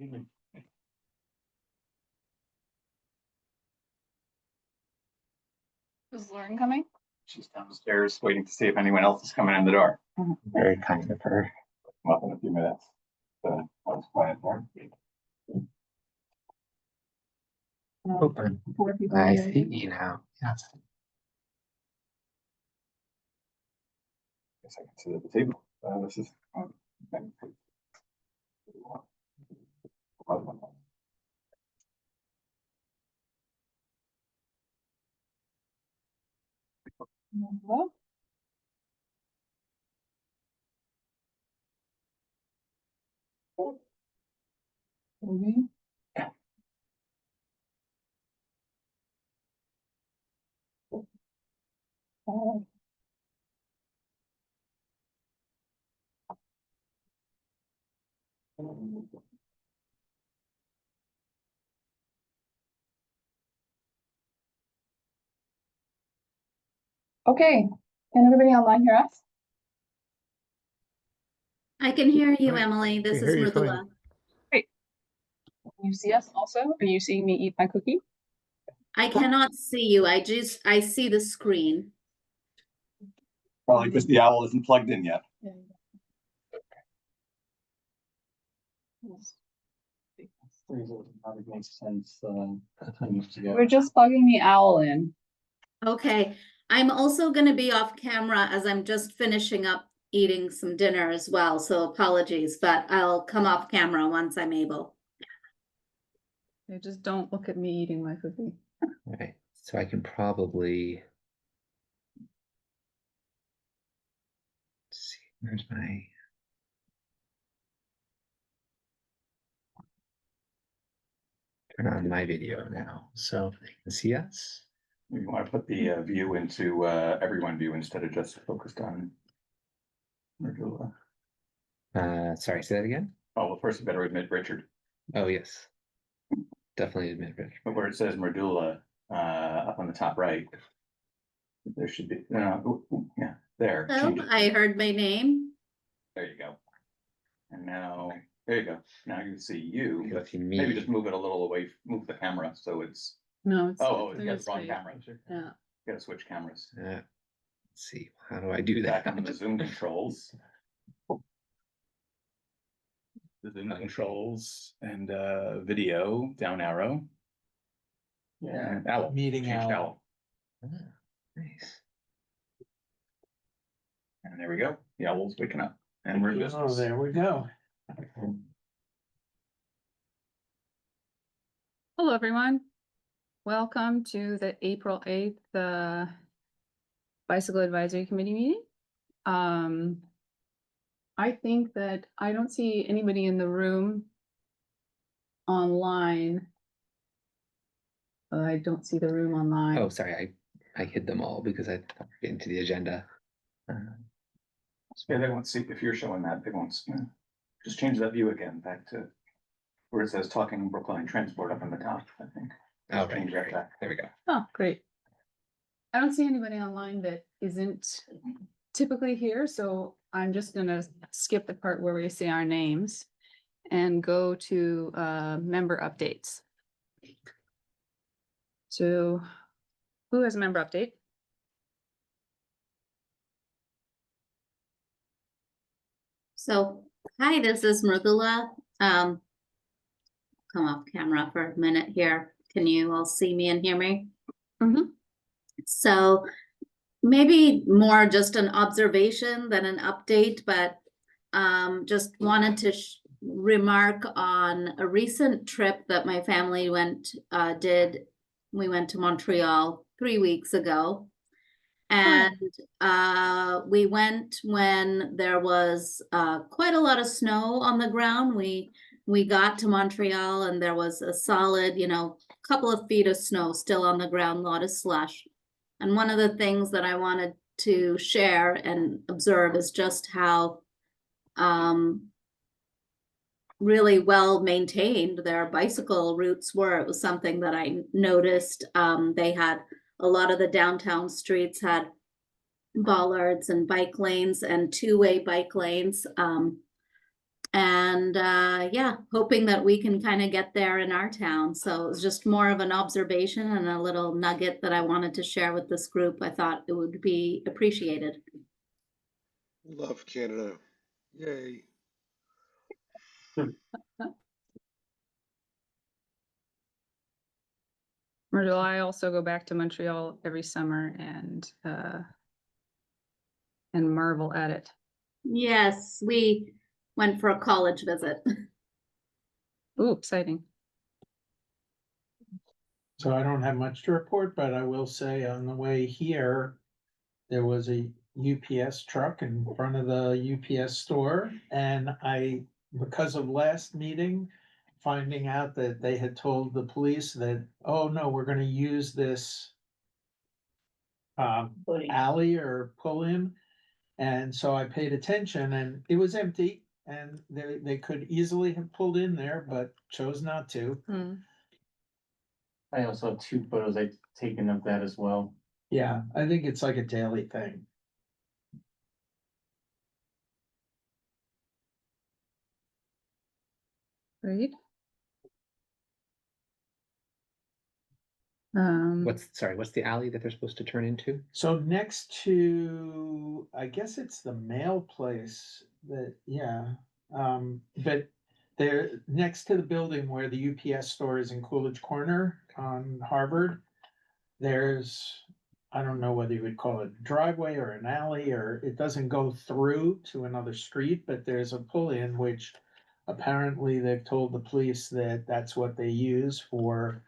Is Lauren coming? She's downstairs waiting to see if anyone else is coming in the door. Very kind of her. Come up in a few minutes. So I was quiet there. Open. 4 people. I here. see you now. Yes. Guess I can sit at the table. This is. Hello? Okay. Okay, can everybody online hear us? I can hear you, Right. Emily. This We is hear you fine. Mrudula. Can you see us also? Are you seeing me eat my cookie? I cannot see you. I see the screen. Probably because the owl isn't plugged in yet. Probably makes sense. We're just plugging the owl in. Okay. I'm also going to be off camera as I'm just finishing up eating some dinner as well. So apologies, but I'll come off camera once I'm able. Okay, just don't look at me eating my cookie. Right. So I can probably see. Where's my? Turn on my video now, so they can see us. You want to put the view into everyone view instead of just focused on. Mrudula. Sorry, say that again. Oh, well, first you better admit Richard. Oh yes, definitely admit Rich. But where it says Mrudula, up on the top right. There should be, yeah, there. Oh, change it. I heard my name. There you go. And now, there you go. Now you can see you. You'll see Maybe me. just move it a little away, move the camera so it's, No, it's. oh, it's you got the wrong face. camera. Yeah. You gotta switch cameras. Let's see. How do I do that? Back on the Zoom controls. The Zoom controls and video, down arrow. Yeah, owl. Meeting Changed owl. Ah, nice. And there we go. The owl's waking up. And we're in Oh, business. there we go. Hello, everyone. Welcome to the April 8th Bicycle Advisory Committee meeting. I think that I don't see anybody in the room online. I don't see the room online. Oh, sorry. I hid them all because I thought we were getting to the agenda. Yeah, they won't see, if you're showing that, they won't, just change that view again back to where it says talking Brookline Transport up on the top, I think. Just Okay, change that back. there we go. Oh, great. I don't see anybody online that isn't typically here, so I'm just gonna skip the part where we say our names and go to member updates. So who has a member update? So, hi, this is Mrudula. Come off camera for a minute here. Can you all see me and hear me? Mhm. So maybe more just an observation than an update, but just wanted to remark on a recent trip that my family did. We went to Montreal 3 weeks ago. And we went when there was quite a lot of snow on the ground. We got to Montreal and there was a solid, couple of feet of snow still on the ground, a lot of slush. And one of the things that I wanted to share and observe is just how really well maintained their bicycle routes were. It was something that I noticed. They had a lot of the downtown streets had bollards and bike lanes and two-way bike lanes. And yeah, hoping that we can kind of get there in our town. So it's just more of an observation and a little nugget that I wanted to share with this group. I thought it would be appreciated. Love Canada. Yay. Myrtle, I also go back to Montreal every summer and marvel at it. Yes, we went for a college visit. Ooh, exciting. So I don't have much to report, but I will say on the way here, there was a UPS truck in front of the UPS store, and because of last meeting, finding out that they had told the police that, oh no, we're gonna use this alley or pull-in. And so I paid attention and it was empty and they could easily have pulled in there, but chose not to. Hmm. I also have 2 photos I've taken of that as well. Yeah, I think it's like a daily thing. Great. What's the alley that they're supposed to turn into? So next to, I guess it's the mail place that, yeah, but they're next to the building where the UPS store is in Coolidge Corner on Harvard. There's, I don't know whether you would call it a driveway or an alley, or it doesn't go through to another street, but there's a pull-in, which apparently they've told the police that that's what they use for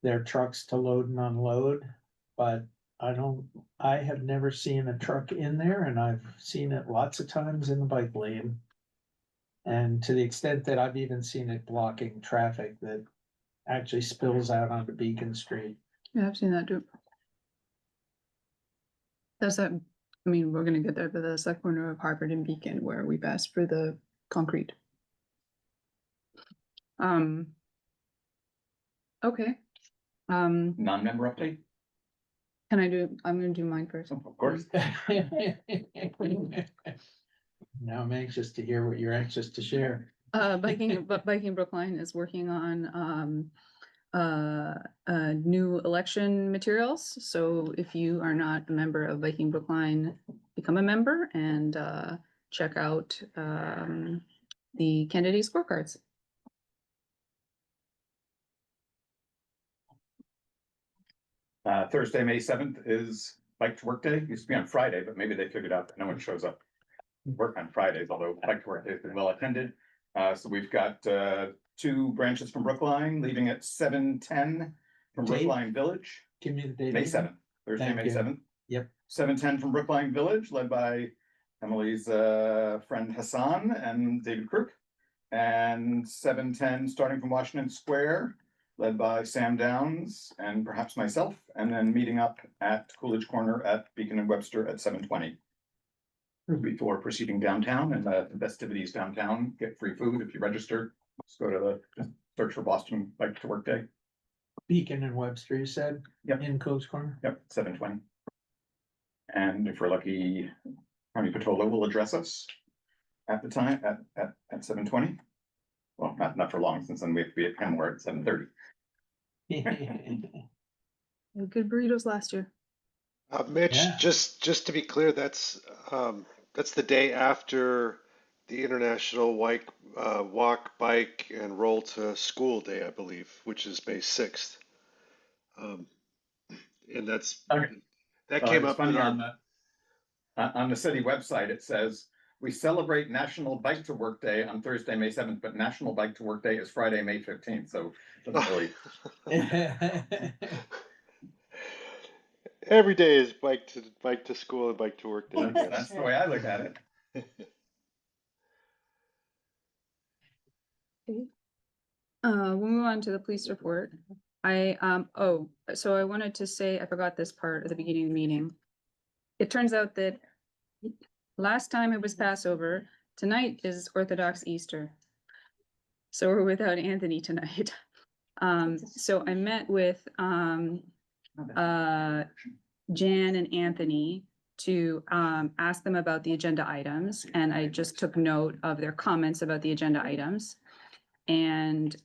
their trucks to load and unload. But I have never seen a truck in there, and I've seen it lots of times in the bike lane. And to the extent that I've even seen it blocking traffic that actually spills out onto Beacon Street. Yeah, I've seen that too. That's that, I mean, we're gonna get there, but that's that corner of Harvard and Beacon where we passed for the concrete. Okay. Non-member update? I'm gonna do mine first. Of course. Now I'm anxious to hear what you're anxious to share. Biking Brookline is working on new election materials. So if you are not a member of Biking Brookline, become a member and check out the candidate scorecards. Thursday, May 7th is Bike to Work Day. Used to be on Friday, but maybe they figured out that no one shows up to work on Fridays, although Bike to Work Day has been well attended. So we've got 2 branches from Brookline leaving at 7:10 from Date? Brookline Village. Give me the date. May again. 7th, Thursday, Thank May you. 7th. Yep. 7:10 from Brookline Village, led by Emily's friend Hassan and David Crook. And 7:10 starting from Washington Square, led by Sam Downs and perhaps myself, and then meeting up at Coolidge Corner at Beacon and Webster at 7:20. Before proceeding downtown and the festivities downtown, get free food if you register. Just go to just search for Boston Bike to Work Day. Beacon and Webster, you said? Yep. In Coles Corner? Yep, 7:20. And if we're lucky, County Patrollo will address us at the time, at 7:20. Well, not for long, since then we have to be at Kenmore at 7:30. Good burritos last year. Mitch, Yeah. just to be clear, that's the day after the International Walk, Bike, and Roll to School Day, I believe, which is May 6th. And that came It's up funny, in our, on the city website, it says, we celebrate National Bike to Work Day on Thursday, May 7th, but National Bike to Work Day is Friday, May 15th, so it doesn't really. every day is bike to school and bike to work day. That's the way I look at it. We'll move on to the police report. So I wanted to say, I forgot this part at the beginning of the meeting. It turns out that last time it was Passover, tonight is Orthodox Easter. So we're without Anthony tonight. So I met with Jan and Anthony to ask them about the agenda items, and I just took note of their comments about the agenda items. And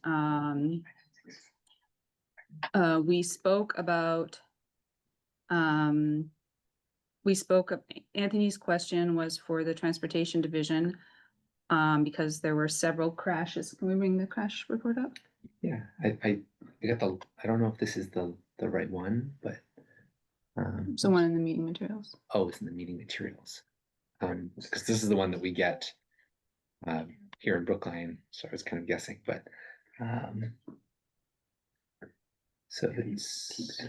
we spoke about Anthony's question was for the transportation division, because there were several crashes. Can we bring the crash report up? Yeah, I got I don't know if this is the right one, but. So one in the meeting materials. Oh, it's in the meeting materials. Because this is the one that we get here in Brookline, so I was kind of guessing, but so it's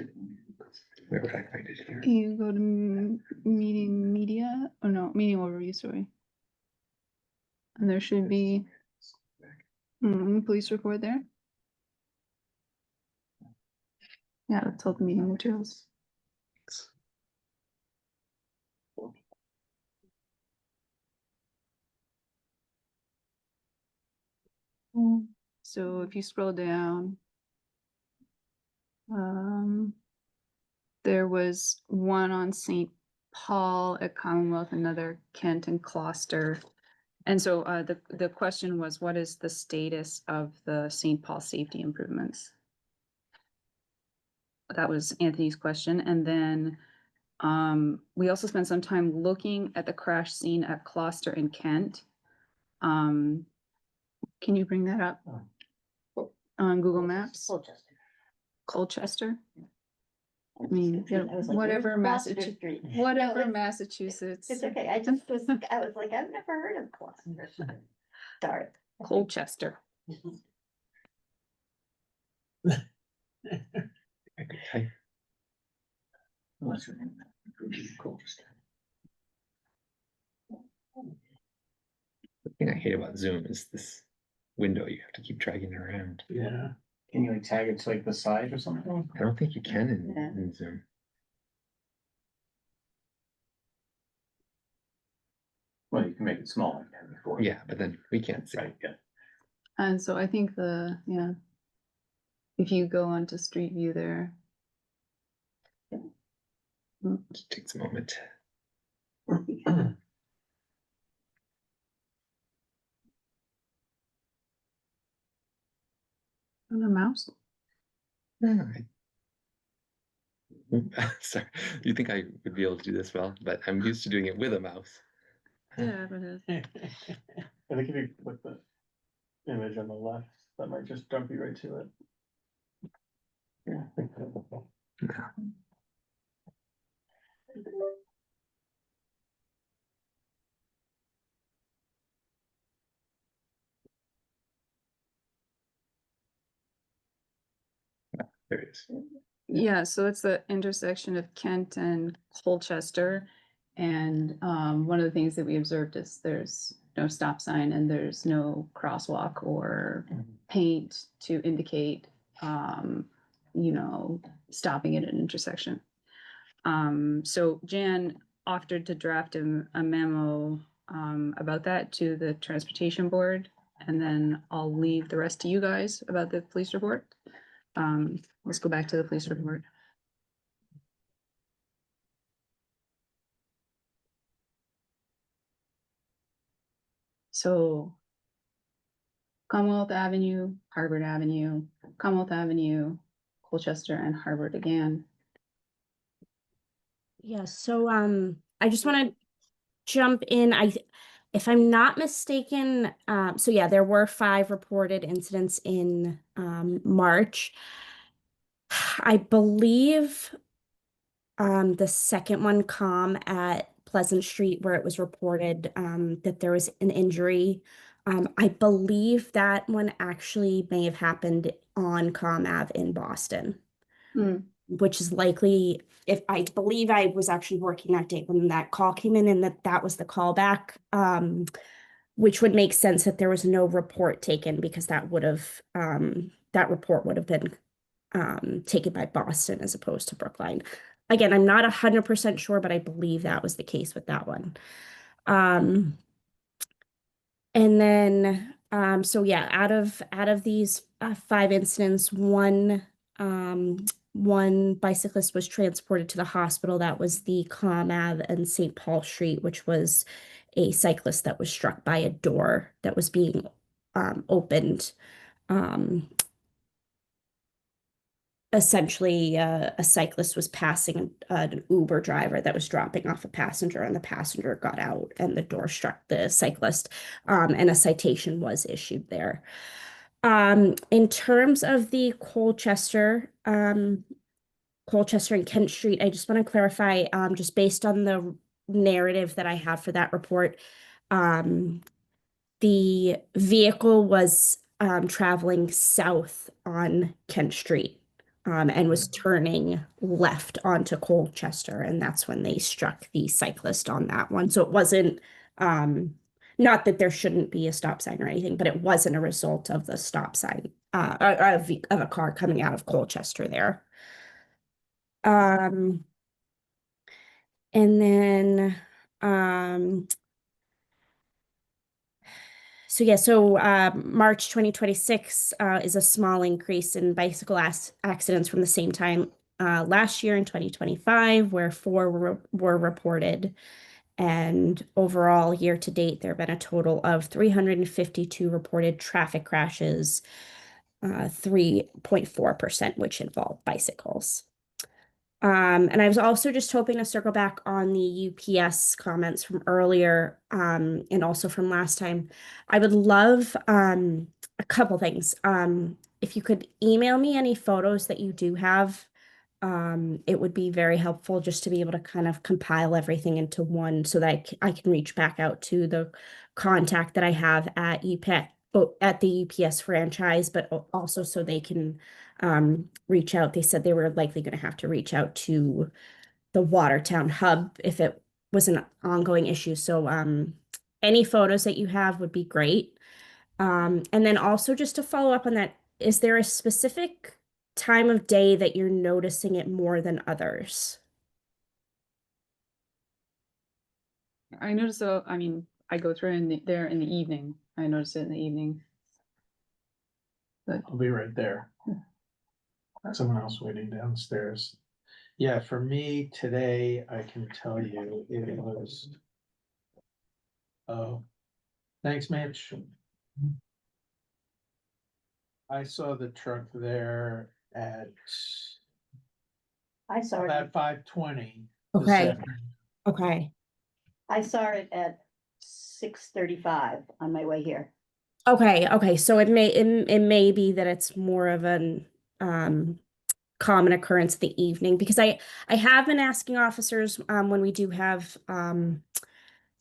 where would I find it here? You go to meeting media, oh no, meeting overview, sorry. And there should be police report there. Yeah, that's all the meeting materials. So if you scroll down, there was one on St. Paul at Commonwealth, another Kent and Gloucester. And so the question was, what is the status of the St. Paul safety improvements? That was Anthony's question. And then we also spent some time looking at the crash scene at Gloucester and Kent. Can you bring that up on Google Maps? Colchester. I mean, yeah, I was like, whatever "Where's Gloucester Massachusetts, Street?" whatever it's- Massachusetts, It's okay, I just was, I was like, I've never heard of Gloucester. Sorry. Colchester. I could type. The thing I hate about Zoom is this window you have to keep dragging around. Yeah. Can you like tag it to like the side or something? I don't think you can Yeah. in Zoom. Well, you can make it small like that before. Yeah, but then we can't see. Right, yeah. And so I think if you go onto Street View there. Just takes a moment. On a mouse? Yeah, sorry, you think I would be able to do this well, but I'm used to doing it with a mouse. Yeah, but it. I think if you click the image on the left, that might just dump you right to it. Yeah. There it is. Yeah, so it's the intersection of Kent and Colchester. And one of the things that we observed is there's no stop sign and there's no crosswalk or paint to indicate, stopping at an intersection. So Jan offered to draft a memo about that to the transportation board. And then I'll leave the rest to you guys about the police report. Let's go back to the police report. So Commonwealth Avenue, Harvard Avenue, Commonwealth Avenue, Colchester and Harvard again. Yeah, so I just want to jump in. If I'm not mistaken, so yeah, there were 5 reported incidents in March. I believe the second one, at Pleasant Street, where it was reported that there was an injury. I believe that one actually may have happened on Ave in Boston, which is likely, if I believe I was actually working that day when that call came in, and that was the callback, which would make sense that there was no report taken, because that report would have been taken by Boston as opposed to Brookline. Again, I'm not 100% sure, but I believe that was the case with that one. And then, so yeah, out of these 5 incidents, one one bicyclist was transported to the hospital. That was the Clam Ave and St. Paul Street, which was a cyclist that was struck by a door that was being opened. Um, Essentially, a cyclist was passing an Uber driver that was dropping off a passenger, and the passenger got out, and the door struck the cyclist, and a citation was issued there. In terms of the Colchester and Kent Street, I just want to clarify, just based on the narrative that I have for that report, the vehicle was traveling south on Kent Street, and was turning left onto Colchester, and that's when they struck the cyclist on that one. So it wasn't, not that there shouldn't be a stop sign or anything, but it wasn't a result of the stop sign, of a car coming out of Colchester there. And then, so yeah, so March 2026 is a small increase in bicycle accidents from the same time last year in 2025, where 4 were reported. And overall, year to date, there have been a total of 352 reported traffic crashes, 3.4%, which involve bicycles. And I was also just hoping to circle back on the UPS comments from earlier, and also from last time. I would love a couple things. If you could email me any photos that you do have, it would be very helpful just to be able to kind of compile everything into one so that I can reach back out to the contact that I have at at the UPS franchise, but also so they can reach out. They said they were likely going to have to reach out to the Watertown hub if it was an ongoing issue. So any photos that you have would be great. And then also just to follow up on that, is there a specific time of day that you're noticing it more than others? I notice, so, I mean, I go through there in the evening. I notice it in the evening. But I'll be right there. Someone else waiting downstairs. Yeah, for me today, I can tell you it was. Oh, thanks, Mitch. I saw the truck there at I saw it, about 5:20. Okay. Okay. I saw it at 6:35 on my way here. Okay. So it may be that it's more of an common occurrence in the evening, because I have been asking officers when we do have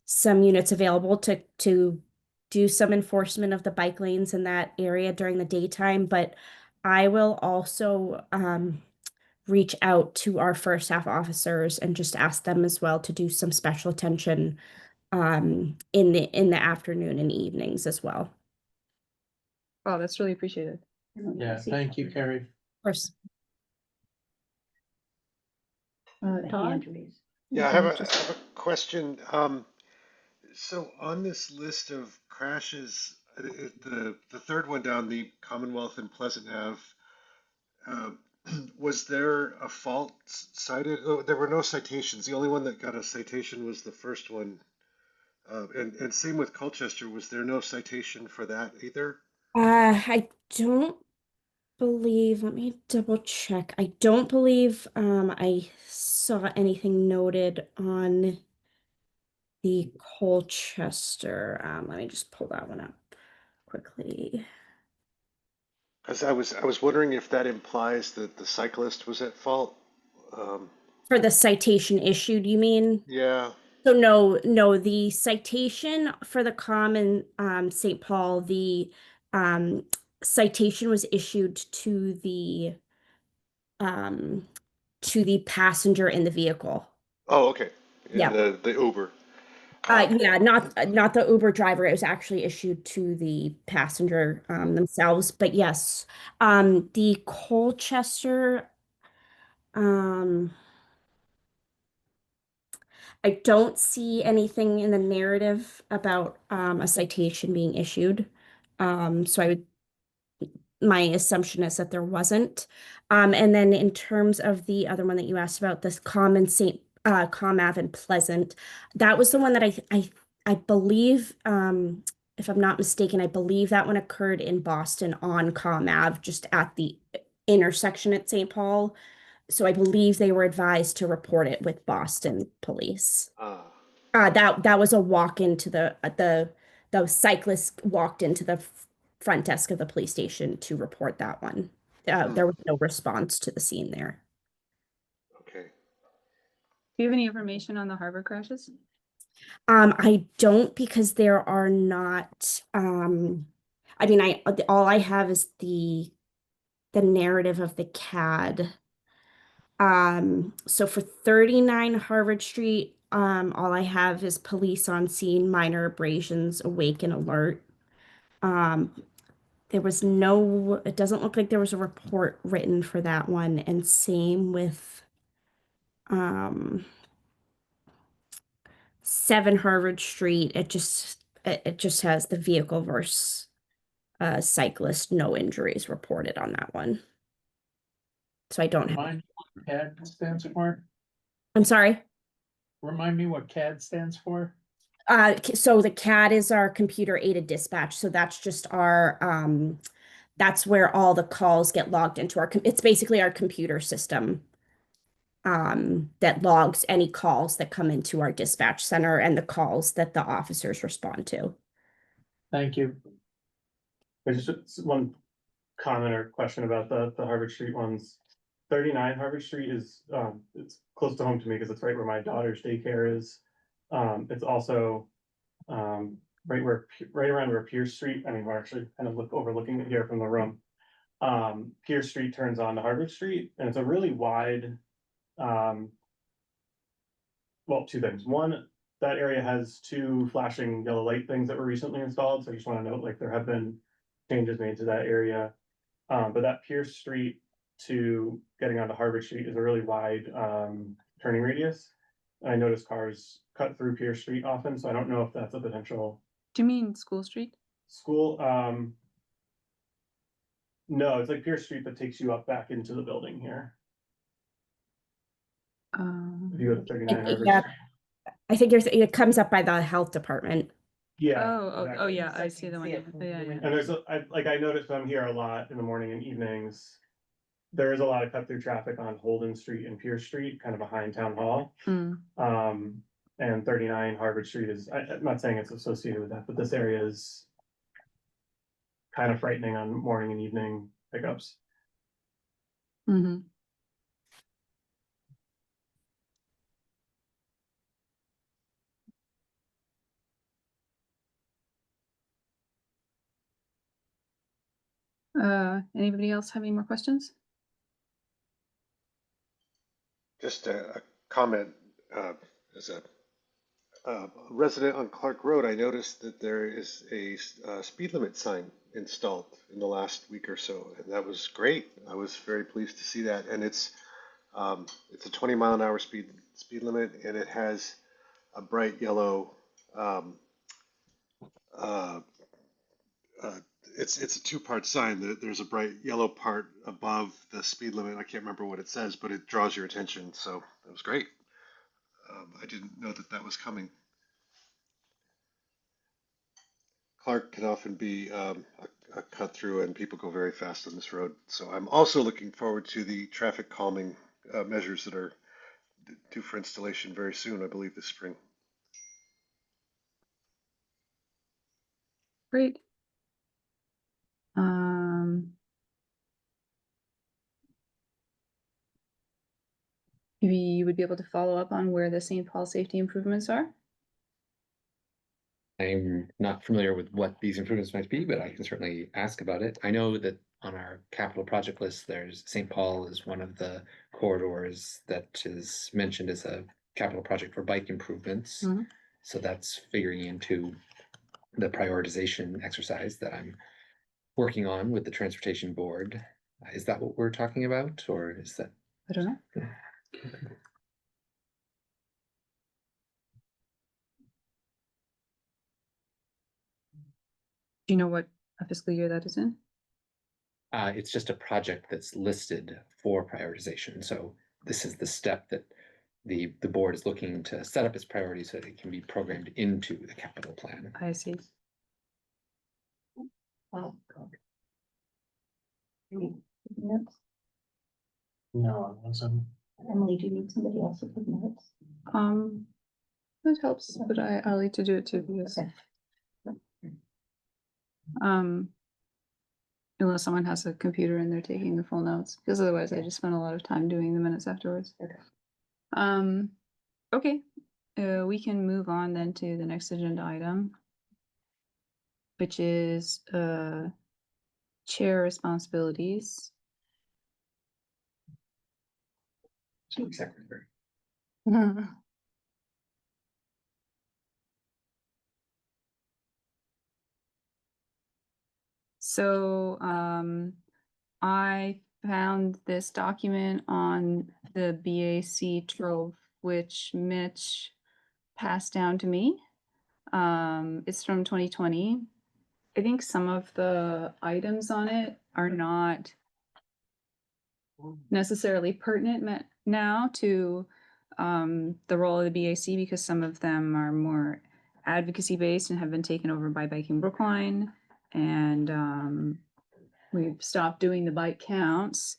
some units available to do some enforcement of the bike lanes in that area during the daytime, but I will also reach out to our first staff officers and just ask them as well to do some special attention in the afternoon and evenings as well. oh, that's really appreciated. Yeah, thank you, Carrie. Of course. Todd? Yeah, I have a question. So on this list of crashes, the third one down, the Commonwealth and Pleasant Ave, was there a fault cited? Oh, there were no citations. The only one that got a citation was the first one. And same with Colchester. Was there no citation for that either? I don't believe, let me double check. I don't believe I saw anything noted on the Colchester. Let me just pull that one up quickly. Because I was wondering if that implies that the cyclist was at fault. Um, For the citation issued, you mean? yeah. So no, the citation for the common St. Paul, the citation was issued um to the passenger in the vehicle. Oh, okay. Yeah. The Uber. Yeah, not the Uber driver. It was actually issued to the passenger themselves. But yes, the Colchester, I don't see anything in the narrative about a citation being issued. So I would my assumption is that there wasn't. And then in terms of the other one that you asked about, this Common Comm Ave and Pleasant, that was the one that I believe, if I'm not mistaken, I believe that one occurred in Boston on Comm Ave, just at the intersection at St. Paul. So I believe they were advised to report it with Boston police. That was a walk into the cyclist walked into the front desk of the police station to report that one. There was no response to the scene there. Okay. Do you have any information on the harbor crashes? I don't, because there are not, I mean, all I have is the narrative of the CAD. So for 39 Harvard Street, all I have is police on scene, minor abrasions, awake and alert. There was no, it doesn't look like there was a report written for that one, and same with 7 Harvard Street. It just has the vehicle versus cyclist, no injuries reported on that one. So I don't have. Remind me what CAD stands for? I'm sorry. Remind me what CAD stands for? So the CAD is our computer aided dispatch. So that's just our that's where all the calls get logged into it's basically our computer system that logs any calls that come into our dispatch center and the calls that the officers respond to. Thank you. There's just one comment or question about the Harvard Street ones. 39 Harvard Street is, it's close to home to me because it's right where my daughter's daycare is. It's also, right around where Pierce Street, I mean, we're actually kind of overlooking it here from the room. Pierce Street turns on to Harvard Street, and it's a really wide, well, 2 things. One, that area has 2 flashing yellow light things that were recently installed, so I just want to note, like, there have been changes made to that area. But that Pierce Street to getting onto Harvard Street is a really wide turning radius. I notice cars cut through Pierce Street often, so I don't know if that's a potential Do you mean School Street? school. No, it's like Pierce Street that takes you up back into the building here. If you go to 39 Harvard Yeah, Street. I think it comes up by the health department. Yeah. Oh, exactly. yeah, I see the one. Yeah, yeah. And there's I noticed I'm here a lot in the morning and evenings. There is a lot of cut through traffic on Holden Street and Pierce Street, kind of behind Town Hall. And 39 Harvard Street is, I'm not saying it's associated with that, but this area is kind of frightening on morning and evening pickups. Mm-hmm. Anybody else have any more questions? Just a comment, as a resident on Clark Road, I noticed that there is a speed limit sign installed in the last week or so, and that was great. I was very pleased to see that, and it's a 20-mile-an-hour speed limit, and it has a bright yellow. It's a 2-part sign. There's a bright yellow part above the speed limit. I can't remember what it says, but it draws your attention, so it was great. I didn't know that was coming. Clark can often be a cut through, and people go very fast on this road. So I'm also looking forward to the traffic calming measures that are due for installation very soon, I believe this spring. Great. Maybe you would be able to follow up on where the St. Paul safety improvements are? I'm not familiar with what these improvements might be, but I can certainly ask about it. I know that on our capital project list, there's St. Paul is one of the corridors that is mentioned as a capital project for bike improvements. Mhm. So that's figuring into the prioritization exercise that I'm working on with the transportation board. Is that what we're talking about, or is that? I don't know. Do you know what fiscal year that is in? It's just a project that's listed for prioritization, so this is the step that the board is looking to set up its priorities so that it can be programmed into the capital plan. I see. Oh, God. Notes. No, it wasn't. Emily, do you need somebody else to put notes? That helps, but I like to do it too because, Okay. unless someone has a computer and they're taking the full notes, because otherwise I just spend a lot of time doing the minutes afterwards. Okay. Okay, we can move on then to the next agenda item, which is, chair responsibilities. Secretary. So, I found this document on the BAC Trove, which Mitch passed down to me. It's from 2020. I think some of the items on it are not necessarily pertinent now to the role of the BAC because some of them are more advocacy based and have been taken over by Biking Brookline, and we've stopped doing the bike counts.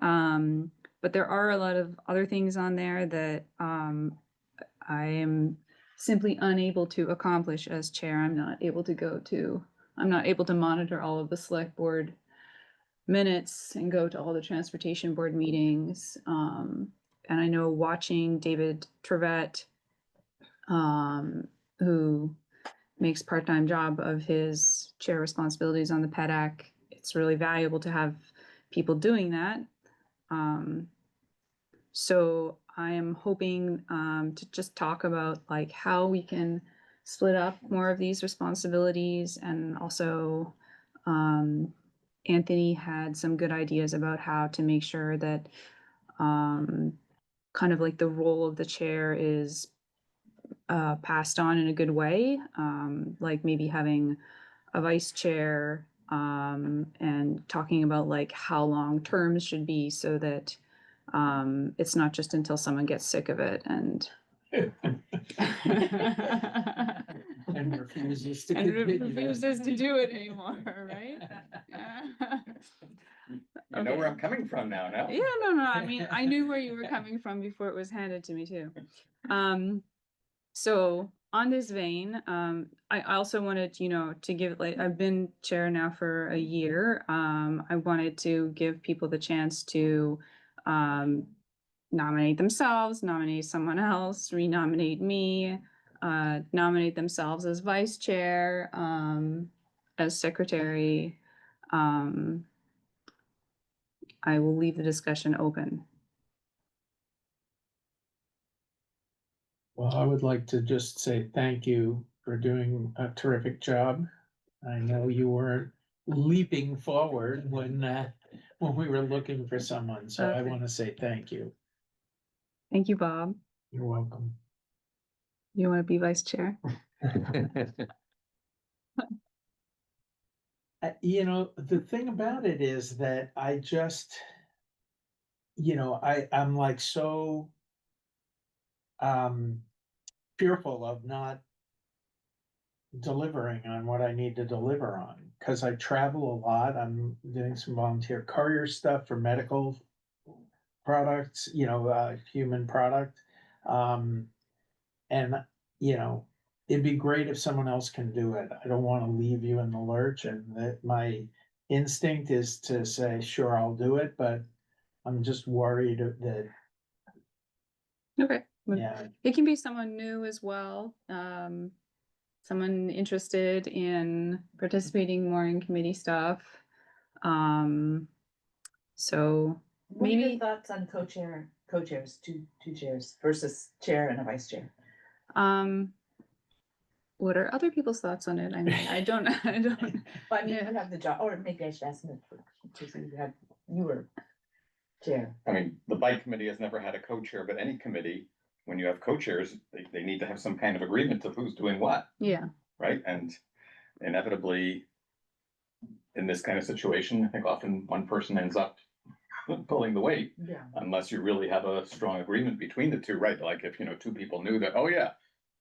But there are a lot of other things on there that I am simply unable to accomplish as chair. I'm not able to monitor all of the select board minutes and go to all the transportation board meetings. And I know watching David Trevette, who makes part-time job of his chair responsibilities on the PEDAC, it's really valuable to have people doing that. So I am hoping to just talk about like how we can split up more of these responsibilities, and also Anthony had some good ideas about how to make sure that kind of like the role of the chair is passed on in a good way, like maybe having a vice chair, and talking about like how long terms should be so that it's not just until someone gets sick of it and And refuses to and continue. refuses to do it anymore, right? You know where I'm coming from now, no? Yeah, no, I mean, I knew where you were coming from before it was handed to me too. So on this vein, I also wanted, to give, like, I've been chair now for a year. I wanted to give people the chance to, nominate themselves, nominate someone else, renominate me, nominate themselves as vice chair, as secretary. I will leave the discussion open. Well, I would like to just say thank you for doing a terrific job. I know you weren't leaping forward when we were looking for someone, so I Okay. want to say thank you. Thank you, Bob. You're welcome. You want to be vice chair? The thing about it is that I just, I'm like so fearful of not delivering on what I need to deliver on, because I travel a lot. I'm doing some volunteer courier stuff for medical products, human product. And, it'd be great if someone else can do it. I don't want to leave you in the lurch, and that my instinct is to say, sure, I'll do it, but I'm just worried that, Okay. yeah, It can be someone new as well. Someone interested in participating more in committee stuff. So What are your maybe, thoughts on co-chairs, two chairs versus chair and a vice chair? what are other people's thoughts on it? I mean, I don't. Well, I mean, Yeah. you have the job, or maybe I should ask them, because you were chair. I mean, the bike committee has never had a co-chair, but any committee, when you have co-chairs, they need to have some kind of agreement of who's doing what, Yeah. right? And inevitably, in this kind of situation, I think often one person ends up pulling the weight. Yeah. Unless you really have a strong agreement between the two, right? Like if, two people knew that, oh yeah,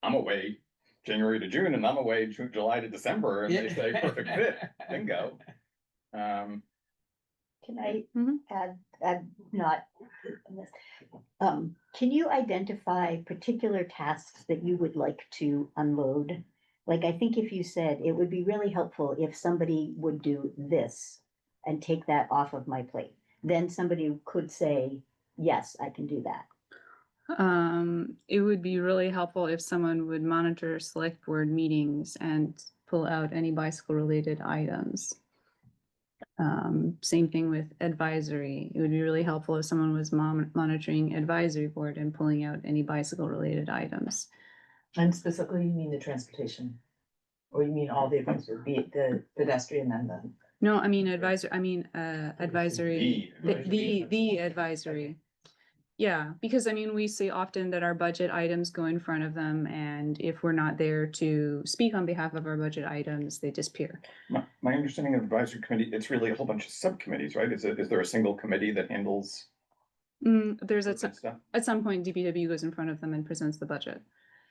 I'm away January to June and I'm away July to December, and they say perfect fit, bingo. Can I Mhm. add not on this? Can you identify particular tasks that you would like to unload? Like, I think if you said it would be really helpful if somebody would do this and take that off of my plate, then somebody could say, yes, I can do that. It would be really helpful if someone would monitor select board meetings and pull out any bicycle related items. Same thing with advisory. It would be really helpful if someone was monitoring advisory board and pulling out any bicycle related items. And specifically, you mean the transportation? Or you mean all the advisory, be it the pedestrian and the, No, I mean advisory, advisory, the advisory. Yeah, because I mean, we see often that our budget items go in front of them, and if we're not there to speak on behalf of our budget items, they disappear. My understanding of advisory committee, it's really a whole bunch of subcommittees, right? Is there a single committee that handles There's that stuff? at some point, DPW goes in front of them and presents the budget.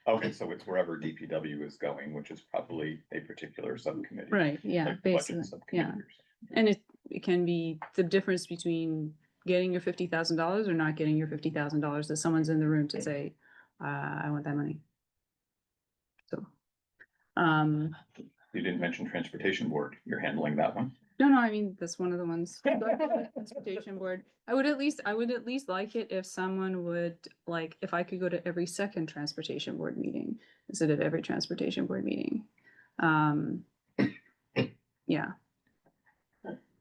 Okay, so it's wherever DPW is going, which is probably a particular subcommittee. Right, yeah, like budget basically, yeah. subcommittee or something. And it can be the difference between getting your $50,000 or not getting your $50,000, that someone's in the room to say, I want that money. So, You didn't mention transportation board. You're handling that one. no, I mean, that's one of the ones. Transportation board. I would at least like it if someone would, like, if I could go to every second transportation board meeting instead of every transportation board meeting. Yeah.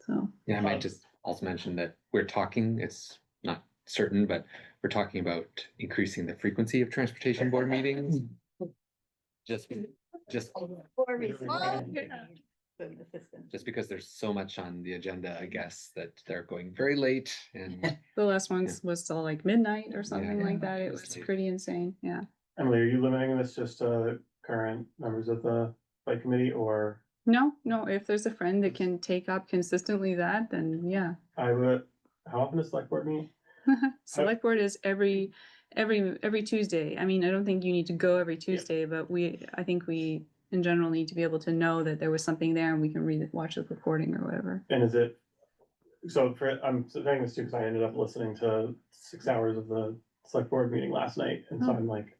So, Yeah, I might just also mention that we're talking, it's not certain, but we're talking about increasing the frequency of transportation board meetings. Just because there's so much on the agenda, I guess, that they're going very late and the last one was till like midnight or something Yeah. like that. It was pretty insane, yeah. Emily, are you limiting this just to current members of the bike committee, or? No, if there's a friend that can take up consistently that, then yeah. I would, how often does select board meet? Select board is every Tuesday. I mean, I don't think you need to go every Tuesday, but I think we in general need to be able to know that there was something there and we can watch the recording or whatever. And is it, I'm saying this too, because I ended up listening to 6 hours of the select board meeting last night, and so Oh.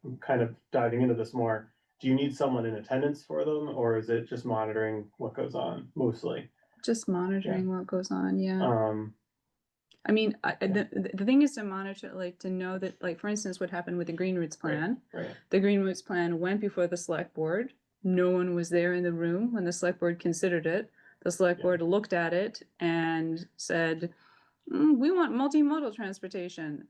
I'm kind of diving into this more. Do you need someone in attendance for them, or is it just monitoring what goes on mostly? Just monitoring what goes on, yeah. I mean, Yeah. the thing is to monitor, like to know that, like, for instance, what happened with the Green Routes plan. Right. The Green Routes plan went before the select board. No one was there in the room when the select board considered it. The select Yeah. board looked at it and said, we want multimodal transportation.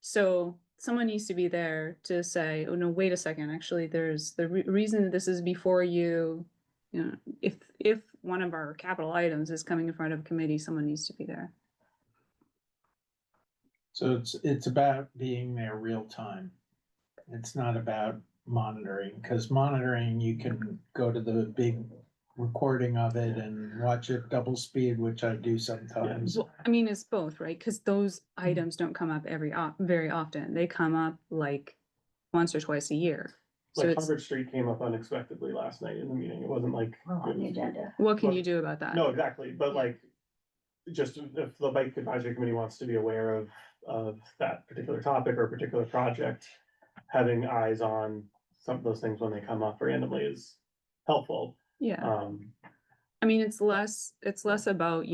So someone needs to be there to say, oh no, wait a second, actually, there's the reason this is before you. You know, if one of our capital items is coming in front of a committee, someone needs to be there. So it's about being there real time. It's not about monitoring, because monitoring, you can go to the big recording of it and watch it double speed, which I do sometimes. Well, I mean, it's both, right? Because those items don't come up very often. They come up like once or twice a year. So Like it's, Harvard Street came up unexpectedly last night in the meeting. It wasn't like. On the agenda. what can Well, you do about that? No, exactly, but like, just if the bike advisory committee wants to be aware of that particular topic or particular project, having eyes on some of those things when they come up randomly is helpful. Yeah. I mean, it's less about,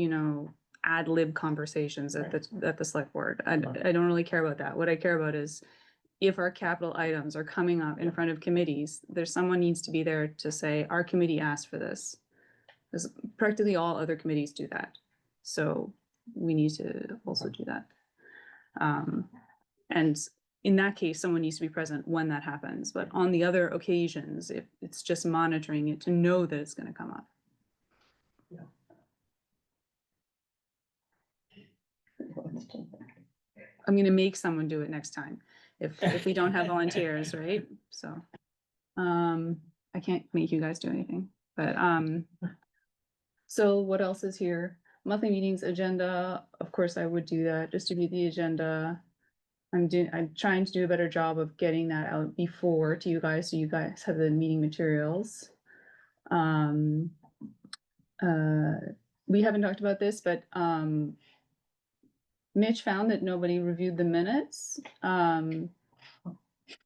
ad lib conversations at the select board. I don't really care about that. What I care about is if our capital items are coming up in front of committees, someone needs to be there to say, our committee asked for this. Because practically all other committees do that. So we need to also do that. And in that case, someone needs to be present when that happens. But on the other occasions, if it's just monitoring it to know that it's going to come up. I'm going to make someone do it next time if we don't have volunteers, right? So, I can't make you guys do anything, but So what else is here? Monthly meetings agenda, of course I would do that, distribute the agenda. I'm trying to do a better job of getting that out before to you guys, so you guys have the meeting materials. We haven't talked about this, but, Mitch found that nobody reviewed the minutes.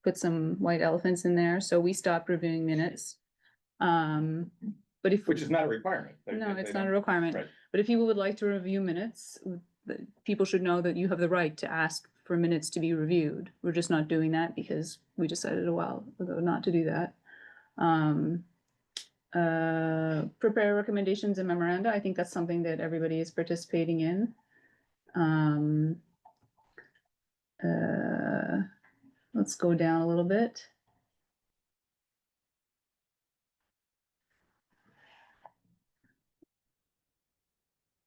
Put some white elephants in there, so we stopped reviewing minutes. But if. Which is not a requirement. No, They it's not a don't- requirement, Right. but if people would like to review minutes, people should know that you have the right to ask for minutes to be reviewed. We're just not doing that because we decided a while ago not to do that. Prepare recommendations and memoranda. I think that's something that everybody is participating in. Let's go down a little bit.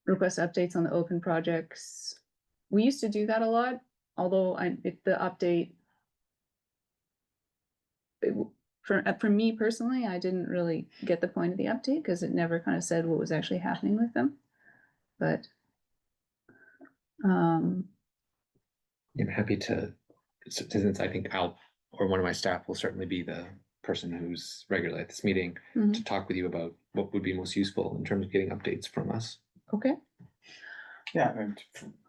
Request updates on the open projects. We used to do that a lot, although the update. For me personally, I didn't really get the point of the update because it never kind of said what was actually happening with them. But. I'm happy to, since I think Al or one of my staff will certainly be the person who's regularly at this meeting Mhm. to talk with you about what would be most useful in terms of getting updates from us. Okay, Yeah, and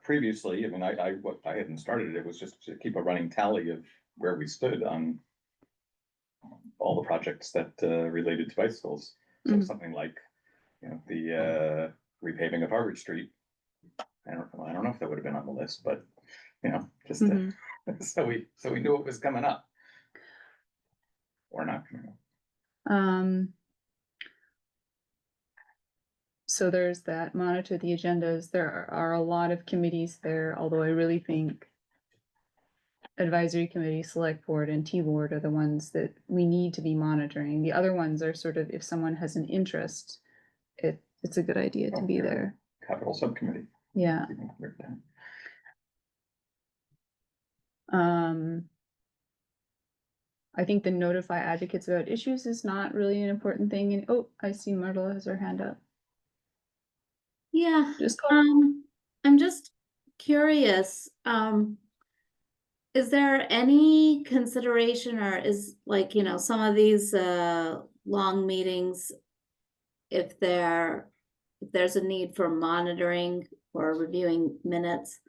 previously, I mean, what I hadn't started it was just to keep a running tally of where we stood on all the projects that related to bicycles. So Mhm. something like, the repaving of Harvard Street. I don't know if that would have been on the list, but just Mhm. so we knew it was coming up. Or not coming up. So there's that, monitor the agendas. There are a lot of committees there, although I really think advisory committee, select board, and T-board are the ones that we need to be monitoring. The other ones are sort of, if someone has an interest, it's a good idea to be Okay. there. Capital Subcommittee. Yeah. I think the notify advocates about issues is not really an important thing. And oh, I see Myrtle has her hand up. Yeah, Just go. I'm just curious, is there any consideration or is like, some of these long meetings, if there's a need for monitoring or reviewing minutes?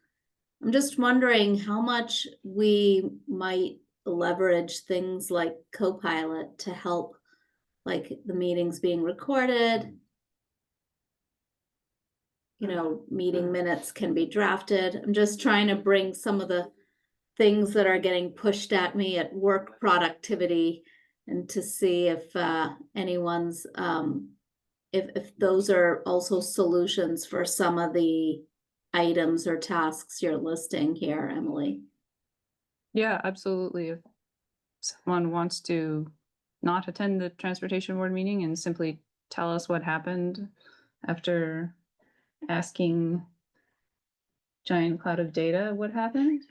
I'm just wondering how much we might leverage things like Copilot to help, like the meetings being recorded. Meeting minutes can be drafted. I'm just trying to bring some of the things that are getting pushed at me at work productivity and to see if anyone's if those are also solutions for some of the items or tasks you're listing here, Emily. Yeah, absolutely. If someone wants to not attend the transportation board meeting and simply tell us what happened after asking giant cloud of data what happened,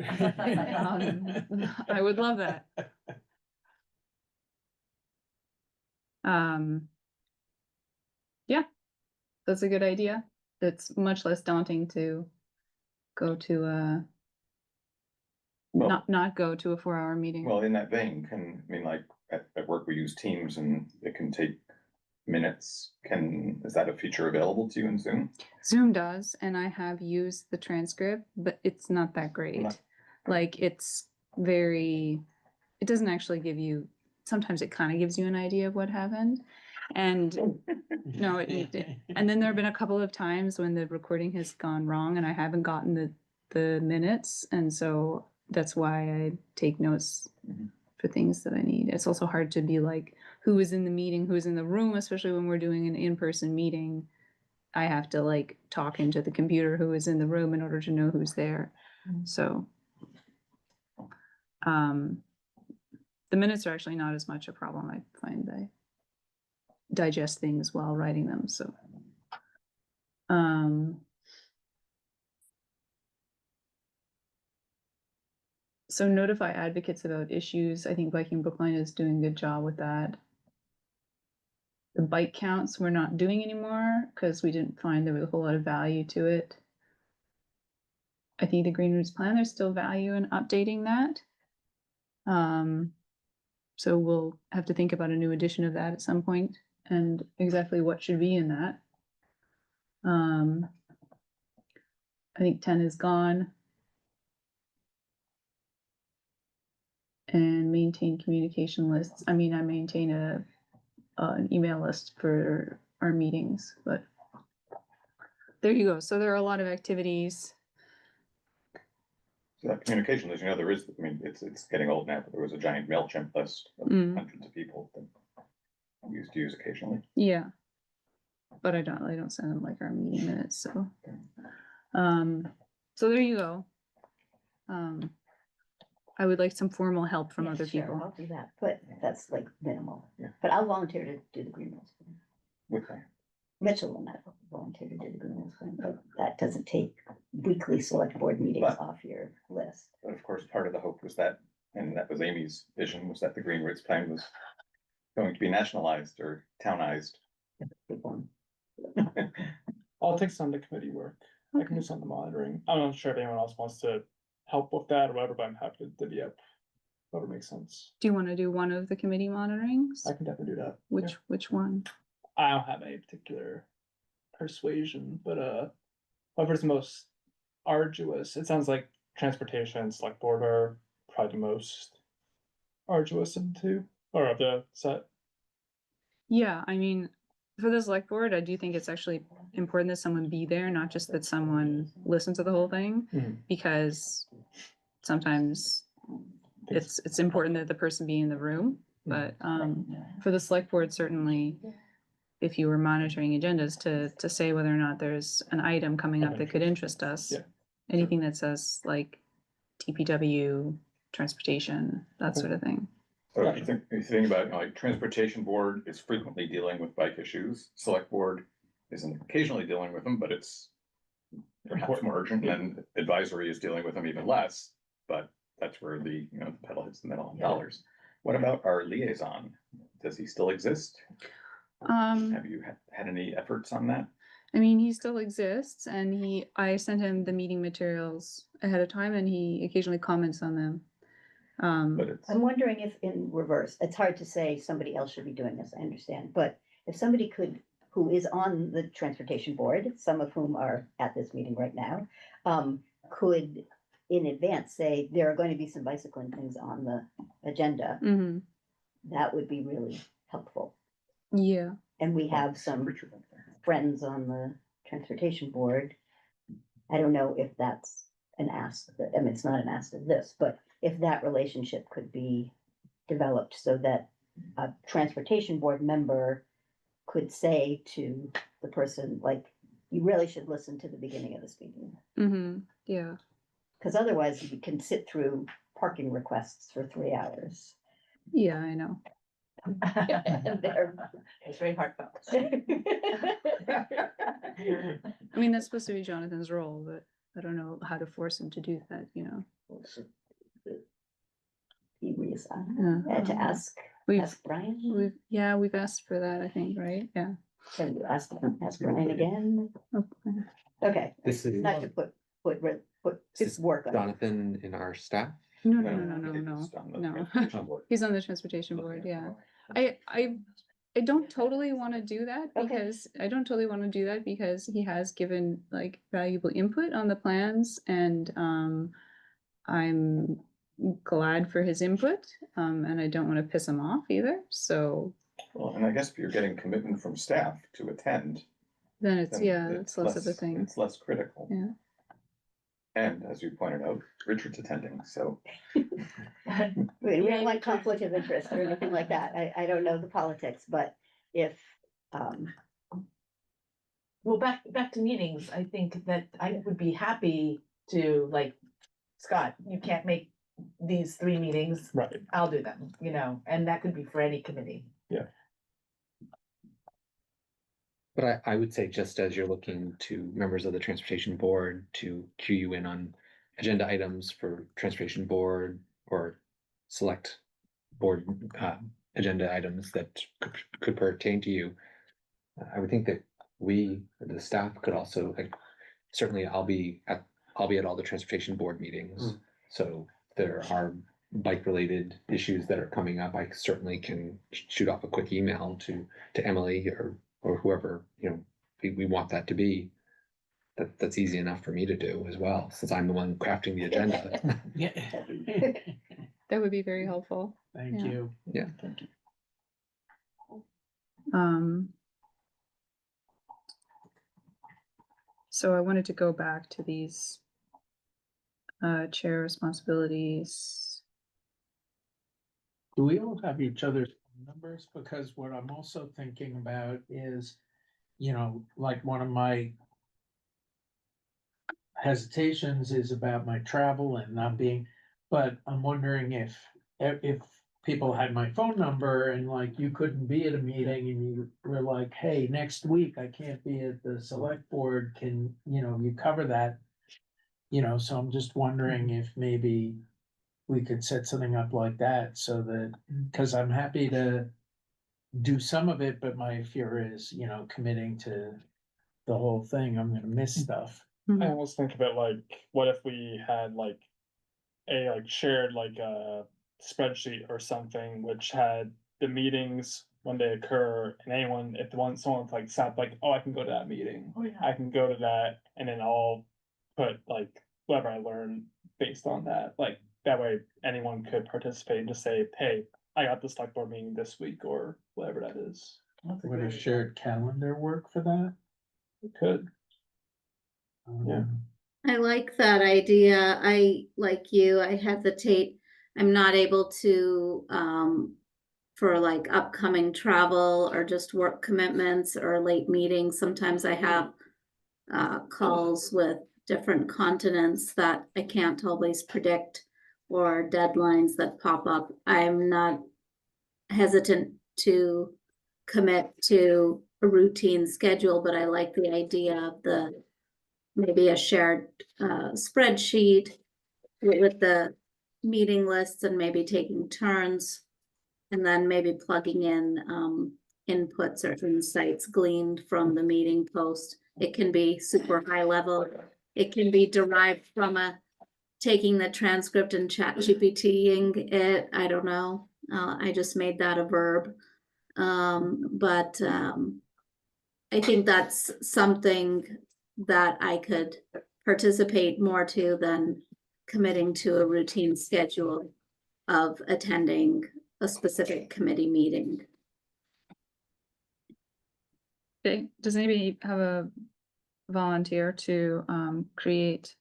I would love that. Yeah, that's a good idea. It's much less daunting to go to Well- not go to a 4-hour meeting. Well, in that vein, like at work, we use Teams and it can take minutes. Is that a feature available to you in Zoom? Zoom does, and I have used the transcript, but it's not that great. No. Like it doesn't actually give you, sometimes it kind of gives you an idea of what happened. And no, and then there have been a couple of times when the recording has gone wrong and I haven't gotten the minutes. And so that's why I take notes Mhm. for things that I need. It's also hard to be like, who is in the meeting, who's in the room, especially when we're doing an in-person meeting. I have to like talk into the computer who is in the room in order to know who's there. So the minutes are actually not as much a problem. I find I digest things while writing them. So so notify advocates about issues. I think Viking Brookline is doing a good job with that. The bike counts we're not doing anymore because we didn't find there was a whole lot of value to it. I think the Green Routes plan, there's still value in updating that. So we'll have to think about a new edition of that at some point and exactly what should be in that. I think 10 is gone. And maintain communication lists. I mean, I maintain an email list for our meetings, but there you go. So there are a lot of activities. So that communication list, there is, I mean, it's getting old now, but there was a giant MailChimp list of hundreds of people that I used to use occasionally. Yeah. But I don't send them like our meeting minutes, so. So there you go. I would like some formal help from Yeah, other sure, people. I'll do that, but that's like minimal. Yeah. But I'll volunteer to do the Green Routes plan. Okay. Mitchell and I will volunteer to do the Green Routes plan, but that doesn't take weekly select board meetings But- off your list. But of course, part of the hope was that, and that was Amy's vision, was that the Green Routes plan was going to be nationalized or townized. Good one. I'll take some of the committee work. I can do some of the monitoring. I'm not sure if anyone else wants to help with that or whatever, but I'm happy to divvy up whatever makes sense. Do you want to do one of the committee monitorings? I can definitely do that. Which one? I don't have any particular persuasion, but whoever's most arduous, it sounds like transportation, select board are probably the most arduous of the two, or of the set. Yeah, I mean, for the select board, I do think it's actually important that someone be there, not just that someone listen to the whole thing. Mhm. Because sometimes it's important that the person be in the room, but for the select board, certainly. If you were monitoring agendas to say whether or not there's an item coming up that could interest us. Yeah. Anything that says like TPW, transportation, that sort of thing. So if you think about, like, transportation board is frequently dealing with bike issues, select board isn't occasionally dealing with them, but it's perhaps more urgent, and advisory is dealing with them even less, but that's where the pedal hits the metal on dollars. What about our liaison? Does he still exist? Have you had any efforts on that? I mean, he still exists and I sent him the meeting materials ahead of time and he occasionally comments on them. But it's, I'm wondering if in reverse, it's hard to say somebody else should be doing this, I understand, but if somebody could, who is on the transportation board, some of whom are at this meeting right now, could in advance say, there are going to be some bicycling things on the agenda, Mhm. that would be really helpful. Yeah, And we have some friends on the transportation board. I don't know if that's an ask, I mean, it's not an ask of this, but if that relationship could be developed so that a transportation board member could say to the person, like, you really should listen to the beginning of this meeting. yeah. Because otherwise you can sit through parking requests for 3 hours. Yeah, I know. And they're It's very heartfelt. I mean, that's supposed to be Jonathan's role, but I don't know how to force him to do that, He reassigned, Yeah. to ask We've Brian, we've asked for that, I think, right? Yeah. and you ask Brian again. Okay. Okay, This is not to put This is work on it. Jonathan in our staff. No, it's on the no. transportation board. He's on the transportation board, yeah. I don't totally want to do that Okay. because he has given like valuable input on the plans and I'm glad for his input and I don't want to piss him off either. So Well, and I guess if you're getting commitment from staff to attend. then it's then it's less of a thing. It's less critical. Yeah. And as you pointed out, Richard's attending, so. We don't like conflict of interest or anything like that. I don't know the politics, but if, Well, back to meetings, I think that I would be happy to, like, Scott, you can't make these 3 meetings, Right. I'll do them, and that could be for any committee. But I would say just as you're looking to members of the transportation board to cue you in on agenda items for transportation board or select board agenda items that could pertain to you, I would think that we, the staff, could also, like, certainly I'll be at all the transportation board meetings. So there are bike-related issues that are coming up. I certainly can shoot off a quick email to Emily or whoever, you know, we want that to be. That's easy enough for me to do as well, since I'm the one crafting the agenda. Yeah. That would be very helpful. Thank Yeah. you. Yeah. So I wanted to go back to these chair responsibilities. Do we all have each other's phone numbers? Because what I'm also thinking about is, you know, like one of my hesitations is about my travel and not being, but I'm wondering if people had my phone number and like you couldn't be at a meeting and you were like, hey, next week I can't be at the select board, can, you know, you cover that? You know, so I'm just wondering if maybe we could set something up like that so that, because I'm happy to do some of it, but my fear is, you know, committing to the whole thing, I'm gonna miss stuff. I almost think of it like, what if we had like a shared a spreadsheet or something which had the meetings when they occur, and anyone, if someone's like sat like, oh, I can go to that meeting, Oh, yeah. I can go to that, and then I'll put like whatever I learned based on that. Like that way anyone could participate and just say, hey, I got the select board meeting this week or whatever that is. That's a Would good a idea. shared calendar work for that? It could. Yeah. I like that idea. I, like you, I hesitate. I'm not able to, for like upcoming travel or just work commitments or late meetings. Sometimes I have calls with different continents that I can't always predict, or deadlines that pop up. I'm not hesitant to commit to a routine schedule, but I like the idea of the maybe a shared spreadsheet with the meeting lists and maybe taking turns. And then maybe plugging in inputs or insights gleaned from the meeting post. It can be super high level. It can be derived from taking the transcript and ChatGPT-ing it. I don't know. I just made that a verb. But I think that's something that I could participate more to than committing to a routine schedule of attending a specific committee meeting. Okay, does anybody have a volunteer to create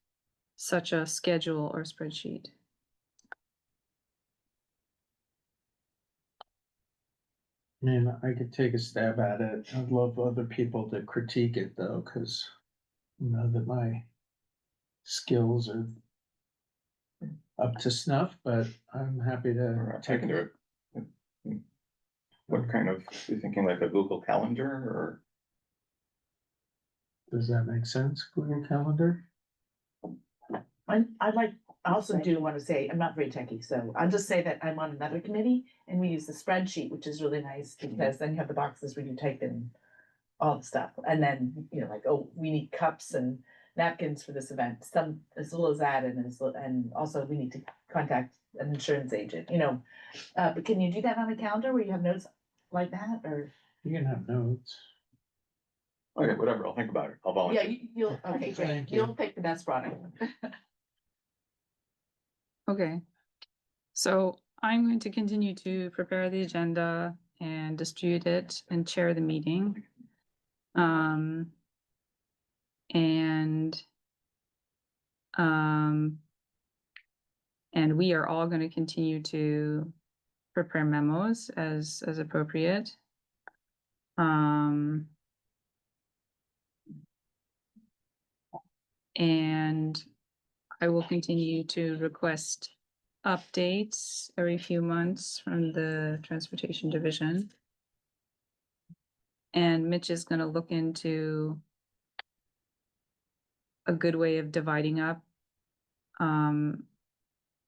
such a schedule or spreadsheet? I mean, I could take a stab at it. I'd love other people to critique it though, because you know that my skills are up to snuff, but I'm happy to I take can do it. What kind of, you thinking like a Google Calendar or? Does that make sense? Google Calendar? I also do want to say, I'm not very techie, so I'll just say that I'm on another committee and we use the spreadsheet, which is really nice because then you have the boxes where you type in all the stuff. And then, you know, like, oh, we need cups and napkins for this event, some as little as that, and also we need to contact an insurance agent, you know. But can you do that on a calendar where you have notes like that, or? You can have notes. Okay, whatever, I'll think about it. I'll Yeah, volunteer. you'll, okay, great. Thank you. You'll pick the best product. Okay, so I'm going to continue to prepare the agenda and distribute it and chair the meeting. And we are all going to continue to prepare memos as appropriate. And I will continue to request updates every few months from the Transportation Division. And Mitch is going to look into a good way of dividing up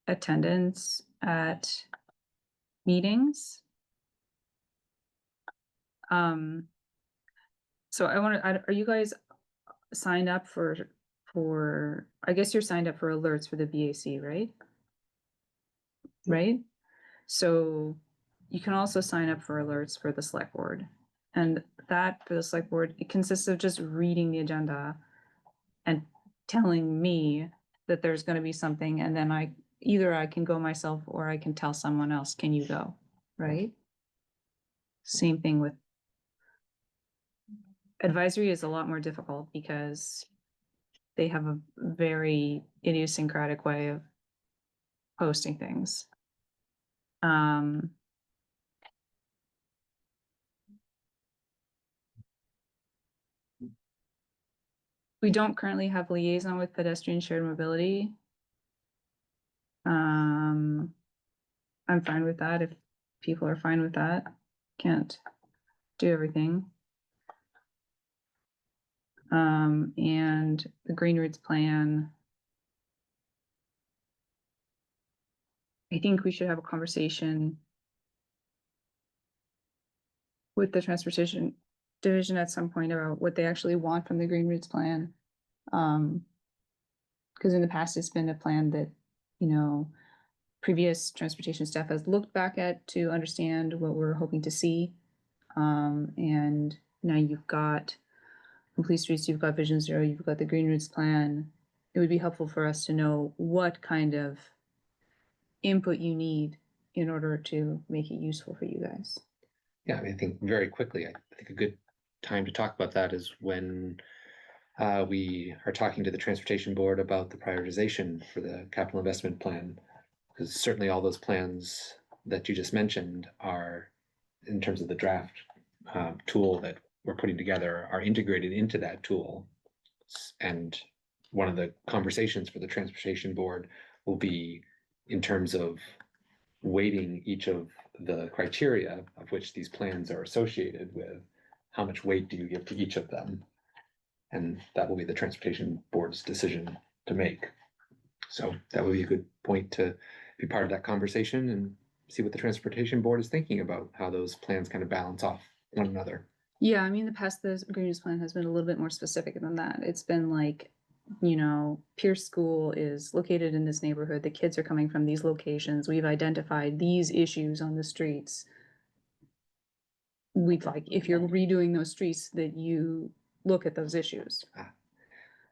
attendance at meetings. So are you guys signed up I guess you're signed up for alerts for the BAC, right? Right? So you can also sign up for alerts for the select board. And that for the select board, it consists of just reading the agenda and telling me that there's gonna be something, and then either I can go myself or I can tell someone else, can you go, right? Same thing with advisory is a lot more difficult because they have a very idiosyncratic way of posting things. We don't currently have liaison with pedestrian shared mobility. I'm fine with that if people are fine with that. Can't do everything. And the Green Routes plan. I think we should have a conversation with the transportation division at some point about what they actually want from the Green Routes plan. Because in the past, it's been a plan that, you know, previous transportation staff has looked back at to understand what we're hoping to see. And now you've got Complete Streets, you've got Vision Zero, you've got the Green Routes plan. It would be helpful for us to know what kind of input you need in order to make it useful for you guys. Yeah, I mean, I think very quickly, I think a good time to talk about that is when we are talking to the transportation board about the prioritization for the capital investment plan. Because certainly all those plans that you just mentioned are, in terms of the draft tool that we're putting together, are integrated into that tool. And one of the conversations for the transportation board will be in terms of weighting each of the criteria of which these plans are associated with, how much weight do you give to each of them? And that will be the transportation board's decision to make. So that would be a good point to be part of that conversation and see what the transportation board is thinking about how those plans kind of balance off one another. Yeah, I mean, the past, the Green Routes plan has been a little bit more specific than that. It's been like, you know, Pierce School is located in this neighborhood. The kids are coming from these locations. We've identified these issues on the streets. We'd like, if you're redoing those streets, that you look at those issues.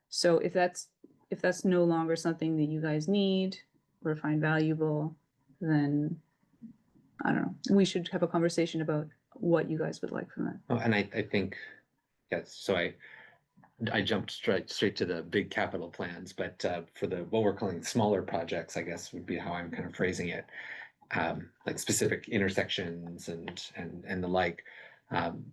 So if that's no longer something that you guys need or find valuable, then I don't know. We should have a conversation about what you guys would like from it. Oh, and I think, yes, so I jumped straight to the big capital plans, but for the what we're calling smaller projects, I guess would be how I'm kind of phrasing it, like specific intersections and the like.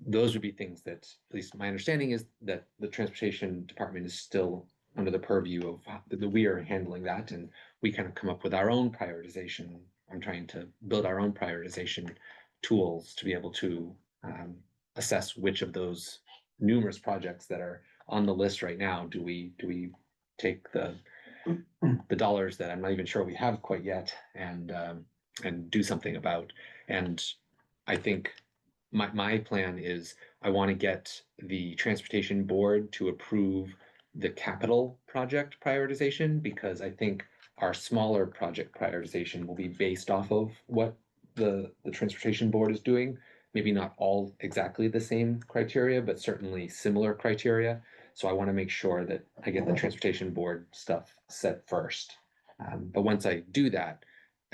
Those would be things that, at least my understanding is that the transportation department is still under the purview of that we are handling that, and we kind of come up with our own prioritization. I'm trying to build our own prioritization tools to be able to assess which of those numerous projects that are on the list right now do we take the dollars that I'm not even sure we have quite yet and do something about. And I think my plan is I want to get the transportation board to approve the capital project prioritization, because I think our smaller project prioritization will be based off of what the transportation board is doing. Maybe not all exactly the same criteria, but certainly similar criteria. So I want to make sure that I get the transportation board stuff set first. But once I do that,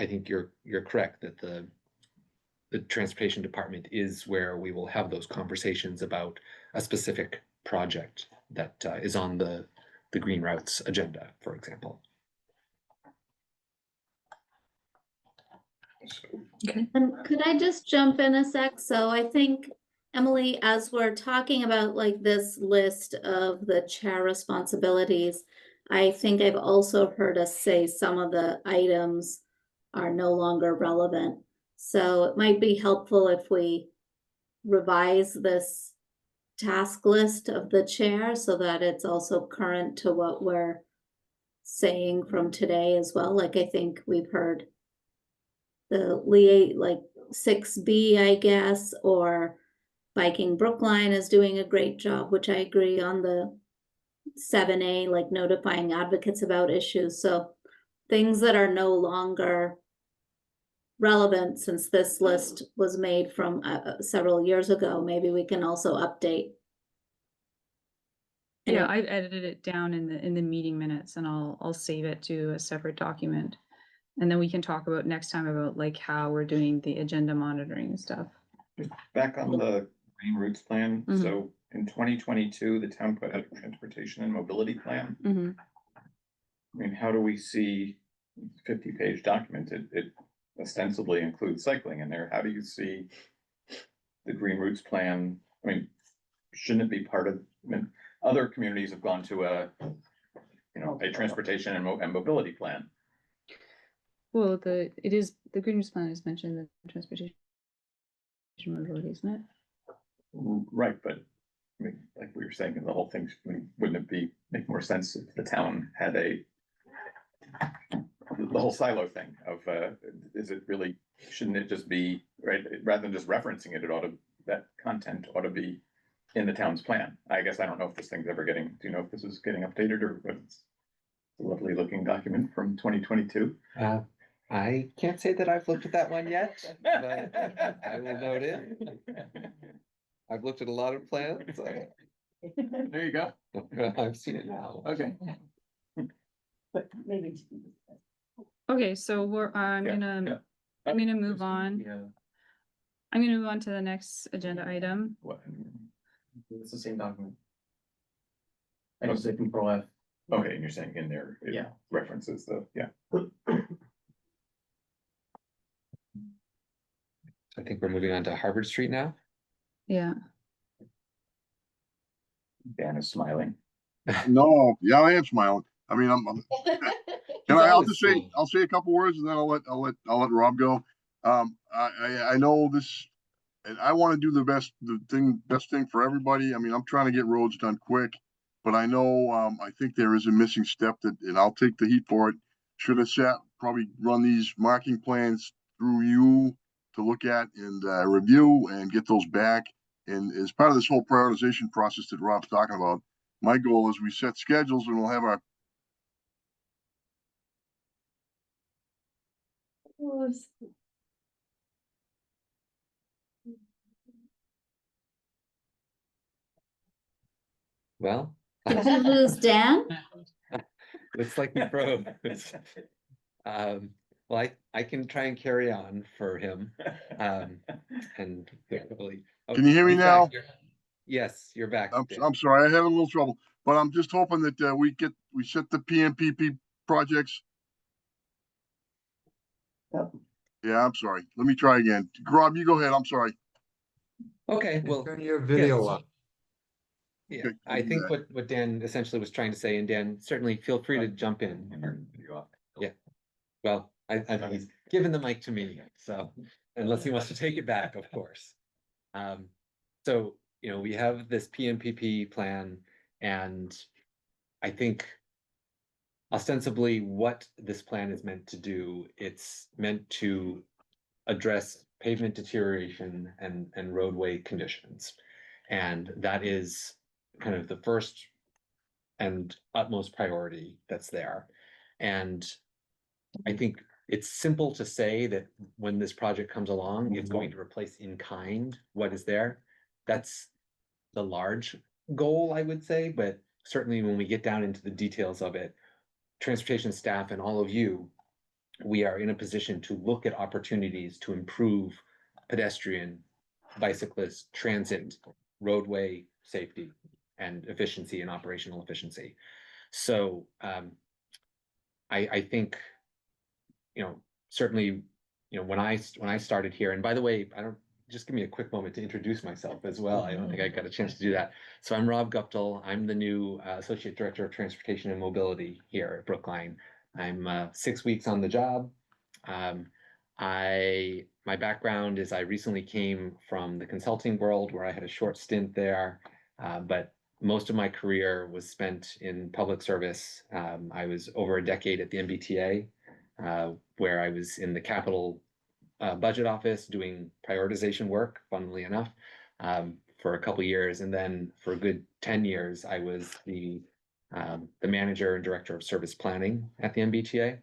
I think you're correct that the transportation department is where we will have those conversations about a specific project that is on the Green Routes agenda, for example. Okay. And could I just jump in a sec? So I think, Emily, as we're talking about like this list of the chair responsibilities, I think I've also heard us say some of the items are no longer relevant. So it might be helpful if we revise this task list of the chair so that it's also current to what we're saying from today as well. Like I think we've heard the like 6B, I guess, or Viking Brookline is doing a great job, which I agree on the 7A, like notifying advocates about issues. So things that are no longer relevant since this list was made from several years ago, maybe we can also update. And Yeah, it- I've edited it down in the meeting minutes and I'll save it to a separate document. And then we can talk about next time about like how we're doing the agenda monitoring and stuff. Back on the green routes plan, Mhm. so in 2022, the town put out a transportation and mobility plan. Mhm. I mean, how do we see 50-page document? It ostensibly includes cycling in there. How do you see the green routes plan? I mean, shouldn't it be part of, I mean, other communities have gone to a transportation and mobility plan. Well, the green routes plan is mentioned in the transportation mobility, isn't it? Right, but I mean, like we were saying, the whole thing, I mean, wouldn't it make more sense if the town had the whole silo thing of, is it really, shouldn't it just be, right, rather than just referencing it, that content ought to be in the town's plan. I guess I don't know if this thing's ever do you know if this is getting updated or if it's a lovely looking document from 2022? I can't say that I've looked at that one yet, but I will note it. I've looked at a lot of plans. There you go. I've seen it now. Okay. But maybe. Okay, so I'm Yeah, gonna move on. Yeah. I'm gonna move on to the next agenda item. What? It's the same document. I just say Control F. Okay, and you're saying in there, it Yeah. references yeah. I think we're moving on to Harvard Street now. Yeah. Dan is smiling. No, yeah, I am smiling. I mean, I'll always just say, smiling. I'll say a couple words and then I'll let Rob go. I know this, and I want to do the best thing for everybody. I mean, I'm trying to get roads done quick, but I know, I think there is a missing step and I'll take the heat for it. Should have probably run these marking plans through you to look at and, review and get those back. And as part of this whole prioritization process that Rob's talking about, my goal is we set schedules and we'll have our Well, Did you lose Dan? looks like we froze. Well, I can try and carry on for him. And hopefully. Oh, Can you hear me he's back. now? Yes, you're back. Dan. I'm sorry, I had a little trouble, but I'm just hoping that we set the PMPP projects. Yeah, I'm sorry. Let me try again. Rob, you go ahead. I'm sorry. Okay, well. Turn your video yes. on. Yeah, Okay, I think what Dan essentially was trying to say, and Dan, certainly feel free to jump in. Yeah, well, he's given the mic to me, so unless he wants to take it back, of course. So, we have this PMPP plan, and I think ostensibly what this plan is meant to do, it's meant to address pavement deterioration and roadway conditions. And that is kind of the first and utmost priority that's there. And I think it's simple to say that when this project comes along, it's going to replace in kind what is there. That's the large goal, I would say, but certainly when we get down into the details of it, transportation staff and all of you, we are in a position to look at opportunities to improve pedestrian, bicyclist, transit, roadway safety and efficiency and operational efficiency. So I think, certainly, when I started here, and by the way, just give me a quick moment to introduce myself as well. I don't think I got a chance to do that. So I'm Rob Guptill. I'm the new Associate Director of Transportation and Mobility here at Brookline. I'm 6 weeks on the job. My background is I recently came from the consulting world where I had a short stint there, but most of my career was spent in public service. I was over a decade at the MBTA, where I was in the capital budget office doing prioritization work, funnily enough. for a couple years, and then for a good 10 years, I was the manager and director of service planning at the MBTA.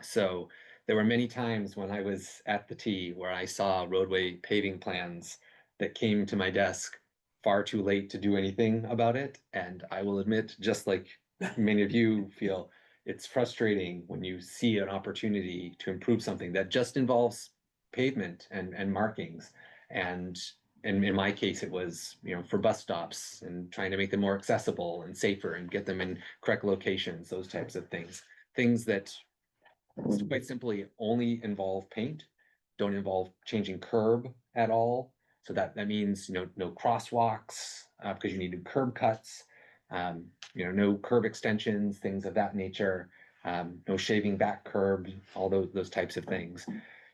So there were many times when I was at the T where I saw roadway paving plans that came to my desk far too late to do anything about it. And I will admit, just like many of you feel, it's frustrating when you see an opportunity to improve something that just involves pavement and markings. And in my case, it was, for bus stops and trying to make them more accessible and safer and get them in correct locations, those types of things. Things that quite simply only involve paint, don't involve changing curb at all. So that means, no crosswalks, because you need curb cuts, no curb extensions, things of that nature, no shaving back curb, all those types of things.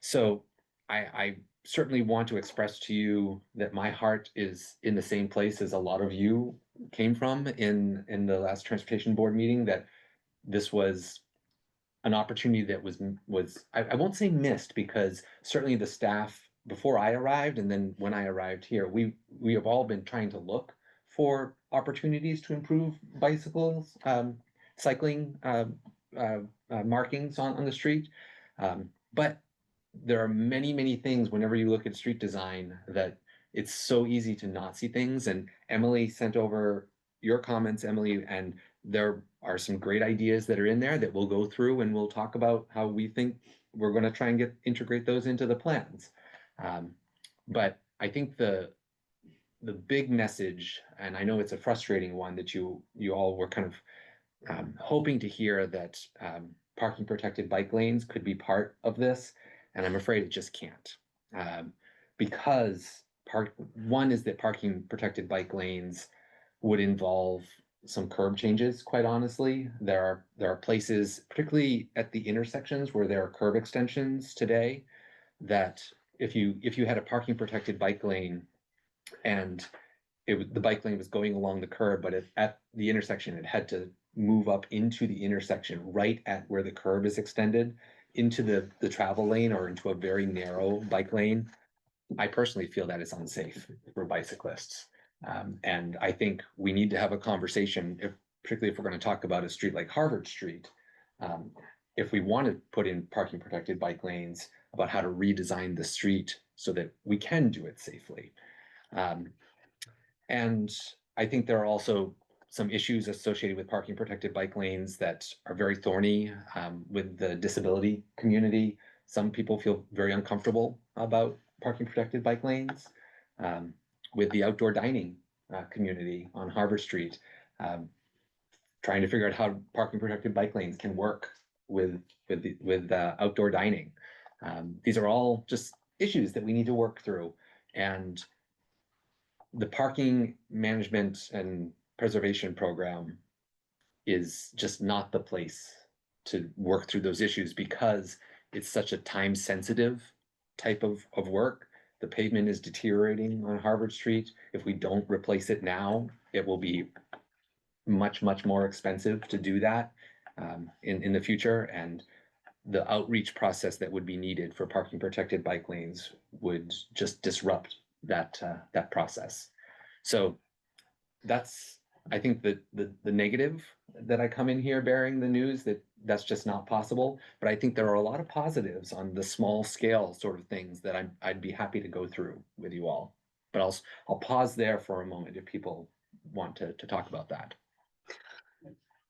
So I certainly want to express to you that my heart is in the same place as a lot of you came from in the last transportation board meeting, that this was an opportunity that was I won't say missed, because certainly the staff before I arrived and then when I arrived here, we have all been trying to look for opportunities to improve bicycles, cycling markings on the street. But there are many things whenever you look at street design that it's so easy to not see things. And Emily sent over your comments, Emily, and there are some great ideas that are in there that we'll go through, and we'll talk about how we think we're going to try and integrate those into the plans. But I think the big message, and I know it's a frustrating one, that you all were kind of hoping to hear, that parking protected bike lanes could be part of this, and I'm afraid it just can't. Because one is that parking protected bike lanes would involve some curb changes, quite honestly. There are places, particularly at the intersections, where there are curb extensions today, that if you had a parking protected bike lane and the bike lane was going along the curb, but at the intersection it had to move up into the intersection right at where the curb is extended into the travel lane or into a very narrow bike lane, I personally feel that is unsafe for bicyclists. And I think we need to have a conversation, particularly if we're going to talk about a street like Harvard Street, if we want to put in parking protected bike lanes, about how to redesign the street so that we can do it safely. And I think there are also some issues associated with parking protected bike lanes that are very thorny with the disability community. Some people feel very uncomfortable about parking protected bike lanes. With the outdoor dining community on Harvard Street, trying to figure out how parking protected bike lanes can work with outdoor dining. These are all just issues that we need to work through, and the parking management and preservation program is just not the place to work through those issues, because it's such a time sensitive type of work. The pavement is deteriorating on Harvard Street. If we don't replace it now, it will be much more expensive to do that in the future. And the outreach process that would be needed for parking protected bike lanes would just disrupt that process. So that's, I think, the negative that I come in here bearing the news, that's just not possible. But I think there are a lot of positives on the small scale sort of things that I'd be happy to go through with you all. But I'll pause there for a moment if people want to talk about that.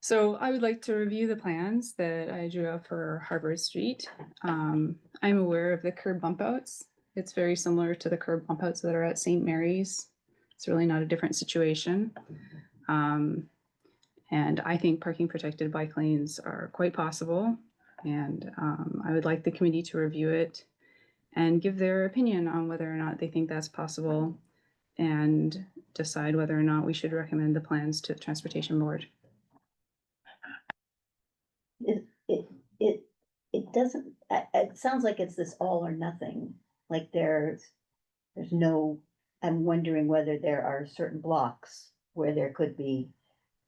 So I would like to review the plans that I drew up for Harvard Street. I'm aware of the curb bump outs. It's very similar to the curb bump outs that are at St. Mary's. It's really not a different situation. And I think parking protected bike lanes are quite possible. And I would like the committee to review it and give their opinion on whether or not they think that's possible, and decide whether or not we should recommend the plans to the Transportation Board. It doesn't, it sounds like it's this all or nothing, like there's no, I'm wondering whether there are certain blocks where there could be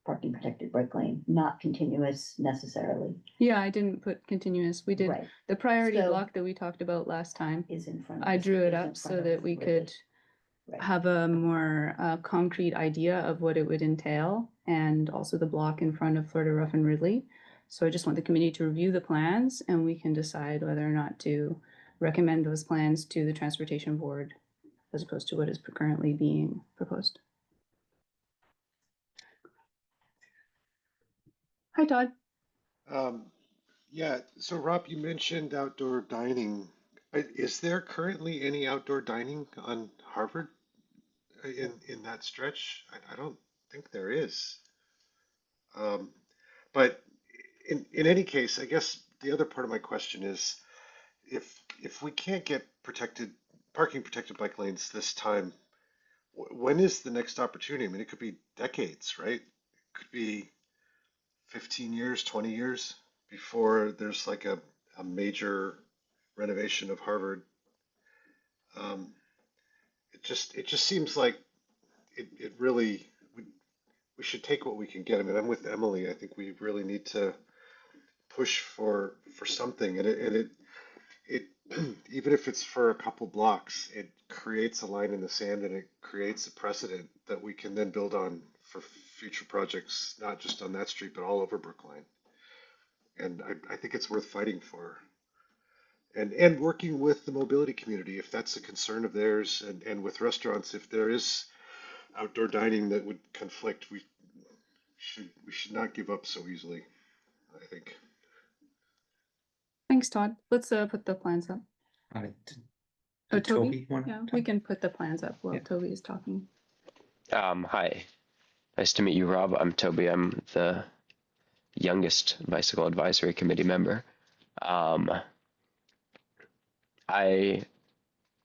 parking protected bike lane, not continuous necessarily. Yeah, I didn't put continuous. We did Right. the priority So- block that we talked about last time. Is in front. I drew it is in up so front that of we where could Right. have a more concrete idea of what it would entail, and also the block in front of Florida Rough and Ridley. So I just want the committee to review the plans, and we can decide whether or not to recommend those plans to the Transportation Board as opposed to what is currently being proposed. Hi, Todd. Yeah, so Rob, you mentioned outdoor dining. Is there currently any outdoor dining on Harvard in that stretch? I don't think there is. Um, but in any case, I guess the other part of my question is if we can't get parking protected bike lanes this time, when is the next opportunity? I mean, it could be decades, right? It could be 15 years, 20 years before there's like a major renovation of Harvard. Um, it just seems like it really we should take what we can get. I mean, I'm with Emily. I think we really need to push for something, and it even if it's for a couple blocks, it creates a line in the sand and it creates a precedent that we can then build on for future projects, not just on that street, but all over Brookline. And I think it's worth fighting for. And working with the mobility community, if that's a concern of theirs, and with restaurants, if there is outdoor dining that would conflict, we should not give up so easily, I think. Thanks, Todd. Let's put the plans up. Oh, Did Toby? wanna Yeah, talk? we can put the plans up while Yeah. Toby is talking. Hi, nice to meet you, Rob. I'm Toby. I'm the youngest bicycle advisory committee member. I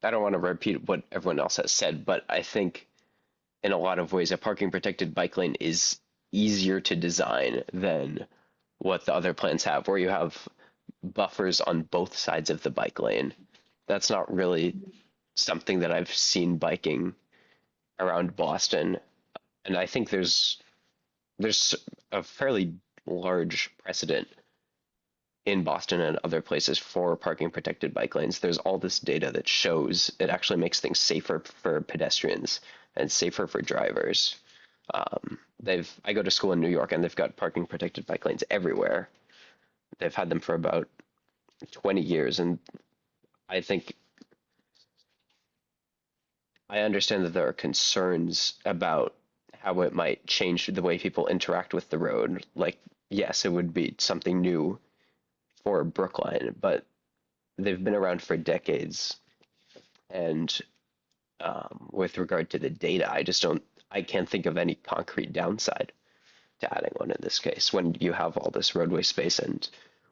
don't want to repeat what everyone else has said, but I think in a lot of ways a parking protected bike lane is easier to design than what the other plans have, where you have buffers on both sides of the bike lane. That's not really something that I've seen biking around Boston, and I think there's a fairly large precedent in Boston and other places for parking protected bike lanes. There's all this data that shows it actually makes things safer for pedestrians and safer for drivers. I go to school in New York, and they've got parking protected bike lanes everywhere. They've had them for about 20 years, and I think I understand that there are concerns about how it might change the way people interact with the road. Like, yes, it would be something new for Brookline, but they've been around for decades. And with regard to the data, I can't think of any concrete downside to adding one in this case when you have all this roadway space and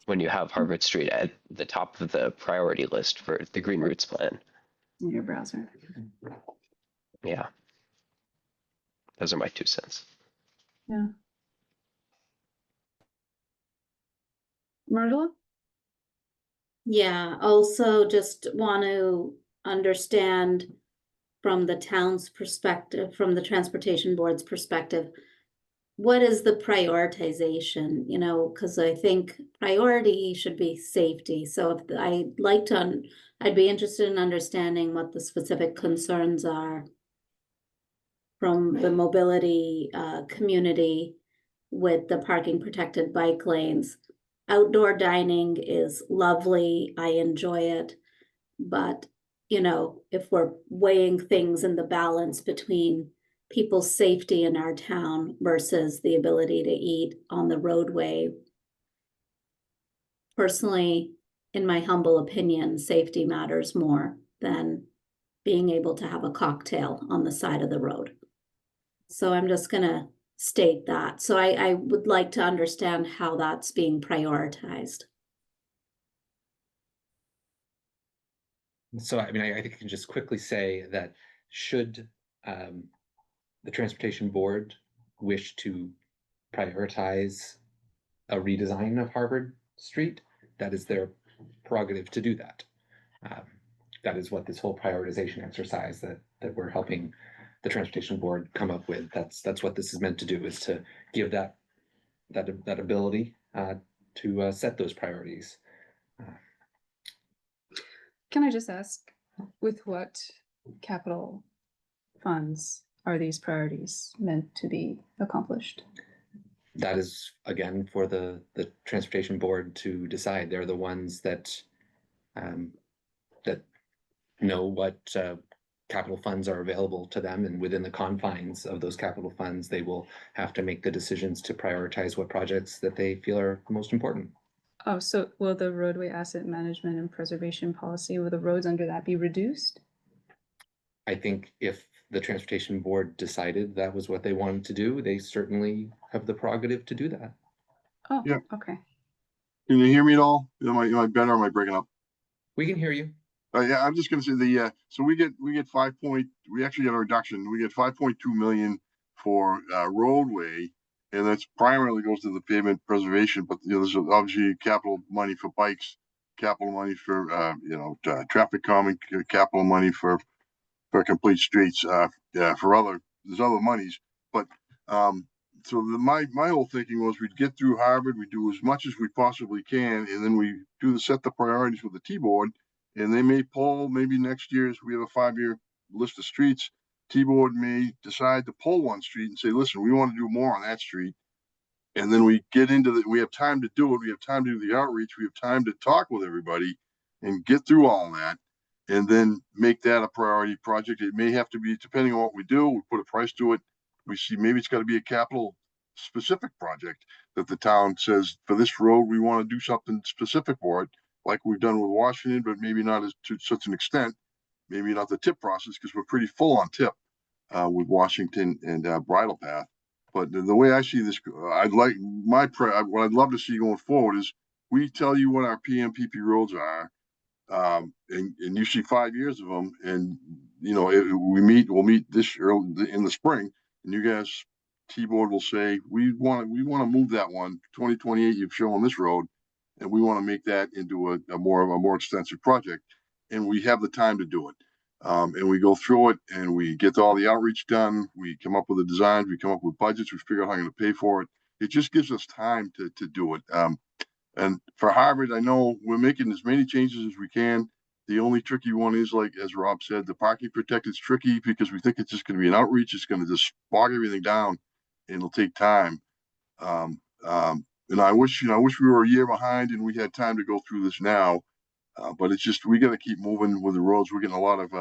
when you have Harvard Street at the top of the priority list for the Green Routes plan. In your browser. Yeah. Those are my 2 cents. Yeah. Marla? Yeah, also just want to understand from the town's perspective, from the transportation board's perspective, what is the prioritization, you know, because I think priority should be safety. So if I'd be interested in understanding what the specific concerns are from the mobility community with the parking protected bike lanes. Outdoor dining is lovely. I enjoy it. But, you know, if we're weighing things in the balance between people's safety in our town versus the ability to eat on the roadway, personally, in my humble opinion, safety matters more than being able to have a cocktail on the side of the road. So I'm just gonna state that. So I would like to understand how that's being prioritized. So, I mean, I think I can just quickly say that should the Transportation Board wish to prioritize a redesign of Harvard Street, that is their prerogative to do that. That is what this whole prioritization exercise that we're helping the Transportation Board come up with. That's what this is meant to do, is to give that ability to set those priorities. Can I just ask, with what capital funds are these priorities meant to be accomplished? That is, again, for the transportation board to decide. They're the ones that that know what capital funds are available to them, and within the confines of those capital funds, they will have to make the decisions to prioritize what projects that they feel are most important. Oh, so will the roadway asset management and preservation policy, will the roads under that be reduced? I think if the transportation board decided that was what they wanted to do, they certainly have the prerogative to do that. Oh, Yeah. okay. Can you hear me at all? Am I better or am I breaking up? We can hear you. Yeah, I'm just gonna say so we get we actually get a reduction. We get 5.2 million for roadway, and that's primarily goes to the pavement preservation, but there's obviously capital money for bikes, capital money for traffic calming, capital money for complete streets, there's other monies, but so my whole thinking was we'd get through Harvard, we do as much as we possibly can, and then we set the priorities with the T-board. And they may pull, maybe next year, as we have a 5-year list of streets, T-board may decide to pull one street and say, listen, we want to do more on that street. And then we get into we have time to do it. We have time to do the outreach. We have time to talk with everybody and get through all that and then make that a priority project. It may have to be, depending on what we do, we put a price to it. We see maybe it's got to be a capital specific project that the town says, for this road, we want to do something specific for it, like we've done with Washington, but maybe not as to such an extent, maybe not the tip process, because we're pretty full on tip with Washington and Bridle Path. But the way I see this, I'd like what I'd love to see going forward is we tell you what our PMPP roads are, and you see 5 years of them, and we'll meet this early in the spring, and you guys, T-board will say we want to move that one 2028. You've shown this road, and we want to make that into a more extensive project, and we have the time to do it. And we go through it, and we get all the outreach done. We come up with the designs. We come up with budgets. We figure out how I'm going to pay for it. It just gives us time to do it. And for Harvard, I know we're making as many changes as we can. The only tricky one is, like as Rob said, the parking protected is tricky because we think it's just going to be an outreach. It's going to just bog everything down, and it'll take time. And I wish we were a year behind and we had time to go through this now. But it's just, we got to keep moving with the roads. We're getting a lot of,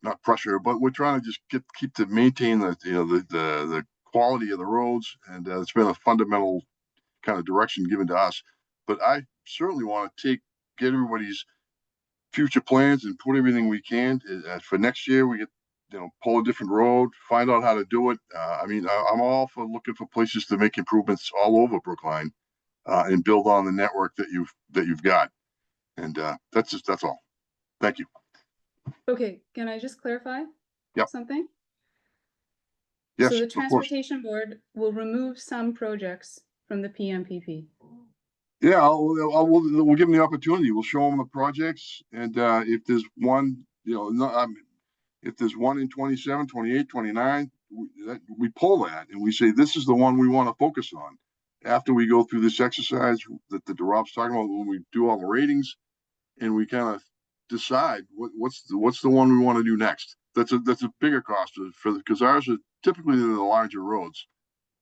not pressure, but we're trying to just keep to maintain the quality of the roads. And it's been a fundamental kind of direction given to us. But I certainly want to get everybody's future plans and put everything we can for next year. We get, pull a different road, find out how to do it. I'm all for looking for places to make improvements all over Brookline, and build on the network that you've got. And that's all. Thank you. Okay, can I just clarify? Yep. Something? Yes, So the of course. transportation board will remove some projects from the PMPP. Yeah, we'll give them the opportunity. We'll show them the projects, and if there's one, if there's one in 27, 28, 29, we pull that and we say, this is the one we want to focus on. After we go through this exercise that Rob's talking about, when we do all the ratings and we kind of decide what's the one we want to do next. That's a bigger cost because ours are typically the larger roads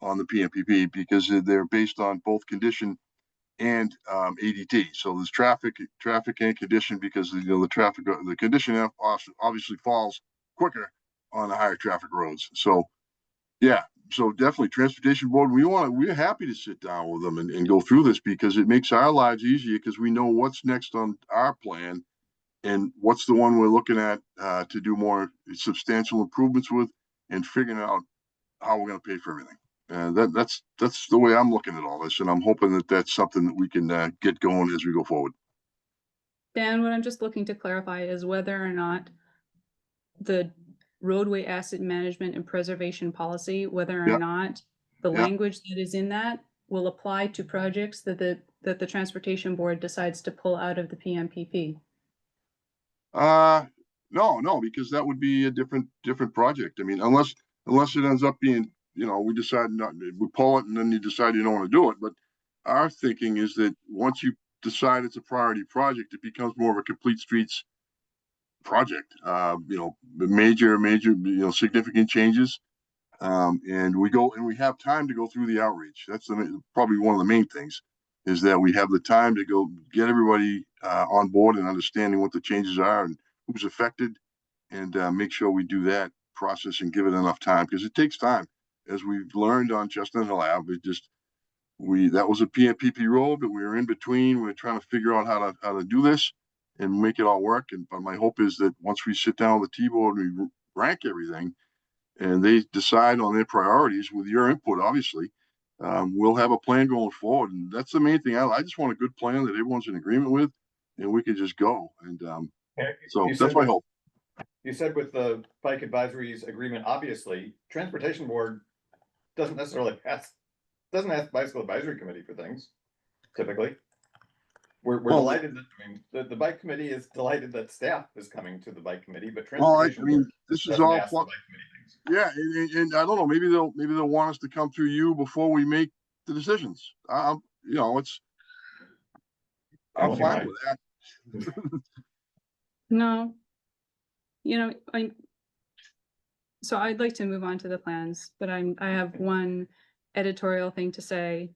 on the PMPP because they're based on both condition and ADT. So there's traffic and condition because the condition obviously falls quicker on the higher traffic roads. So yeah, so definitely transportation board. We're happy to sit down with them and go through this because it makes our lives easier because we know what's next on our plan and what's the one we're looking at to do more substantial improvements with and figuring out how we're going to pay for everything. That's the way I'm looking at all this, and I'm hoping that that's something that we can get going as we go forward. Dan, what I'm just looking to clarify is whether or not the roadway asset management and preservation policy, whether or not the language that is in that will apply to projects that the transportation board decides to pull out of the PMPP. No, because that would be a different project. I mean, unless it ends up being, we decide we pull it and then you decide you don't want to do it. But our thinking is that once you decide it's a priority project, it becomes more of a complete streets project, the major, significant changes. And we have time to go through the outreach. That's probably one of the main things, is that we have the time to go get everybody on board and understanding what the changes are and who's affected, and make sure we do that process and give it enough time, because it takes time. As we've learned on Chestnut Hill Ave, that was a PPP road, but we were in between. We're trying to figure out how to do this and make it all work. But my hope is that once we sit down with the T-board and we rank everything, and they decide on their priorities with your input, obviously, we'll have a plan going forward. And that's the main thing. I just want a good plan that everyone's in agreement with, and we can just go. And so that's my hope. You said with the Bike Advisories agreement, obviously, Transportation Board doesn't necessarily ask Bicycle Advisory Committee for things, typically. We're delighted that, the bike committee is delighted that staff is coming to the bike committee, but Transportation Board this is doesn't all ask the bike committee things. Yeah, and I don't know, maybe they'll want us to come through you before we make the decisions. I'm fine with that. No. So I'd like to move on to the plans, but I have one editorial thing to say,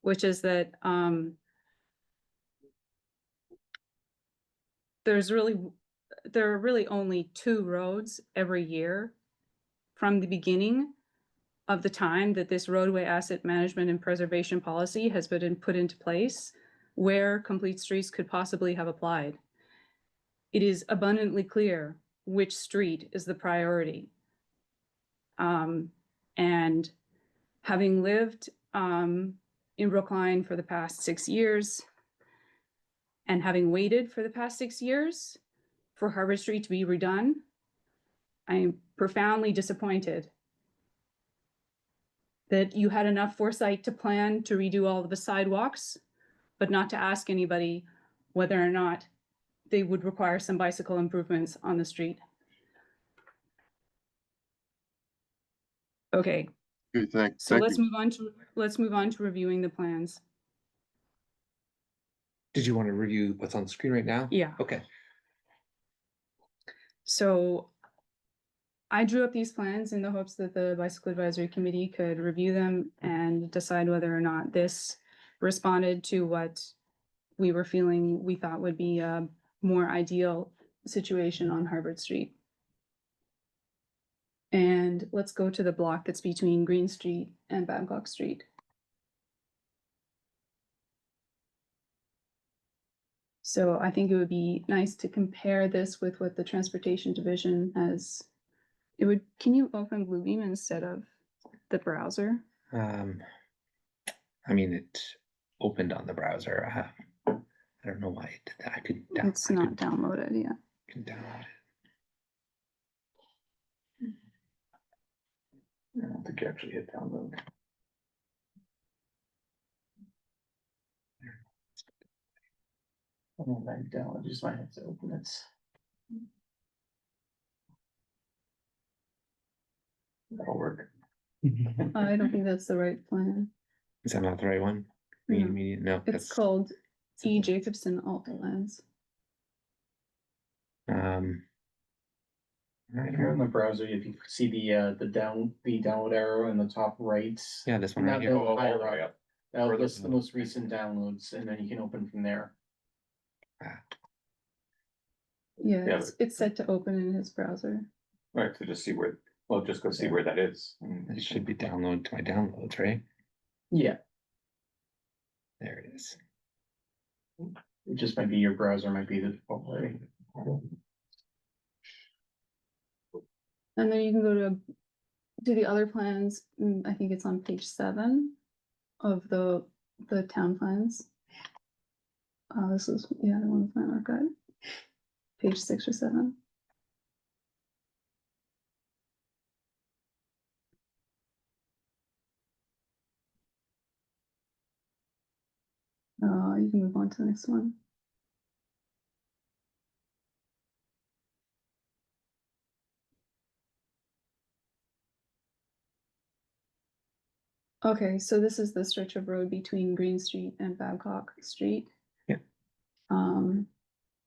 which is that, there are really only 2 roads every year from the beginning of the time that this roadway asset management and preservation policy has been put into place, where Complete Streets could possibly have applied. It is abundantly clear which street is the priority. And having lived in Brookline for the past 6 years, and having waited for the past 6 years for Harvard Street to be redone, I am profoundly disappointed that you had enough foresight to plan to redo all of the sidewalks, but not to ask anybody whether or not they would require some bicycle improvements on the street. Okay. Okay, So thank let's you. move on to reviewing the plans. Did you want to review what's on the screen right now? Yeah. Okay. So I drew up these plans in the hopes that the Bicycle Advisory Committee could review them and decide whether or not this responded to what we were feeling we thought would be a more ideal situation on Harvard Street. And let's go to the block that's between Green Street and Babcock Street. So I think it would be nice to compare this with what the Transportation Division has. Can you open Bluebeam instead of the browser? I mean, it opened on the browser. I don't know why it did that. I could It's not downloaded yet. can download it. I don't think you actually hit download. I don't know, download, you just might have to open it. That'll work. I don't think that's the right plan. Is that not the right one? No. Green media? No, It's that's called E. Jacobson Alt Plans. If you're in the browser, if you see the download arrow in the top right. yeah, this one right Not here. the higher up. That'll Further list the most recent downloads, and then you can open from there. Yeah, Yeah, it's set to open in his browser. Right, to just see just go see where that is. It should be download to my downloads, right? Yeah, There it is. it just might be your browser might be the default way. And then you can go to the other plans. I think it's on page 7 of the town plans. This is the other one with my archive. Page 6 or 7. You can move on to the next one. Okay, so this is the stretch of road between Green Street and Babcock Street. Yeah.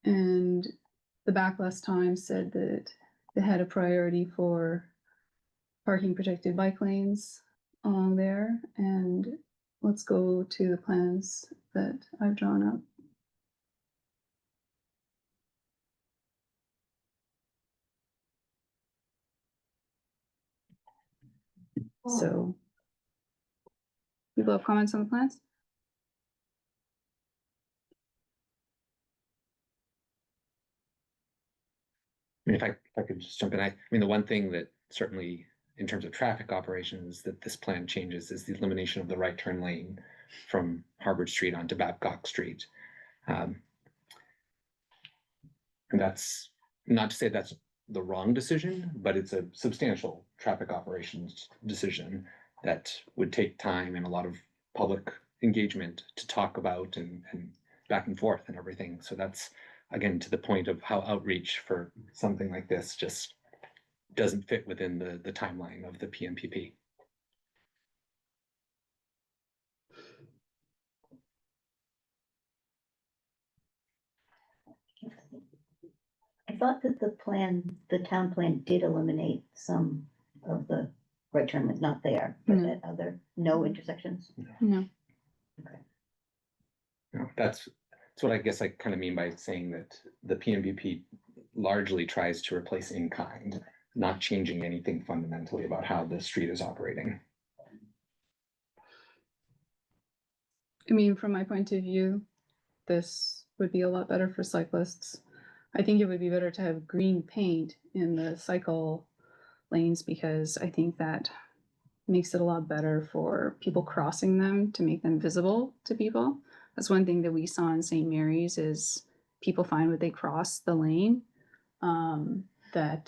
And the Backless Times said that they had a priority for parking protected bike lanes along there, and let's go to the plans that I've drawn up. So, people have comments on the plans? I mean, if I could just jump in, I mean, the one thing that certainly in terms of traffic operations that this plan changes is the elimination of the right turn lane from Harvard Street onto Babcock Street. And that's not to say that's the wrong decision, but it's a substantial traffic operations decision that would take time and a lot of public engagement to talk about and back and forth and everything. So that's, again, to the point of how outreach for something like this just doesn't fit within the timeline of the PMPP. I thought that the town plan did eliminate some of the right turn was not there, but No. at other, no intersections. No. You know, that's what I guess I kind of mean by saying that the PMPP largely tries to replace in kind, not changing anything fundamentally about how the street is operating. I mean, from my point of view, this would be a lot better for cyclists. I think it would be better to have green paint in the cycle lanes because I think that makes it a lot better for people crossing them to make them visible to people. That's one thing that we saw in St. Mary's is people find when they cross the lane that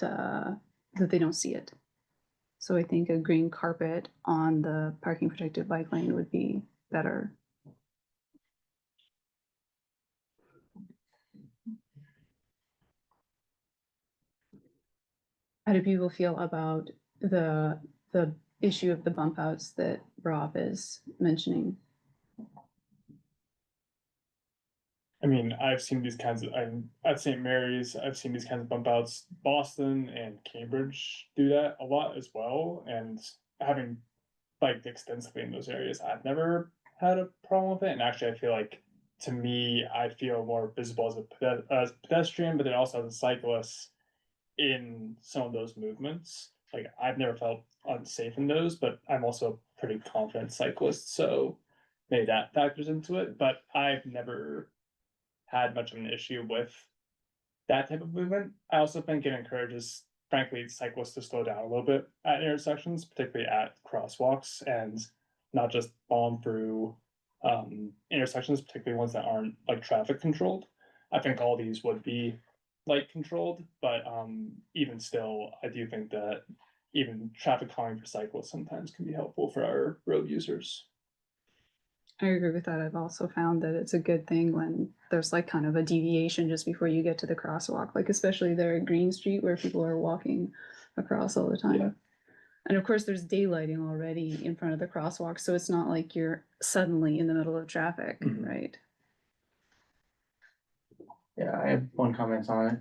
they don't see it. So I think a green carpet on the parking protected bike lane would be better. How do people feel about the issue of the bump outs that Rob is mentioning? I mean, I've seen these kinds of, I'm at St. Mary's, I've seen these kinds of bump outs. Boston and Cambridge do that a lot as well. And having biked extensively in those areas, I've never had a problem with it. And actually, I feel like to me, I feel more visible as a pedestrian, but then also as a cyclist in some of those movements. Like I've never felt unsafe in those, but I'm also a pretty confident cyclist, so maybe that factors into it. But I've never had much of an issue with that type of movement. I also think it encourages, frankly, cyclists to slow down a little bit at intersections, particularly at crosswalks, and not just bomb through intersections, particularly ones that aren't like traffic controlled. I think all these would be light controlled, but even still, I do think that even traffic calming for cyclists sometimes can be helpful for our road users. I agree with that. I've also found that it's a good thing when there's like kind of a deviation just before you get to the crosswalk, like especially there at Green Street where people are walking across all the time. Yeah. And of course, there's daylighting already in front of the crosswalk, so it's not like you're suddenly in the middle of traffic, right? Yeah, I have one comment on it.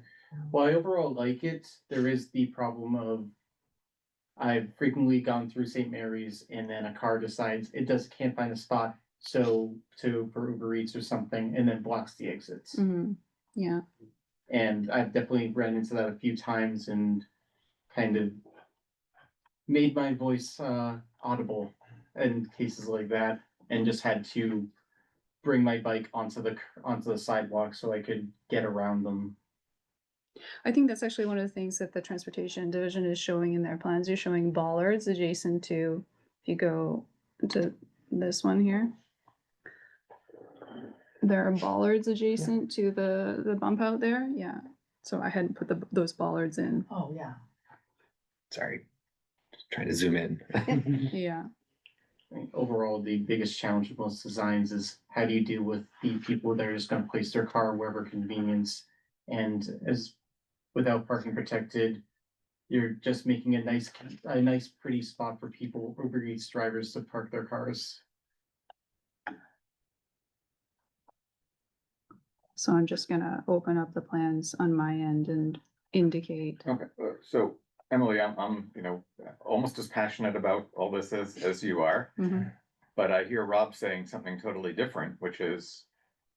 While I overall like it, there is the problem of I've frequently gone through St. Mary's and then a car decides it can't find a spot for Uber Eats or something and then blocks the exits. Mm-hmm. Yeah. And I've definitely ran into that a few times and kind of made my voice audible in cases like that and just had to bring my bike onto the sidewalk so I could get around them. I think that's actually one of the things that the transportation division is showing in their plans. You're showing bollards adjacent to, if you go to this one here. There are bollards adjacent to the bump out there. Yeah. So I hadn't put those bollards in. Oh, yeah. Sorry, just trying to zoom in. Yeah. I think overall, the biggest challenge with most designs is how do you deal with the people that are just going to place their car wherever convenience, and as without parking protected, you're just making a nice, pretty spot for people, Uber Eats drivers, to park their cars. So I'm just gonna open up the plans on my end and indicate. Okay, so Emily, I'm, almost as passionate about all this as you are. Mhm. But I hear Rob saying something totally different, which is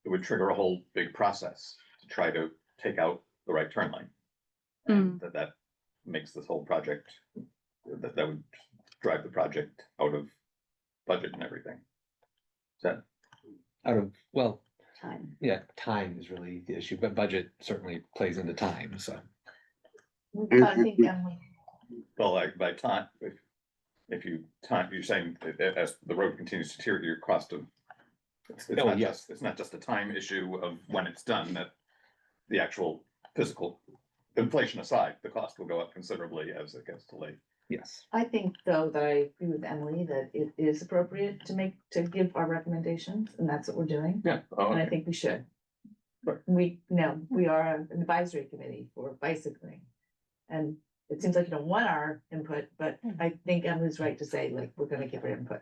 it would trigger a whole big process to try to take out the right turn lane. And that makes this whole project, that would drive the project out of budget and everything. Is that, Out of, well, Time. yeah, time is really the issue, but budget certainly plays into time, so. I think Emily, well, like by time, if you time, you're saying that as the road continues to deteriorate, your cost of. It's Oh, not yes. it's not just a time issue of when it's done, that the actual physical, inflation aside, the cost will go up considerably as it gets delayed. Yes. I think though that I agree with Emily that it is appropriate to give our recommendations, and that's what we're doing. Yeah. And I think we should. Right. We are an advisory committee for bicycling. And it seems like you don't want our input, but I think Emily's right to say, like, we're gonna give her input.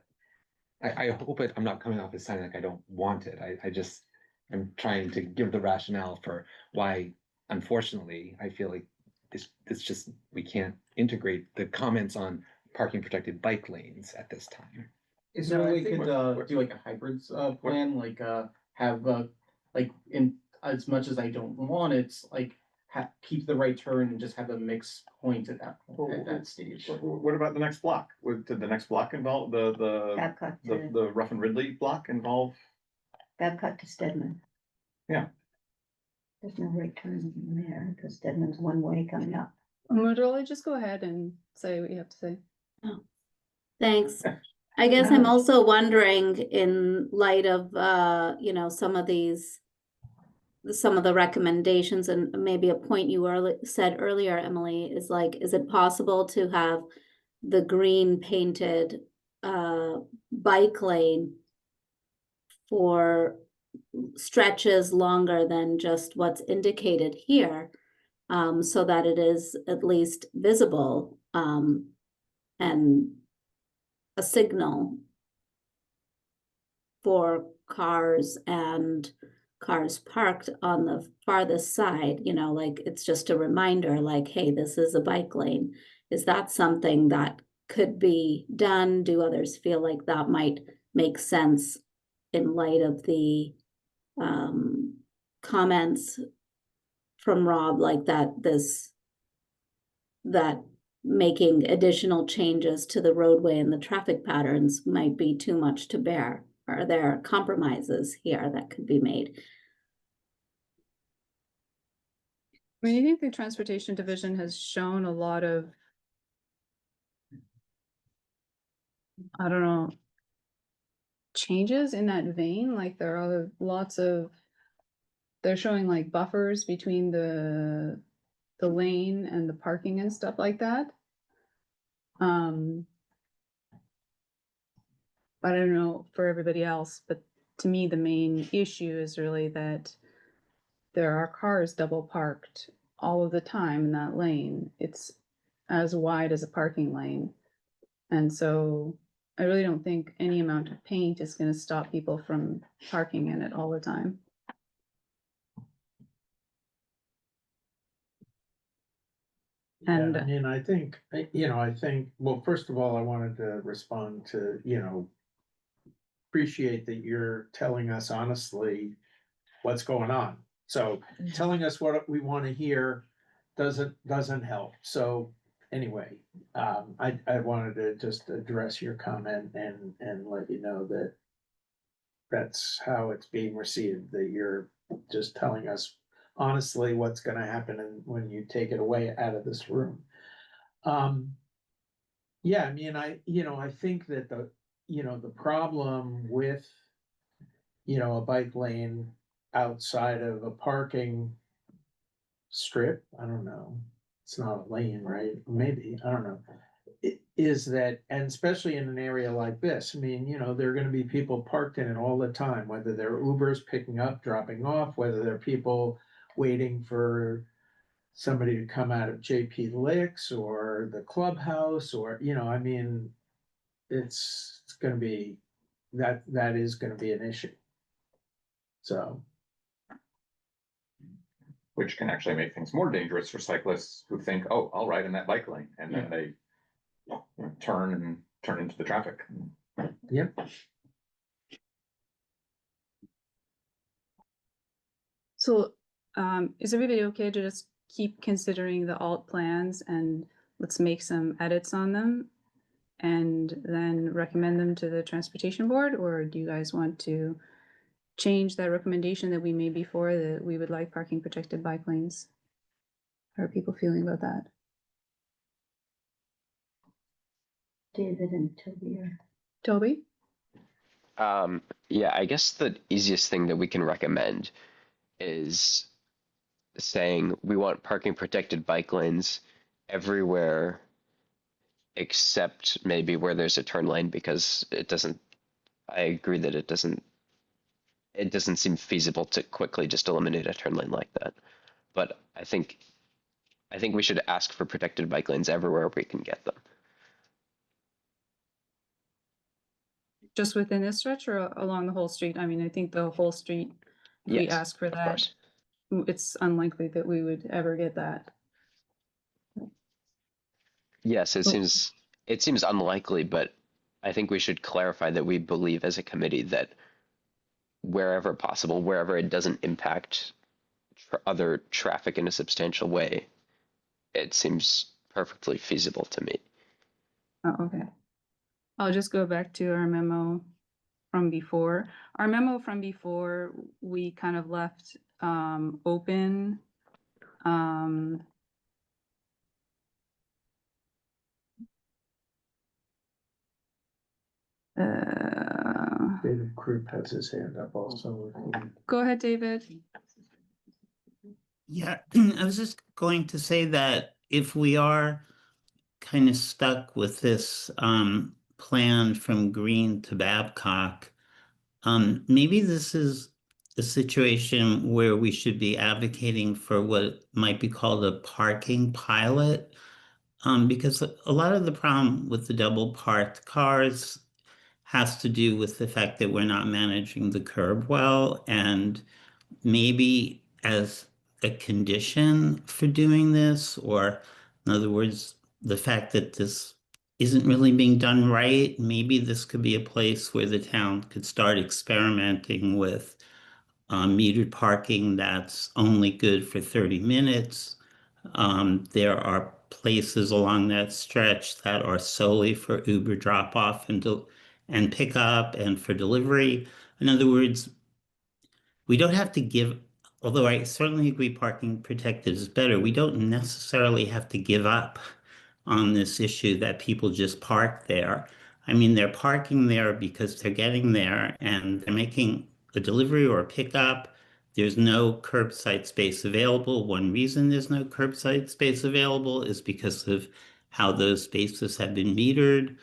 I hope I'm not coming off as sounding like I don't want it. I'm trying to give the rationale for why, unfortunately, I feel like this just, we can't integrate the comments on parking protected bike lanes at this time. Is there No, a I way we think could we're- do like a hybrids plan, like have like in as much as I don't want it, like keep the right turn and just have a mixed point at that stage. What about the next block? Did the next block involve Babcock to, the Rough and Ridley block involve? Babcock to Stedman. Yeah. There's no right turn in there, because Stedman's one way coming up. Motorola, just go ahead and say what you have to say. Thanks. I guess I'm also wondering in light of, some of the recommendations and maybe a point you said earlier, Emily, is like, is it possible to have the green painted bike lane for stretches longer than just what's indicated here, so that it is at least visible, and a signal for cars and cars parked on the farthest side, like it's just a reminder, like, hey, this is a bike lane. Is that something that could be done? Do others feel like that might make sense in light of the comments from Rob, like that making additional changes to the roadway and the traffic patterns might be too much to bear? Are there compromises here that could be made? I mean, I think the transportation division has shown a lot of, I don't know, changes in that vein. Like there are they're showing like buffers between the lane and the parking and stuff like that. I don't know for everybody else, but to me, the main issue is really that there are cars double parked all of the time in that lane. It's as wide as a parking lane. And so I really don't think any amount of paint is gonna stop people from parking in it all the time. And Yeah, I mean, I think, well, first of all, I wanted to respond to, appreciate that you're telling us honestly what's going on. So telling us what we want to hear doesn't help. So anyway, I wanted to just address your comment and let you know that that's how it's being received, that you're just telling us honestly what's gonna happen and when you take it away out of this room. Yeah, I mean, I think that the problem with, a bike lane outside of a parking strip, I don't know, it's not a lane, right? Maybe, I don't know. Is that, and especially in an area like this, I mean, there are gonna be people parked in it all the time, whether they're Ubers picking up, dropping off, whether they're people waiting for somebody to come out of JP Licks or the clubhouse, or, I mean, it's gonna be, that is gonna be an issue. So. which can actually make things more dangerous for cyclists who think, oh, I'll ride in that bike lane, and then they turn into the traffic. Yep. So, is everybody okay to just keep considering the alt plans and let's make some edits on them? And then recommend them to the transportation board, or do you guys want to change that recommendation that we made before, that we would like parking protected bike lanes? How are people feeling about that? David and Toby are. Toby? Yeah, I guess the easiest thing that we can recommend is saying we want parking protected bike lanes everywhere except maybe where there's a turn lane, because I agree that it doesn't seem feasible to quickly just eliminate a turn lane like that. But I think we should ask for protected bike lanes everywhere we can get them. Just within this stretch or along the whole street? I mean, I think the whole street, if we Yes, ask for of that, course. it's unlikely that we would ever get that. Yes, it Oh. seems unlikely, but I think we should clarify that we believe as a committee that wherever possible, wherever it doesn't impact other traffic in a substantial way, it seems perfectly feasible to me. Oh, okay. I'll just go back to our memo from before. Our memo from before, we kind of left open. David Krupp has his hand up also. Go ahead, David. Yeah, I was just going to say that if we are kind of stuck with this plan from Green to Babcock, maybe this is a situation where we should be advocating for what might be called a parking pilot. Because a lot of the problem with the double parked cars has to do with the fact that we're not managing the curb well, and maybe as a condition for doing this, or in other words, the fact that this isn't really being done right, maybe this could be a place where the town could start experimenting with metered parking that's only good for 30 minutes. There are places along that stretch that are solely for Uber drop-off and pickup and for delivery. In other words, we don't have to give, although I certainly agree parking protected is better, we don't necessarily have to give up on this issue that people just park there. I mean, they're parking there because they're getting there and they're making a delivery or a pickup. There's no curbside space available. One reason there's no curbside space available is because of how those spaces have been metered.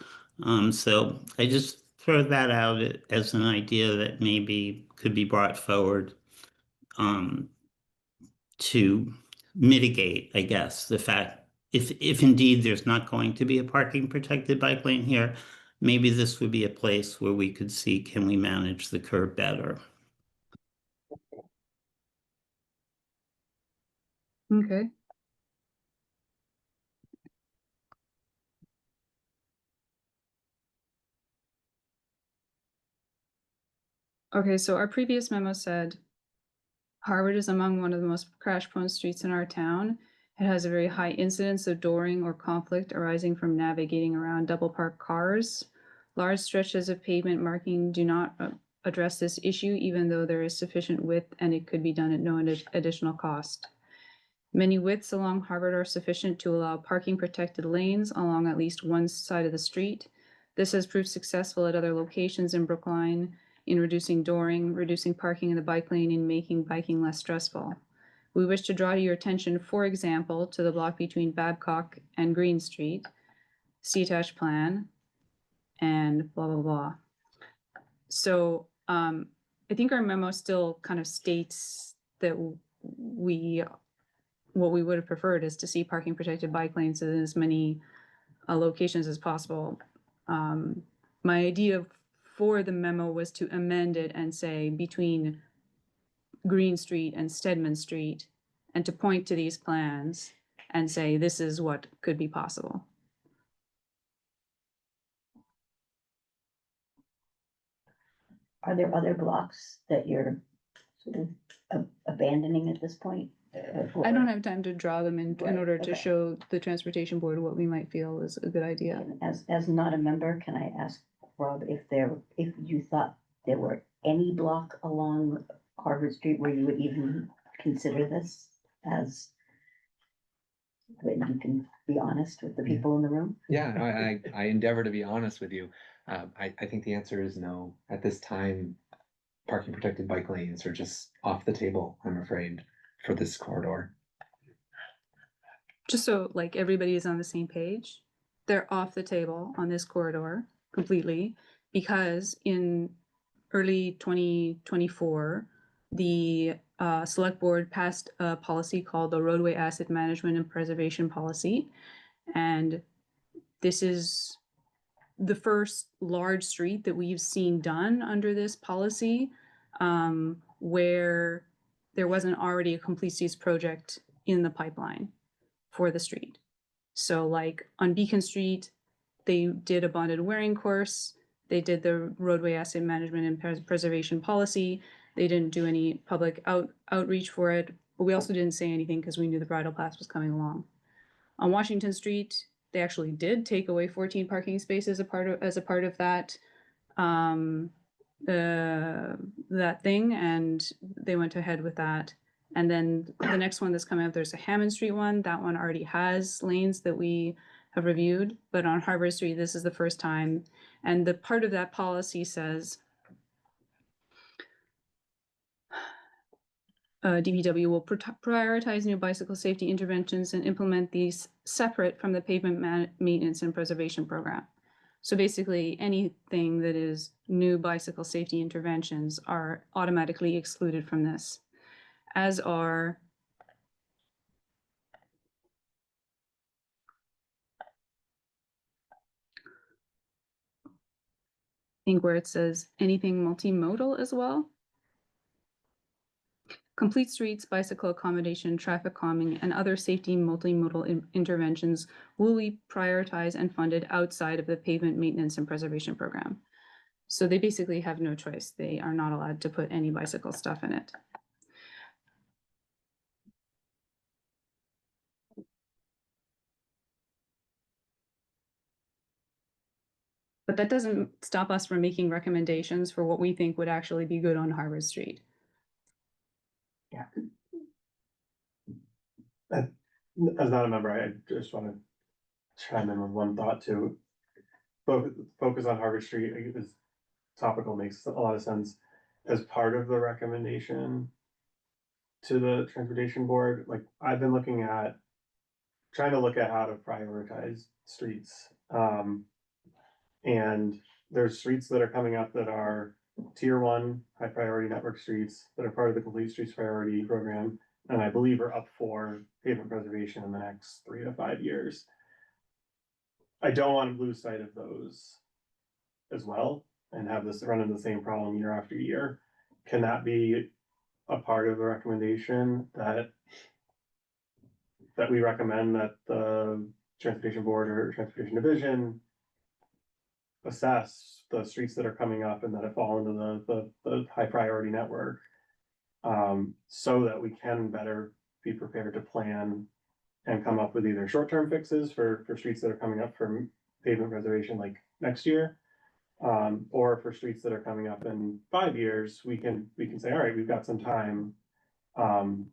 So I just throw that out as an idea that maybe could be brought forward to mitigate, I guess, the fact if indeed there's not going to be a parking protected bike lane here, maybe this would be a place where we could see, can we manage the curb better? Okay. Okay, so our previous memo said Harvard is among one of the most crash-prone streets in our town. It has a very high incidence of dooring or conflict arising from navigating around double parked cars. Large stretches of pavement marking do not address this issue, even though there is sufficient width and it could be done at no additional cost. Many widths along Harvard are sufficient to allow parking protected lanes along at least one side of the street. This has proved successful at other locations in Brookline in reducing dooring, reducing parking in the bike lane, and making biking less stressful. We wish to draw to your attention, for example, to the block between Babcock and Green Street, see attached plan, and blah, blah, blah. So I think our memo still kind of states that what we would have preferred is to see parking protected bike lanes in as many locations as possible. My idea for the memo was to amend it and say between Green Street and Stedman Street, and to point to these plans and say, this is what could be possible. Are there other blocks that you're sort of abandoning at this point? I don't have time to draw them in Right, order to okay. show the transportation board what we might feel is a good idea. As not a member, can I ask Rob if you thought there were any block along Harvard Street where you would even consider this as, that you can be honest with the people in the room? Yeah, I endeavor to be honest with you. I think the answer is no. At this time, parking protected bike lanes are just off the table, I'm afraid, for this corridor. Just so like everybody is on the same page, they're off the table on this corridor completely, because in early 2024, the select board passed a policy called the Roadway Asset Management and Preservation Policy. And this is the first large street that we've seen done under this policy, where there wasn't already a complete streets project in the pipeline for the street. So like on Beacon Street, they did a bonded wearing course. They did the roadway asset management and preservation policy. They didn't do any public outreach for it, but we also didn't say anything because we knew the bridle path was coming along. On Washington Street, they actually did take away 14 parking spaces as a part of that that thing, and they went ahead with that. And then the next one that's coming up, there's a Hammond Street one. That one already has lanes that we have reviewed, but on Harvard Street, this is the first time. And the part of that policy says DPW will prioritize new bicycle safety interventions and implement these separate from the pavement maintenance and preservation program. So basically, anything that is new bicycle safety interventions are automatically excluded from this, as are I think where it says anything multimodal as well. Complete streets, bicycle accommodation, traffic calming, and other safety multimodal interventions will be prioritized and funded outside of the pavement maintenance and preservation program. So they basically have no choice. They are not allowed to put any bicycle stuff in it. But that doesn't stop us from making recommendations for what we think would actually be good on Harvard Street. Yeah. As not a member, I just want to chime in with one thought too. Focus on Harvard Street is topical, makes a lot of sense. As part of the recommendation to the transportation board, like I've been trying to look at how to prioritize streets. And there's streets that are coming up that are tier 1 high priority network streets that are part of the Complete Streets Priority Program, and I believe are up for pavement preservation in the next 3 to 5 years. I don't want to lose sight of those as well and have this run into the same problem year after year. Can that be a part of the recommendation that we recommend that the transportation board or transportation division assess the streets that are coming up and that have fallen into the high priority network, so that we can better be prepared to plan and come up with either short-term fixes for streets that are coming up for pavement preservation like next year, or for streets that are coming up in 5 years, we can say, all right, we've got some time, and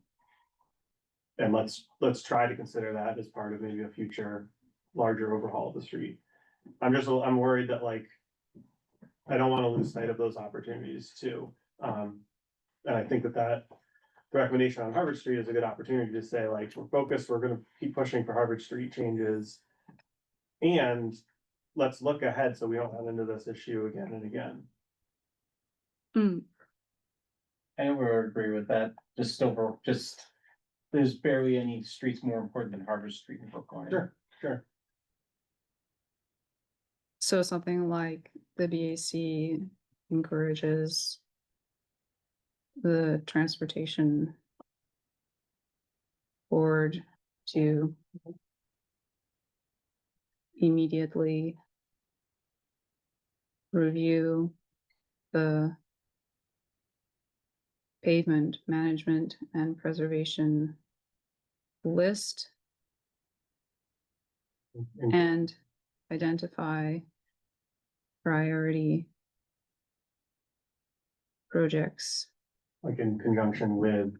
let's try to consider that as part of maybe a future larger overhaul of the street. I'm worried that like, I don't want to lose sight of those opportunities too. And I think that the recommendation on Harvard Street is a good opportunity to say like, we're focused, we're gonna keep pushing for Harvard Street changes. And let's look ahead so we don't run into this issue again and again. I would agree with that, there's barely any streets more important than Harvard Street in Brookline. Sure. So something like the BAC encourages the transportation board to immediately review the pavement management and preservation list and identify priority projects. Like in conjunction with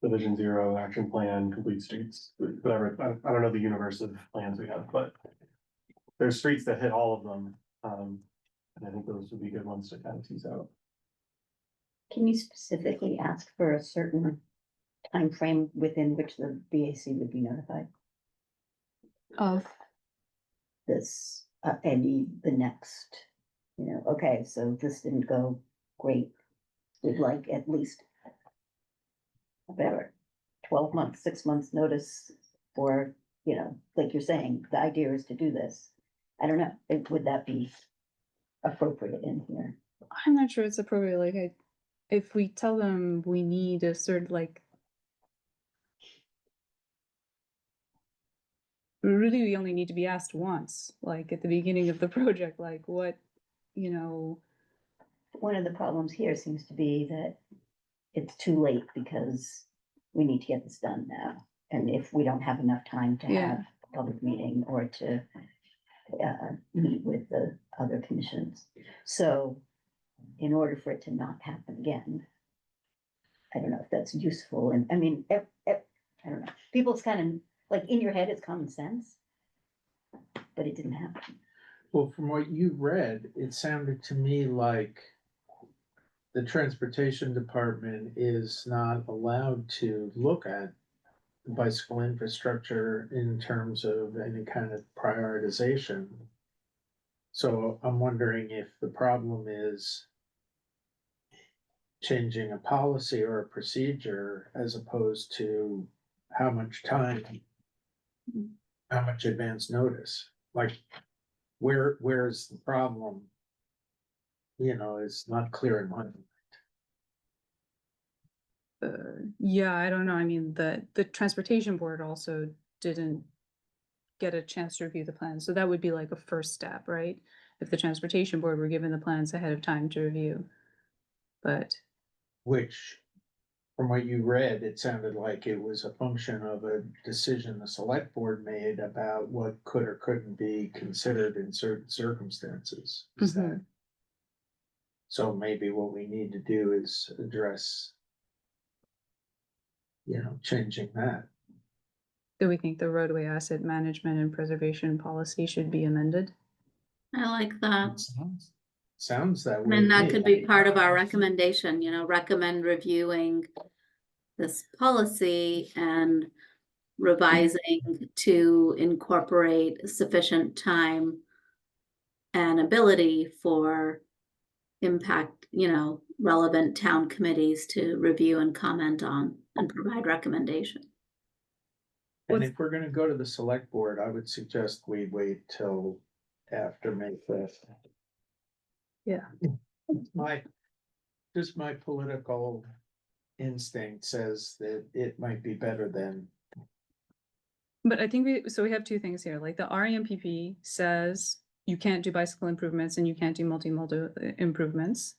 the Vision Zero action plan, complete streets, whatever, I don't know the universe of plans we have, but there's streets that hit all of them. And I think those would be good ones to kind of tease out. Can you specifically ask for a certain time frame within which the BAC would be notified? Of This, the next, okay, so this didn't go great. We'd like at least whatever, 12 months, 6 months notice for, like you're saying, the idea is to do this. I don't know, would that be appropriate in here? I'm not sure it's appropriate, like if we tell them we need a certain, like, really we only need to be asked once, like at the beginning of the project, like what, One of the problems here seems to be that it's too late because we need to get this done now. And if we don't have enough time to Yeah. have a public meeting or to meet with the other commissions. So in order for it to not happen again, I don't know if that's useful. And I mean, I don't know, people's kind of like in your head, it's common sense, but it didn't happen. Well, from what you read, it sounded to me like the transportation department is not allowed to look at bicycle infrastructure in terms of any kind of prioritization. So I'm wondering if the problem is changing a policy or a procedure as opposed to how much time, how much advance notice, like where's the problem? It's not clear in my mind. Yeah, I don't know, I mean, the transportation board also didn't get a chance to review the plan, so that would be like a first step, right? If the transportation board were given the plans ahead of time to review. But Which, from what you read, it sounded like it was a function of a decision the select board made about what could or couldn't be considered in certain circumstances. Is that? So maybe what we need to do is address, changing that. do we think the roadway asset management and preservation policy should be amended? I like that. Sounds that I way. mean, to that me. could be part of our recommendation, recommend reviewing this policy and revising to incorporate sufficient time and ability for impact, relevant town committees to review and comment on and provide recommendation. And if we're gonna go to the select board, I would suggest we wait till after May 5th. Yeah. Just my political instinct says that it might be better than. But I think we have two things here, like the REMPP says you can't do bicycle improvements and you can't do multimodal improvements.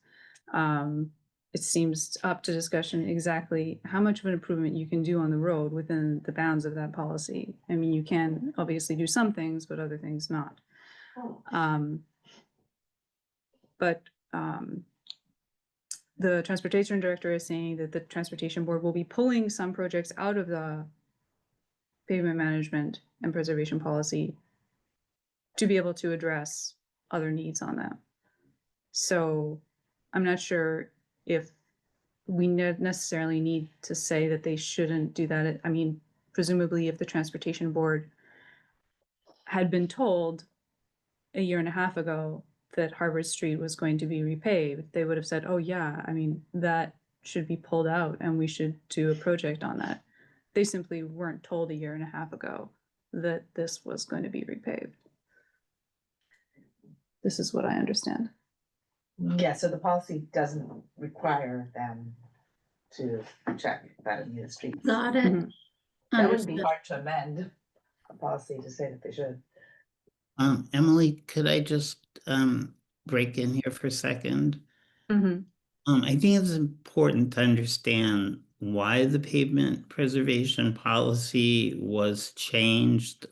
It seems up to discussion exactly how much of an improvement you can do on the road within the bounds of that policy. I mean, you can obviously do some things, but other things not. The transportation director is saying that the transportation board will be pulling some projects out of the pavement management and preservation policy to be able to address other needs on that. So I'm not sure if we necessarily need to say that they shouldn't do that. I mean, presumably if the transportation board had been told a year and a half ago that Harvard Street was going to be repaved, they would have said, oh yeah, I mean, that should be pulled out and we should do a project on that. They simply weren't told a year and a half ago that this was going to be repaved. This is what I understand. Yeah, so the policy doesn't require them to check that in the streets. Got it. That wouldn't be Understood. hard to amend a policy to say that they should. Emily, could I just break in here for a second? Mhm. I think it's important to understand why the pavement preservation policy was changed.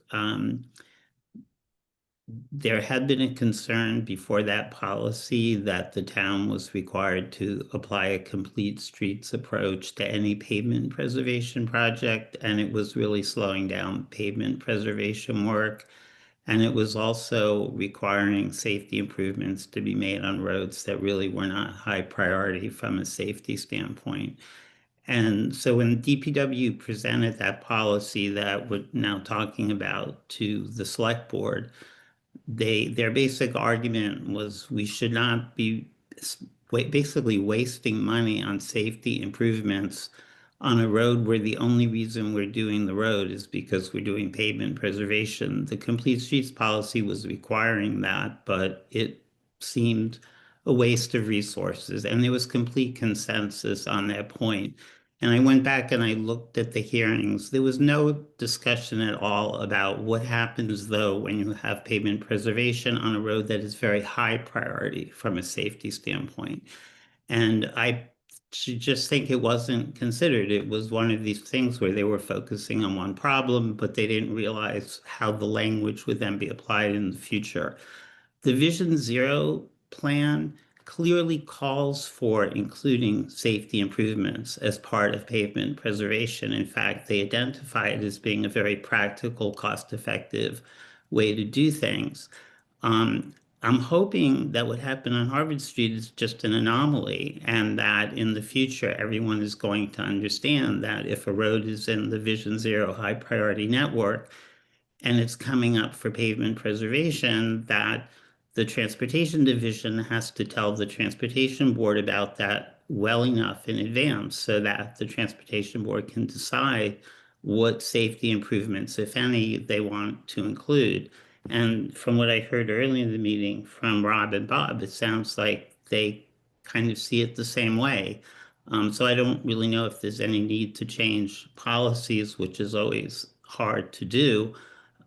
There had been a concern before that policy that the town was required to apply a complete streets approach to any pavement preservation project, and it was really slowing down pavement preservation work. And it was also requiring safety improvements to be made on roads that really were not high priority from a safety standpoint. And so when DPW presented that policy that we're now talking about to the select board, their basic argument was we should not be basically wasting money on safety improvements on a road where the only reason we're doing the road is because we're doing pavement preservation. The complete streets policy was requiring that, but it seemed a waste of resources, and there was complete consensus on that point. And I went back and I looked at the hearings. There was no discussion at all about what happens though when you have pavement preservation on a road that is very high priority from a safety standpoint. And I just think it wasn't considered. It was one of these things where they were focusing on one problem, but they didn't realize how the language would then be applied in the future. The Vision Zero plan clearly calls for including safety improvements as part of pavement preservation. In fact, they identify it as being a very practical, cost-effective way to do things. I'm hoping that what happened on Harvard Street is just an anomaly, and that in the future, everyone is going to understand that if a road is in the Vision Zero high priority network and it's coming up for pavement preservation, that the Transportation Division has to tell the Transportation Board about that well enough in advance so that the Transportation Board can decide what safety improvements, if any, they want to include. And from what I heard earlier in the meeting from Rob and Bob, it sounds like they kind of see it the same way. So I don't really know if there's any need to change policies, which is always hard to do.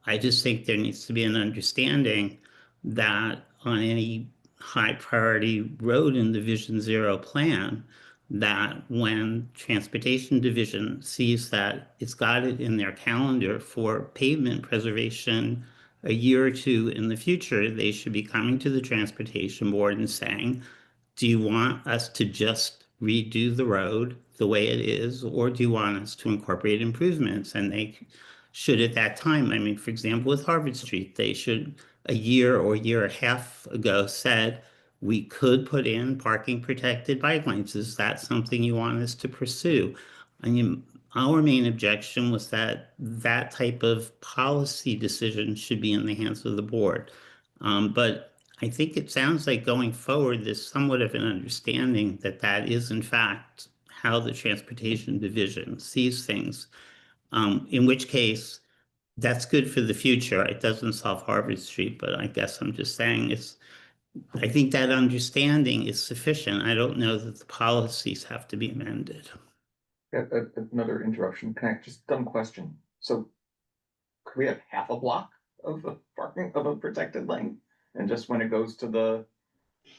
I just think there needs to be an understanding that on any high priority road in the Vision Zero plan, that when Transportation Division sees that it's got it in their calendar for pavement preservation a year or two in the future, they should be coming to the Transportation Board and saying, do you want us to just redo the road the way it is, or do you want us to incorporate improvements? And they should at that time, I mean, for example, with Harvard Street, they should a year or year and a half ago said, we could put in parking protected bike lanes. Is that something you want us to pursue? I mean, our main objection was that that type of policy decision should be in the hands of the board. But I think it sounds like going forward, there's somewhat of an understanding that that is in fact how the Transportation Division sees things. In which case, that's good for the future. It doesn't solve Harvard Street, but I guess I'm just saying I think that understanding is sufficient. I don't know that the policies have to be amended. Another interruption, can I just dumb question? So could we have half a block of a parking of a protected lane? And just when it goes to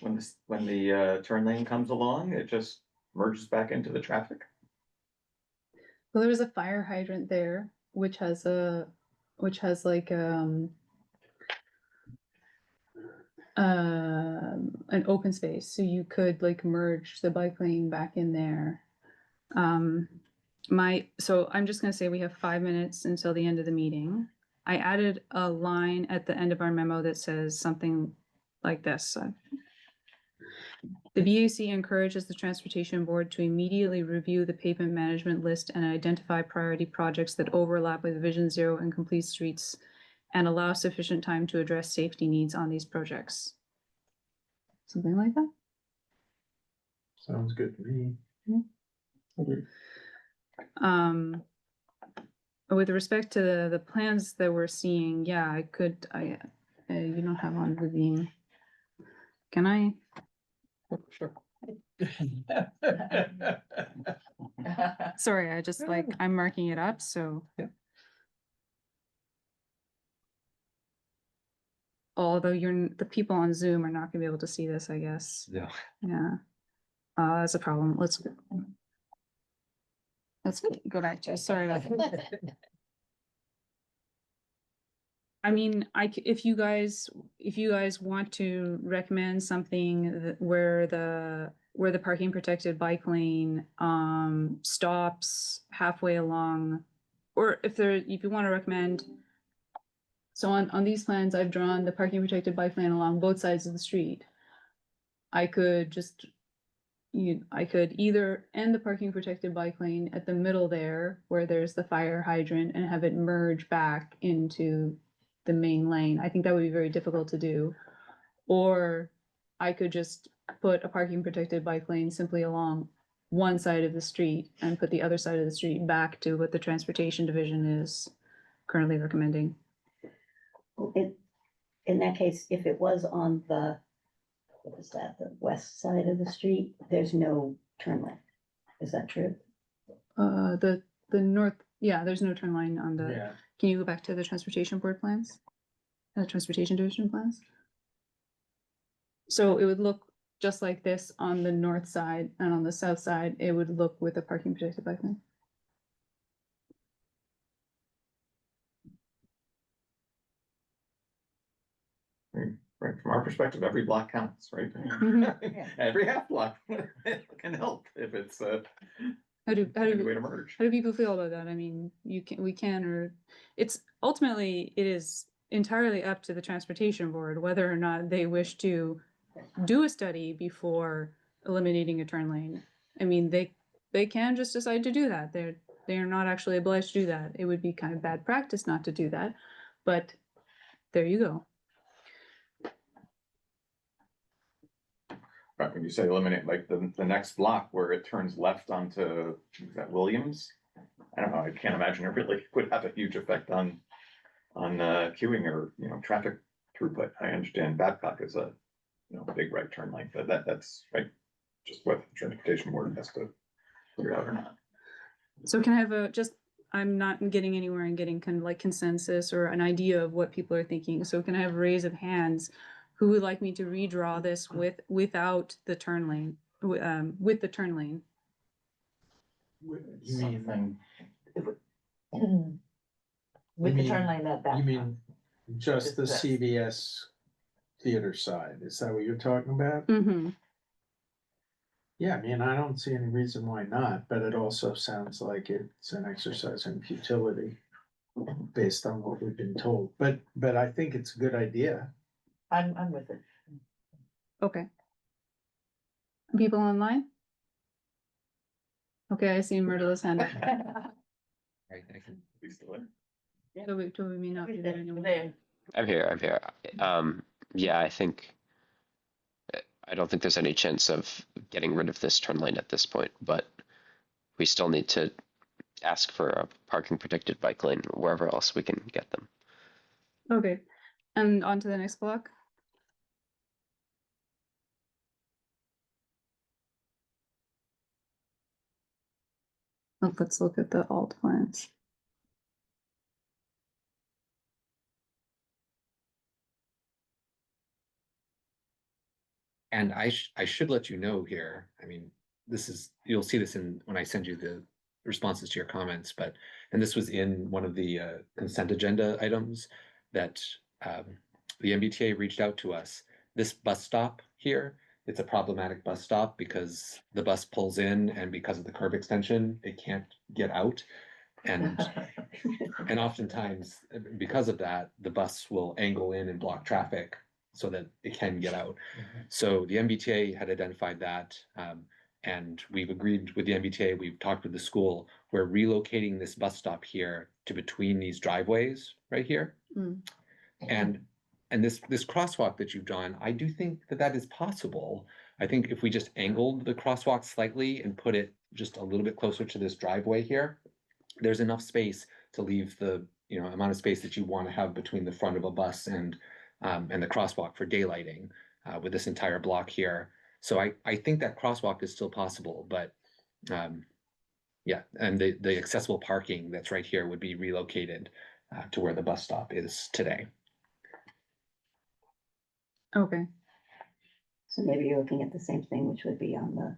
when the turn lane comes along, it just merges back into the traffic? Well, there's a fire hydrant there, which has like an open space, so you could like merge the bike lane back in there. So I'm just gonna say we have 5 minutes until the end of the meeting. I added a line at the end of our memo that says something like this. The BUC encourages the Transportation Board to immediately review the pavement management list and identify priority projects that overlap with Vision Zero and complete streets and allow sufficient time to address safety needs on these projects. Something like that? Sounds good to me. With respect to the plans that we're seeing, yeah, you don't have on the beam. Can I? Sure. Sorry, I just like, I'm marking it up, so. Yeah. Although the people on Zoom are not gonna be able to see this, I guess. No. Yeah. That's a problem. Let's go back to, sorry about that. I mean, if you guys want to recommend something where the parking protected bike lane stops halfway along, or if you want to recommend. So on these plans, I've drawn the parking protected bike lane along both sides of the street. I could either end the parking protected bike lane at the middle there where there's the fire hydrant and have it merge back into the main lane. I think that would be very difficult to do. Or I could just put a parking protected bike lane simply along one side of the street and put the other side of the street back to what the transportation division is currently recommending. In that case, if it was on the, what is that, the west side of the street, there's no turn lane. Is that true? The north, yeah, there's no turn lane on the, Yeah. can you go back to the transportation board plans? Transportation division plans? So it would look just like this on the north side, and on the south side, it would look with a parking protected bike lane. Right, from our perspective, every block counts, right? Every half block can help if it's How do way to merge. How do people feel about that? I mean, it's ultimately, it is entirely up to the transportation board whether or not they wish to do a study before eliminating a turn lane. I mean, they can just decide to do that. They are not actually obliged to do that. It would be kind of bad practice not to do that, but there you go. Right, when you say eliminate, like the next block where it turns left onto, is that Williams? I don't know, I can't imagine it really would have a huge effect on queuing or, traffic throughput. I understand Babcock is a, big right turn lane, but that's right, just what the transportation board has to figure out or not. So can I have I'm not getting anywhere and getting kind of like consensus or an idea of what people are thinking. So can I have a raise of hands? Who would like me to redraw this without the turn lane, with the turn lane? You mean, With the turn mean- lane at that. you mean just the It's this. CVS theater side? Is that what you're talking about? Mm-hmm. Yeah, I mean, I don't see any reason why not, but it also sounds like it's an exercise in futility based on what we've been told. But I think it's a good idea. I'm with it. Okay. People online? Okay, I see Myrtle's hand up. Right, I can. So we may not be there anymore. I'm here. Yeah, I don't think there's any chance of getting rid of this turn lane at this point, but we still need to ask for a parking protected bike lane wherever else we can get them. Okay, and on to the next block. Let's look at the alt plans. And I should let you know here, I mean, you'll see this when I send you the responses to your comments, and this was in one of the consent agenda items that the MBTA reached out to us. This bus stop here, it's a problematic bus stop because the bus pulls in and because of the curb extension, it can't get out. And oftentimes, because of that, the bus will angle in and block traffic so that it can get out. So the MBTA had identified that, and we've agreed with the MBTA, we've talked with the school, we're relocating this bus stop here to between these driveways right here. And this crosswalk that you've drawn, I do think that is possible. I think if we just angled the crosswalk slightly and put it just a little bit closer to this driveway here, there's enough space to leave the amount of space that you want to have between the front of a bus and the crosswalk for daylighting with this entire block here. So I think that crosswalk is still possible, but yeah, and the accessible parking that's right here would be relocated to where the bus stop is today. Okay, So maybe you're looking at the same thing, which would be on the.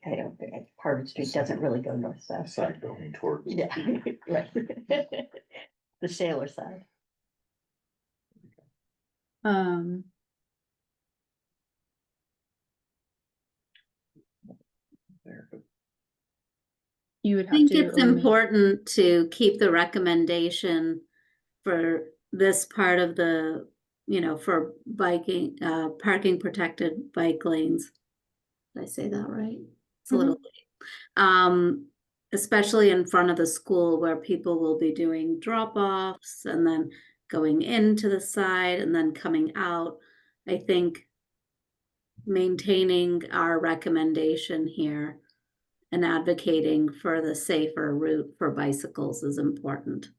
I don't think, Harvard Street doesn't really go north-south. Side going towards. Yeah, right. The Shaler side. um, There, but you would I have think to. it's important to keep the recommendation for this part of the, for biking, parking protected bike lanes. Did I say that right? It's a little late. Especially in front of the school where people will be doing drop-offs and then going into the side and then coming out. I think maintaining our recommendation here and advocating for the safer route for bicycles is important.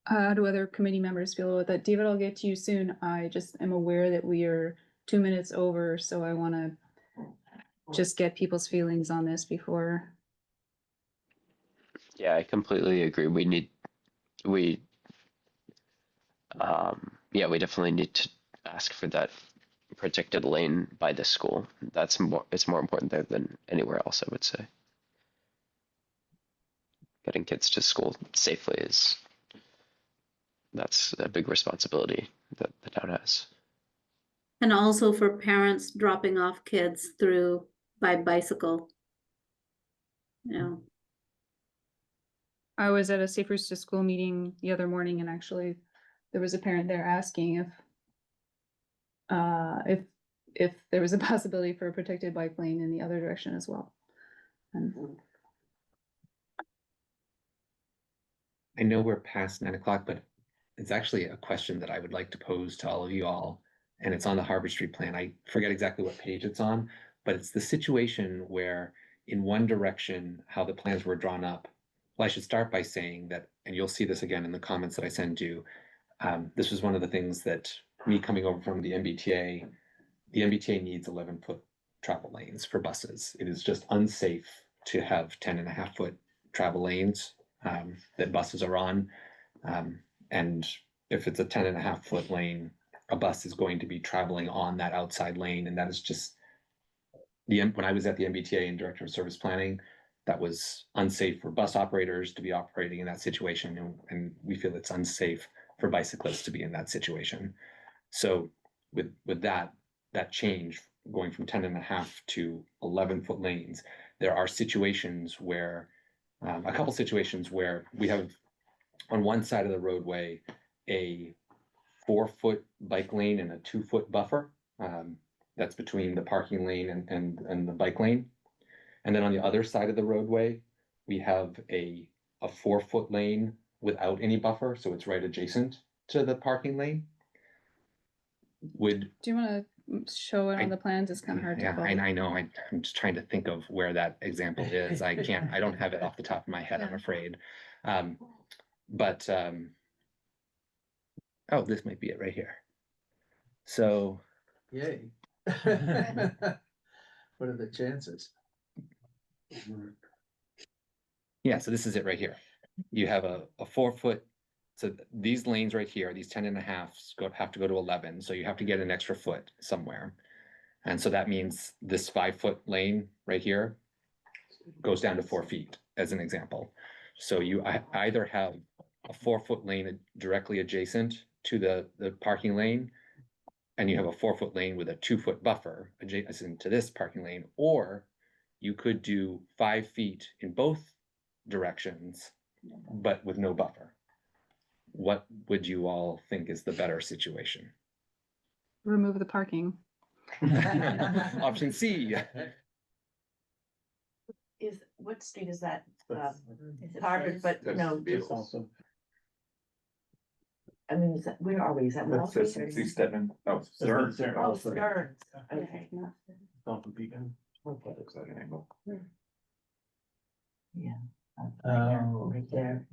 How do other committee members feel about that? David, I'll get to you soon. I just am aware that we are 2 minutes over, so I want to just get people's feelings on this before. Yeah, I completely agree. We we definitely need to ask for that protected lane by the school. It's more important there than anywhere else, I would say. Getting kids to school safely that's a big responsibility that the town has. And also for parents dropping off kids by bicycle. I was at a Safe Routes to School meeting the other morning, and actually there was a parent there asking if there was a possibility for a protected bike lane in the other direction as well. And I know we're past 9 o'clock, but it's actually a question that I would like to pose to all of you all, and it's on the Harvard Street plan. I forget exactly what page it's on, but it's the situation where in one direction, how the plans were drawn up. Well, I should start by saying that, and you'll see this again in the comments that I send you. This was one of the things that me coming over from the MBTA needs 11-foot travel lanes for buses. It is just unsafe to have 10.5-foot travel lanes that buses are on. And if it's a 10.5-foot lane, a bus is going to be traveling on that outside lane. And that is just when I was at the MBTA and Director of Service Planning, that was unsafe for bus operators to be operating in that situation. And we feel it's unsafe for bicyclists to be in that situation. So with that change going from 10.5 to 11-foot lanes, there are situations where a couple situations where we have on one side of the roadway a 4-foot bike lane and a 2-foot buffer that's between the parking lane and the bike lane. And then on the other side of the roadway, we have a 4-foot lane without any buffer, so it's right adjacent to the parking lane. Do you want to show it on the plans? It's kind of hard to follow. I know. I'm just trying to think of where that example is. I don't have it off the top of my head, I'm afraid. Oh, this might be it right here. So. Yay. What are the chances? Yeah, so this is it right here. You have a 4-foot. So these lanes right here, these 10.5s have to go to 11. So you have to get an extra foot somewhere. And so that means this 5-foot lane right here goes down to 4 feet as an example. So you either have a 4-foot lane directly adjacent to the parking lane, and you have a 4-foot lane with a 2-foot buffer adjacent to this parking lane, or you could do 5 feet in both directions, but with no buffer. What would you all think is the better situation? Remove the parking. Option C. What street is that? Is it Harvard, but no. I mean, where are we? Is that Wall Street? That's Stedman. Oh, Stearns. Oh, Stearns. Okay. Off of Beacon. Looks like an angle. Yeah. Oh, Right there.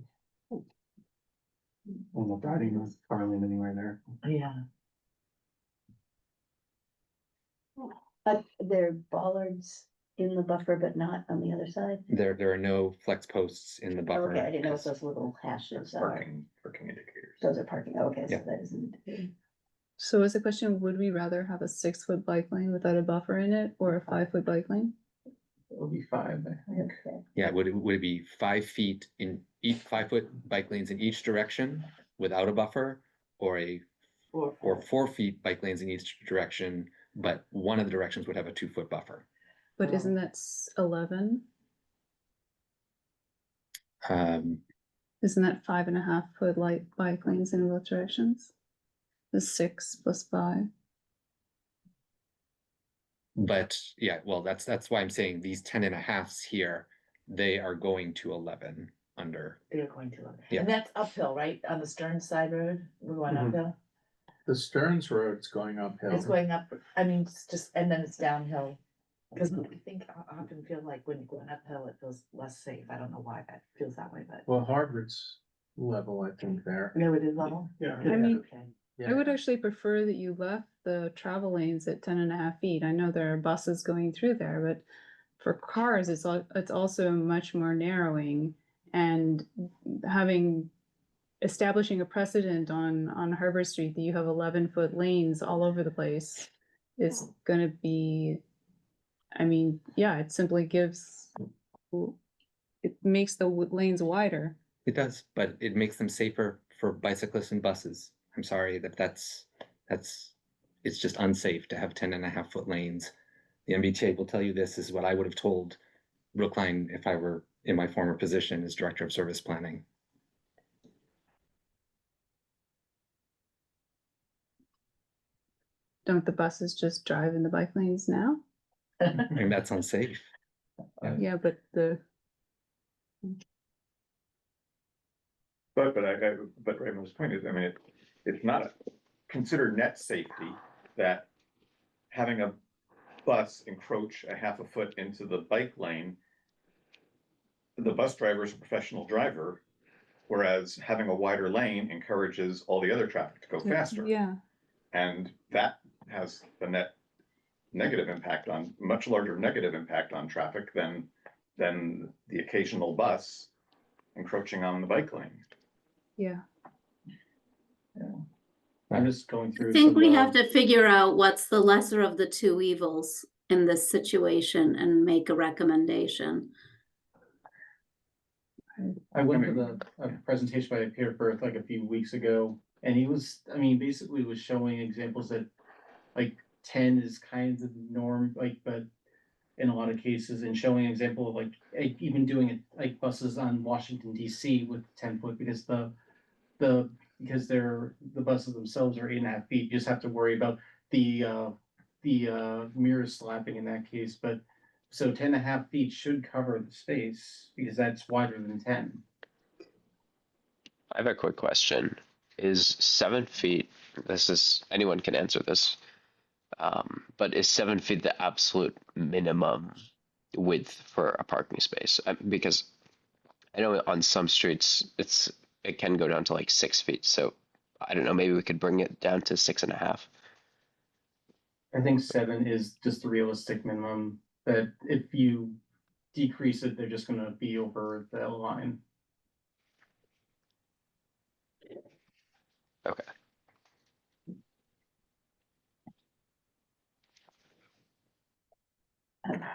I'm not riding with car lane anywhere there. Yeah. But there are bollards in the buffer, but not on the other side. There are no flex posts in the buffer. Okay, I didn't know what 'cause- those little hashes are. Parking indicators. Those are parking, okay, so Yeah. that isn't. So is the question, would we rather have a 6-foot bike lane without a buffer in it or a 5-foot bike lane? It'll be 5, I think. Yeah, would it be 5 feet in each 5-foot bike lanes in each direction without a buffer? Or or 4 feet bike lanes in each direction, but one of the directions would have a 2-foot buffer? But isn't that 11? Isn't that 5.5-foot light bike lanes in both directions? The 6 plus 5. But yeah, well, that's why I'm saying these 10.5s here, they are going to 11 under. They're going to, Yeah. and that's uphill, right? On the Stern side road, we're going Mhm. uphill. The Stearns Road's going uphill. It's going up, I mean, it's just, and then it's downhill. Cause I think I often feel like when you're going uphill, it feels less safe. I don't know why that feels that way, but. Well, Harvard's level, I think, there. No, it is level. Yeah. I mean, Okay. I would actually prefer that you left the travel lanes at 10.5 feet. I know there are buses going through there, but for cars, it's also much more narrowing, and establishing a precedent on Harvard Street that you have 11-foot lanes all over the place is gonna be, I mean, yeah, it simply it makes the lanes wider. It does, but it makes them safer for bicyclists and buses. I'm sorry that's it's just unsafe to have 10.5-foot lanes. The MBTA will tell you this is what I would have told Brookline if I were in my former position as Director of Service Planning. Don't the buses just drive in the bike lanes now? I mean, that's unsafe. Yeah, but But Raymond's point is, I mean, it's not considered net safety that having a bus encroach a half a foot into the bike lane. The bus driver is a professional driver, whereas having a wider lane encourages all the other traffic to go faster. yeah, And that has a much larger negative impact on traffic than the occasional bus encroaching on the bike lane. yeah. I'm just going I through. think some we of the- have to figure out what's the lesser of the two evils in this situation and make a recommendation. I went to a presentation by Peter Firth like a few weeks ago, and he was, I mean, basically was showing examples that like 10 is kind of the norm, like, but in a lot of cases, and showing an example of like even doing it like buses on Washington DC with 10-foot, because the buses themselves are 8.5 feet. You just have to worry about the mirrors slapping in that case, but so 10.5 feet should cover the space because that's wider than 10. I have a quick question. Is 7 feet, anyone can answer this, but is 7 feet the absolute minimum width for a parking space? Because I know on some streets it can go down to like 6 feet. So I don't know, maybe we could bring it down to 6.5. I think 7 is just the realistic minimum, that if you decrease it, they're just gonna be over the line. Okay.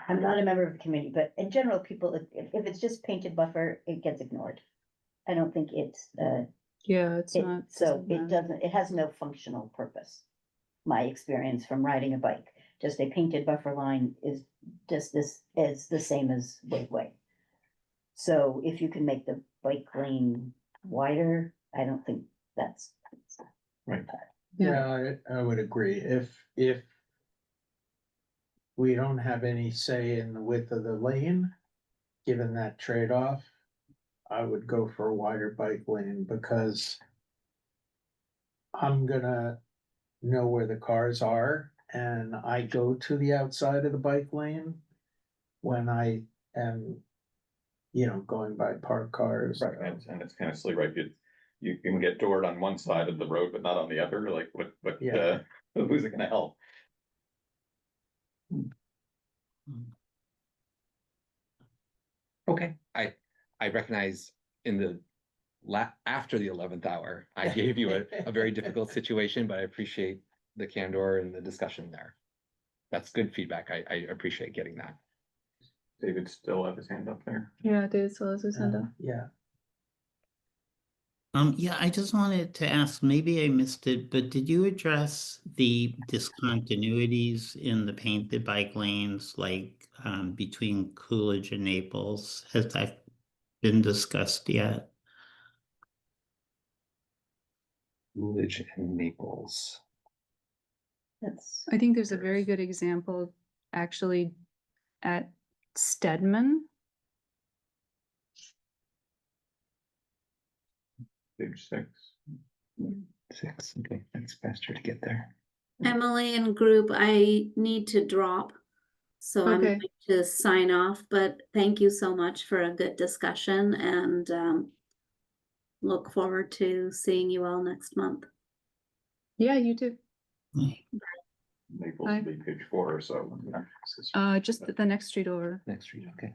I'm not a member of the committee, but in general, people, if it's just painted buffer, it gets ignored. I don't think it's, Yeah, it's not. so it doesn't, it has no functional purpose. My experience from riding a bike, just a painted buffer line is the same as way. So if you can make the bike lane wider, I don't think that's. Right. Yeah. Yeah, I would agree. If we don't have any say in the width of the lane, given that trade-off, I would go for a wider bike lane because I'm gonna know where the cars are and I go to the outside of the bike lane when I am, going by parked cars. Right, and it's kind of silly, right? you can get toward on one side of the road, but not on the other, like what, Yeah. who's it gonna help? Okay, I recognize in the after the 11th hour, I gave you a very difficult situation, but I appreciate the candor and the discussion there. That's good feedback. I appreciate getting that. David still have his hand up there. Yeah, David still has his hand up. Yeah. Yeah, I just wanted to ask, maybe I missed it, but did you address the discontinuities in the painted bike lanes, like between Coolidge and Naples? Has that been discussed yet? Coolidge and Naples. I think there's a very good example actually at Stedman. Page 6. 6, okay, that's faster to get there. Emily and group, I need to drop. So I'm Okay. going to sign off, but thank you so much for a good discussion and look forward to seeing you all next month. Yeah, you too. Naples Hi. will be page 4 or so. Just the next street over. Next street, okay.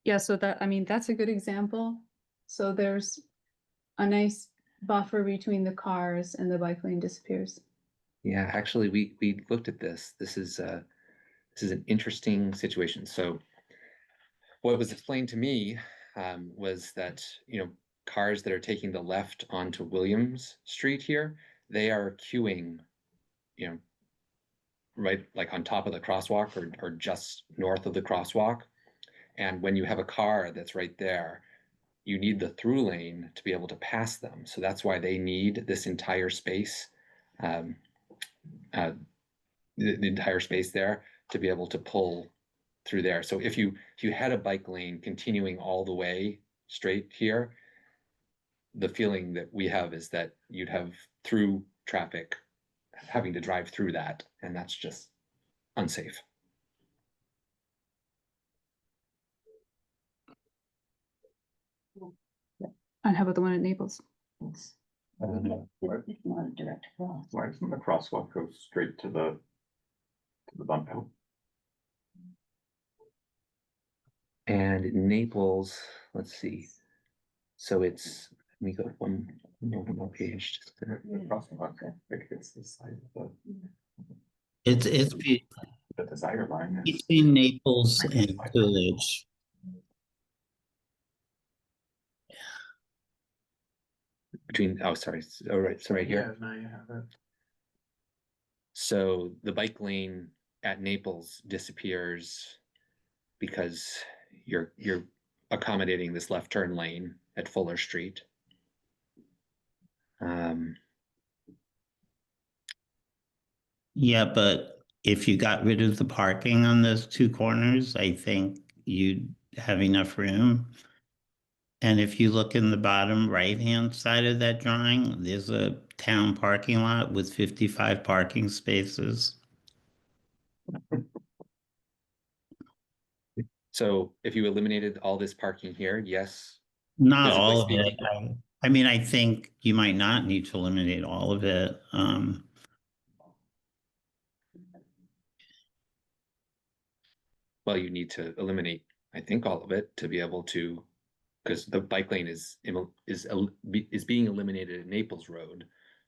Yeah, so that, I mean, that's a good example. So there's a nice buffer between the cars and the bike lane disappears. Yeah, actually, we looked at this. This is an interesting situation. So what was explained to me was that, you know, cars that are taking the left onto Williams Street here, they are queuing, you know, right like on top of the crosswalk or just north of the crosswalk. And when you have a car that's right there, you need the through lane to be able to pass them. So that's why they need this entire space, the entire space there to be able to pull through there. So if you had a bike lane continuing all the way straight here, the feeling that we have is that you'd have through traffic having to drive through that, and that's just unsafe. And how about the one at Naples? It's not a direct cross. Why doesn't the crosswalk go straight to the bump out? And in Naples, let's see. So it's, let me go one more page. Just to, The crosswalk, like it's the side of It's the desire line is between Naples and Coolidge. between, oh, sorry. Oh, right. So right here. Yeah, now you have it. So the bike lane at Naples disappears because you're accommodating this left turn lane at Fuller Street. Yeah, but if you got rid of the parking on those two corners, I think you'd have enough room. And if you look in the bottom right-hand side of that drawing, there's a town parking lot with 55 parking spaces. So if you eliminated all this parking here, yes. Not physically all of speaking. it. I mean, I think you might not need to eliminate all of it. Well, you need to eliminate, I think, all of it to be able to, because the bike lane is being eliminated at Naples Road.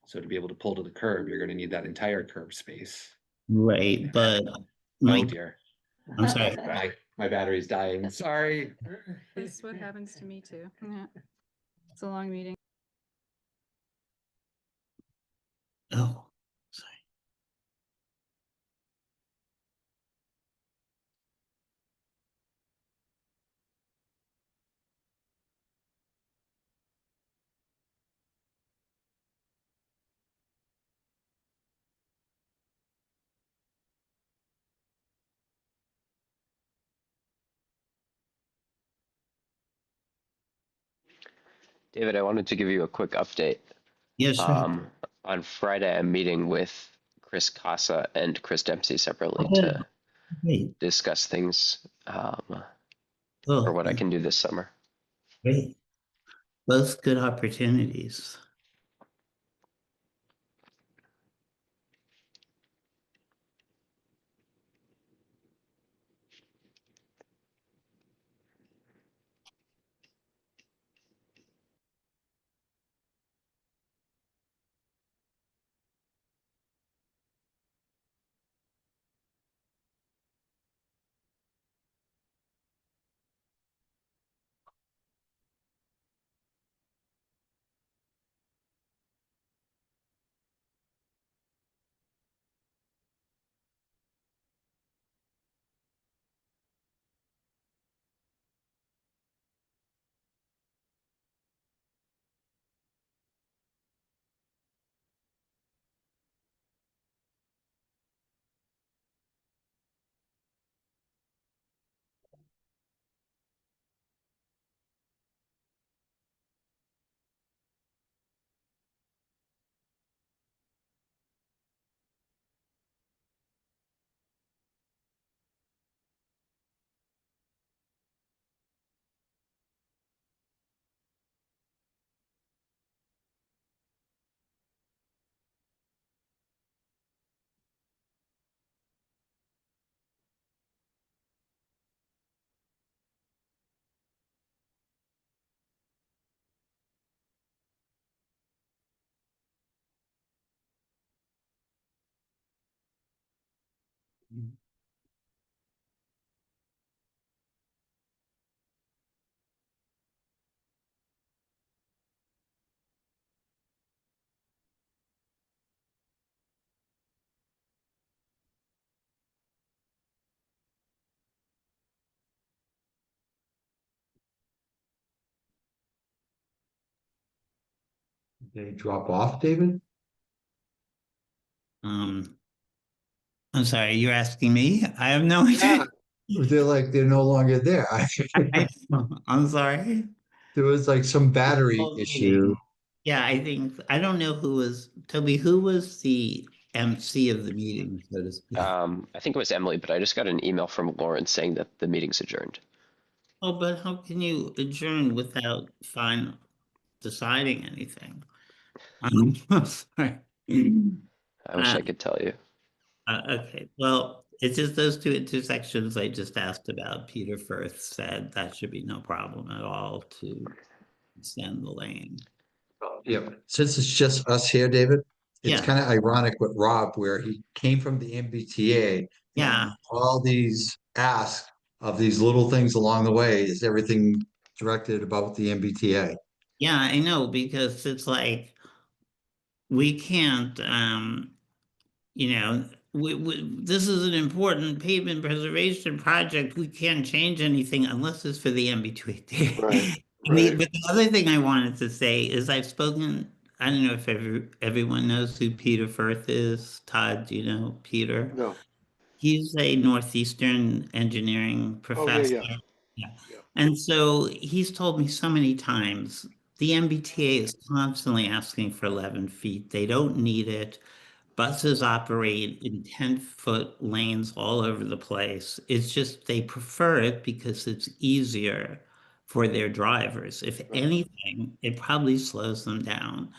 So to be able to pull to the curb, you're going to need that entire curb space. Right, but Oh dear, I'm sorry. my battery's dying. Sorry. This is what happens to me too. Yeah. It's a long meeting. Oh, sorry. David, I wanted to give you a quick update. Yes, sir. On Friday, I'm meeting with Chris Casa and Chris Dempsey separately Okay. to Great. discuss things for Cool. what I can do this summer. Great. Both good opportunities. They drop off, David? I'm sorry, you're asking me? I have no idea. They're no longer there. I'm sorry. There was like some battery Oh, issue. Yeah, I don't know who was, Toby, who was the MC of the meeting, so to speak? I think it was Emily, but I just got an email from Lauren saying that the meeting's adjourned. Oh, but how can you adjourn without deciding anything? I'm sorry. I wish I could tell you. Okay, well, it's just those two intersections I just asked about. Peter Firth said that should be no problem at all to extend the lane. Yeah, since it's just us here, David, it's Yeah. kind of ironic with Rob, where he came from the MBTA. Yeah. And all these asks of these little things along the way is everything directed about the MBTA. Yeah, I know, because it's like we can't, this is an important pavement preservation project. We can't change anything unless it's for the MBTA. Right, But the other thing I wanted to say is I've spoken, I don't know if everyone knows who Peter Firth is. Todd, do you know Peter? No. He's a Northeastern engineering Oh, professor. yeah. And so he's told me so many times, the MBTA is constantly asking for 11 feet. They don't need it. Buses operate in 10-foot lanes all over the place. It's just they prefer it because it's easier for their drivers. If anything, it probably slows them down.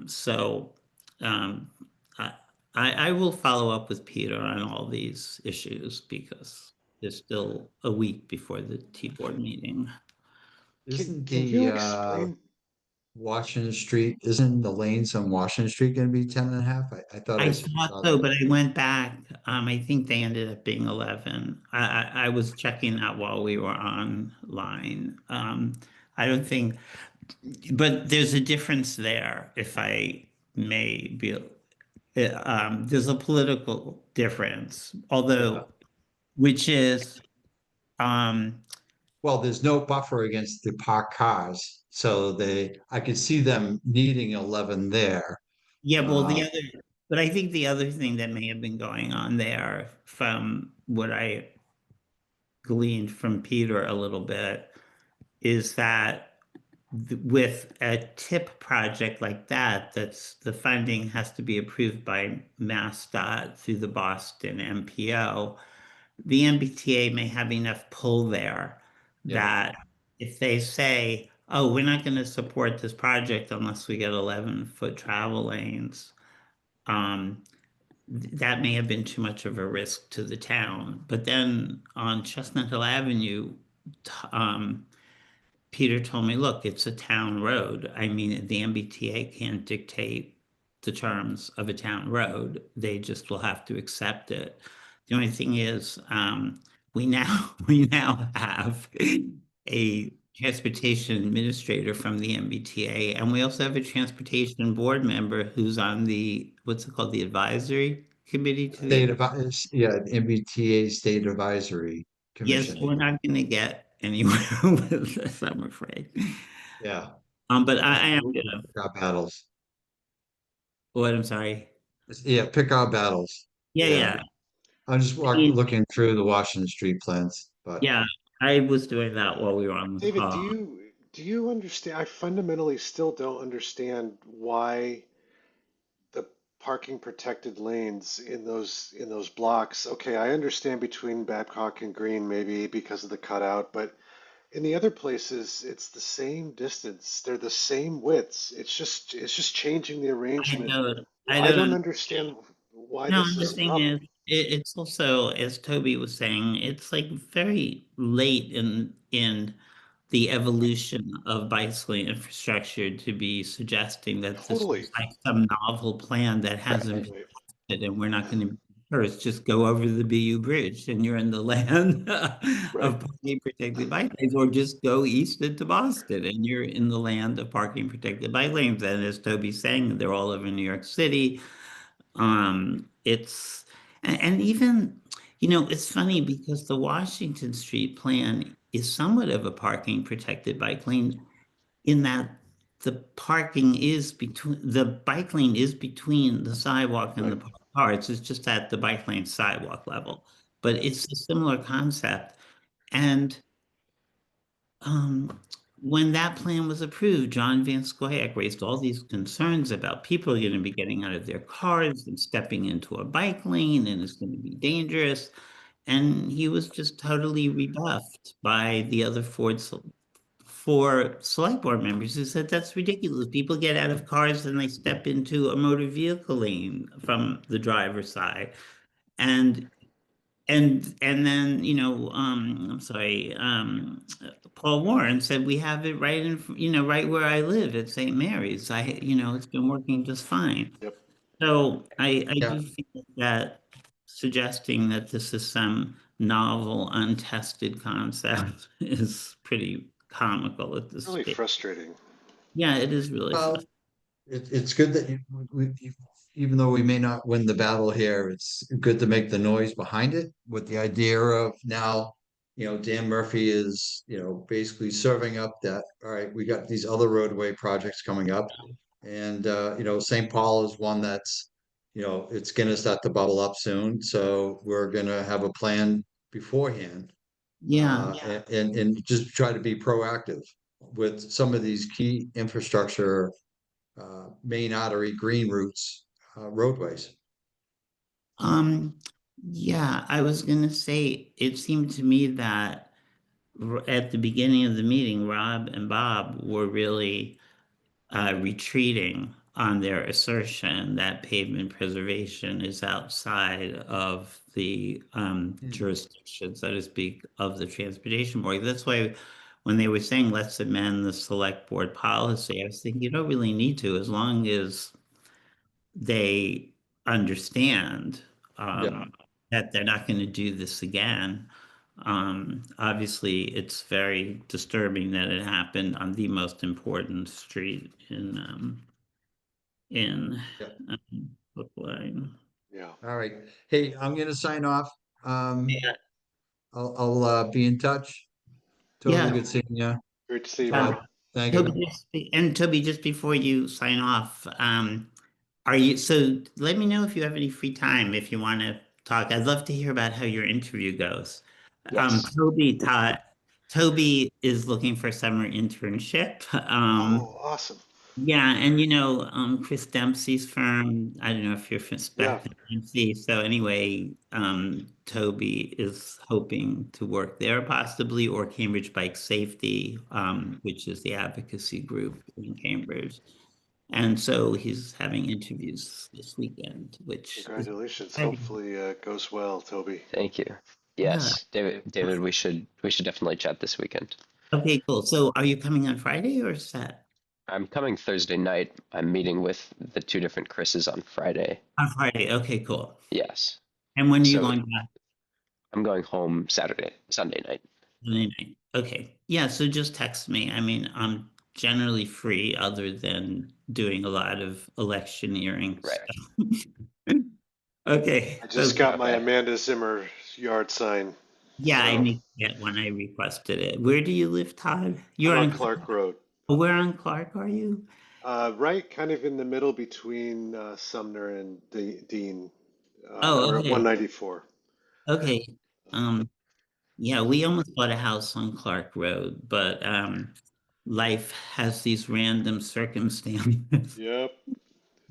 So I will follow up with Peter on all these issues because there's still a week before the T-board meeting. Isn't Can you the explain? Washington Street, isn't the lanes on Washington Street gonna be 10.5? I thought I saw thought so, that. but I went back. I think they ended up being 11. I was checking that while we were online. I don't think, but there's a difference there, if I may be. There's a political difference, although, which is, Well, there's no buffer against the parked cars, so I could see them needing 11 there. yeah, well, Uh, but I think the other thing that may have been going on there, from what I gleaned from Peter a little bit, is that with a tip project like that, the funding has to be approved by MassDOT through the Boston MPO. The MBTA may have enough pull there that if they say, oh, we're not going to support this project unless we get 11-foot travel lanes, that may have been too much of a risk to the town. But then on Chestnut Hill Avenue, Peter told me, look, it's a town road. I mean, the MBTA can't dictate the terms of a town road. They just will have to accept it. The only thing is, we now have a transportation administrator from the MBTA, and we also have a transportation board member who's on the, what's it called, the advisory committee to the. MBTA State Advisory Yes, Commission. we're not going to get anywhere with this, I'm afraid. Yeah. But I am gonna. Pick our battles. What? I'm sorry. Yeah, pick our battles. Yeah. I'm just looking through the Washington Street plans, but Yeah, I was doing that while we were on the David, call. do you understand? I fundamentally still don't understand why the parking protected lanes in those blocks. Okay, I understand between Babcock and Green maybe because of the cutout, but in the other places it's the same distance. They're the same widths. It's just changing the arrangement. I don't understand why No, this the is a thing problem. is, it's also, as Toby was saying, it's like very late in the evolution of bicycling infrastructure to be suggesting that this Totally. is like some novel plan that hasn't been tested and we're not going to first just go over the BU Bridge and you're in the land of parking protected bike lanes, or just go east into Boston and you're in the land of parking protected bike lanes. And as Toby's saying, they're all over New York City. It's and even, it's funny because the Washington Street plan is somewhat of a parking protected bike lane in that the bike lane is between the sidewalk and the cars. It's just at the bike lane sidewalk level, but it's a similar concept. And when that plan was approved, John Van Scoyac raised all these concerns about people are going to be getting out of their cars and stepping into a bike lane, and it's going to be dangerous. And he was just totally rebuffed by the other four select board members who said that's ridiculous. People get out of cars and they step into a motor vehicle lane from the driver's side. And then, I'm sorry, Paul Warren said we have it right right where I live at St. Mary's. It's been working just fine. Yep. So I do feel that suggesting that this is some novel, untested concept is pretty comical at this Really stage. frustrating. Yeah, it is really well, it's good that even though we may not win the battle here, it's good to make the noise behind it with the idea of now, Dan Murphy is, basically serving up that, all right, we got these other roadway projects coming up. And, St. Paul is one that's, it's gonna start to bubble up soon. So we're gonna have a plan beforehand. Yeah. And just try to be proactive with some of these key infrastructure, main artery green routes, roadways. Yeah, I was gonna say, it seemed to me that at the beginning of the meeting, Rob and Bob were really retreating on their assertion that pavement preservation is outside of the jurisdiction, so to speak, of the transportation board. That's why when they were saying, let's amend the select board policy, I was thinking, you don't really need to, as long as they understand that they're not going to do this again. Obviously, it's very disturbing that it happened on the most important street in Brookline. Yeah. All right. Hey, I'm gonna sign off. I'll be in touch. Totally good seeing you. Great to see you, man. Thank you. Toby, just before you sign off, so let me know if you have any free time, if you want to talk. I'd love to hear about how your interview goes. Yes. Toby taught Toby is looking for summer internship. Oh, awesome. Yeah, and Chris Dempsey's firm, I don't know if you're Yeah. Dempsey, so anyway, Toby is hoping to work there possibly, or Cambridge Bike Safety, which is the advocacy group in Cambridge. And so he's having interviews this weekend, which is Congratulations. exciting. Hopefully it goes well, Toby. Thank you. Yes, David, we should definitely chat this weekend. Okay, cool. So are you coming on Friday or Saturday? I'm coming Thursday night. I'm meeting with the two different Chris's on Friday. On Friday, okay, cool. Yes. And when are you So going back? I'm going home Sunday night. Sunday night. Okay, yeah, so just text me. I mean, I'm generally free other than doing a lot of electioneering stuff. Okay. I just got my Amanda Zimmer yard sign. Yeah, I need to get one. I requested it. Where do you live, Todd? You're I'm on Clark Road. Where on Clark are you? Right kind of in the middle between Sumner and Dean. Oh, we're okay. at 194. Okay. Yeah, we almost bought a house on Clark Road, but life has these random circumstances. Yep.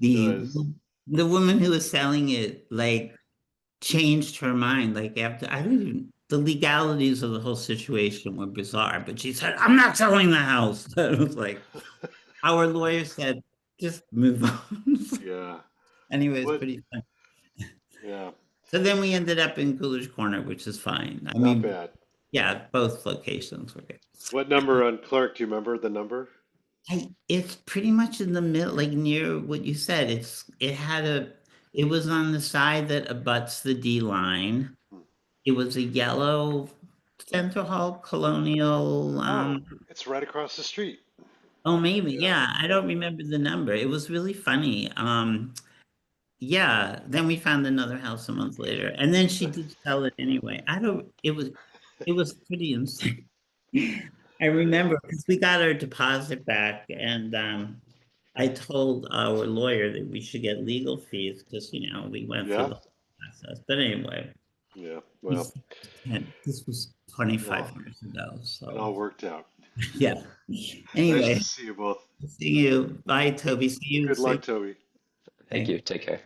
The woman who was selling it like changed her mind. Like after the legalities of the whole situation were bizarre, but she said, "I'm not selling the house." It was like our lawyer said, "Just move on." Yeah. Anyway, it's pretty fun. Yeah. So then we ended up in Coolidge Corner, which is fine. I Not mean, bad. yeah, both locations were good. What number on Clark? Do you remember the number? It's pretty much in the middle, like near what you said. It was on the side that abuts the D line. It was a yellow Central Hall Colonial. It's right across the street. Oh, maybe. Yeah. I don't remember the number. It was really funny. Yeah. Then we found another house a month later, and then she did sell it anyway. It was pretty insane. I remember because we got our deposit back, and I told our lawyer that we should get legal fees because we went through the whole process. But anyway. Yeah. Well, this was 25 years ago, so it all worked out. Yeah. Anyway, Nice to see you both. See you. Bye, Toby. See you. Good luck, Toby. Thank you. Take care.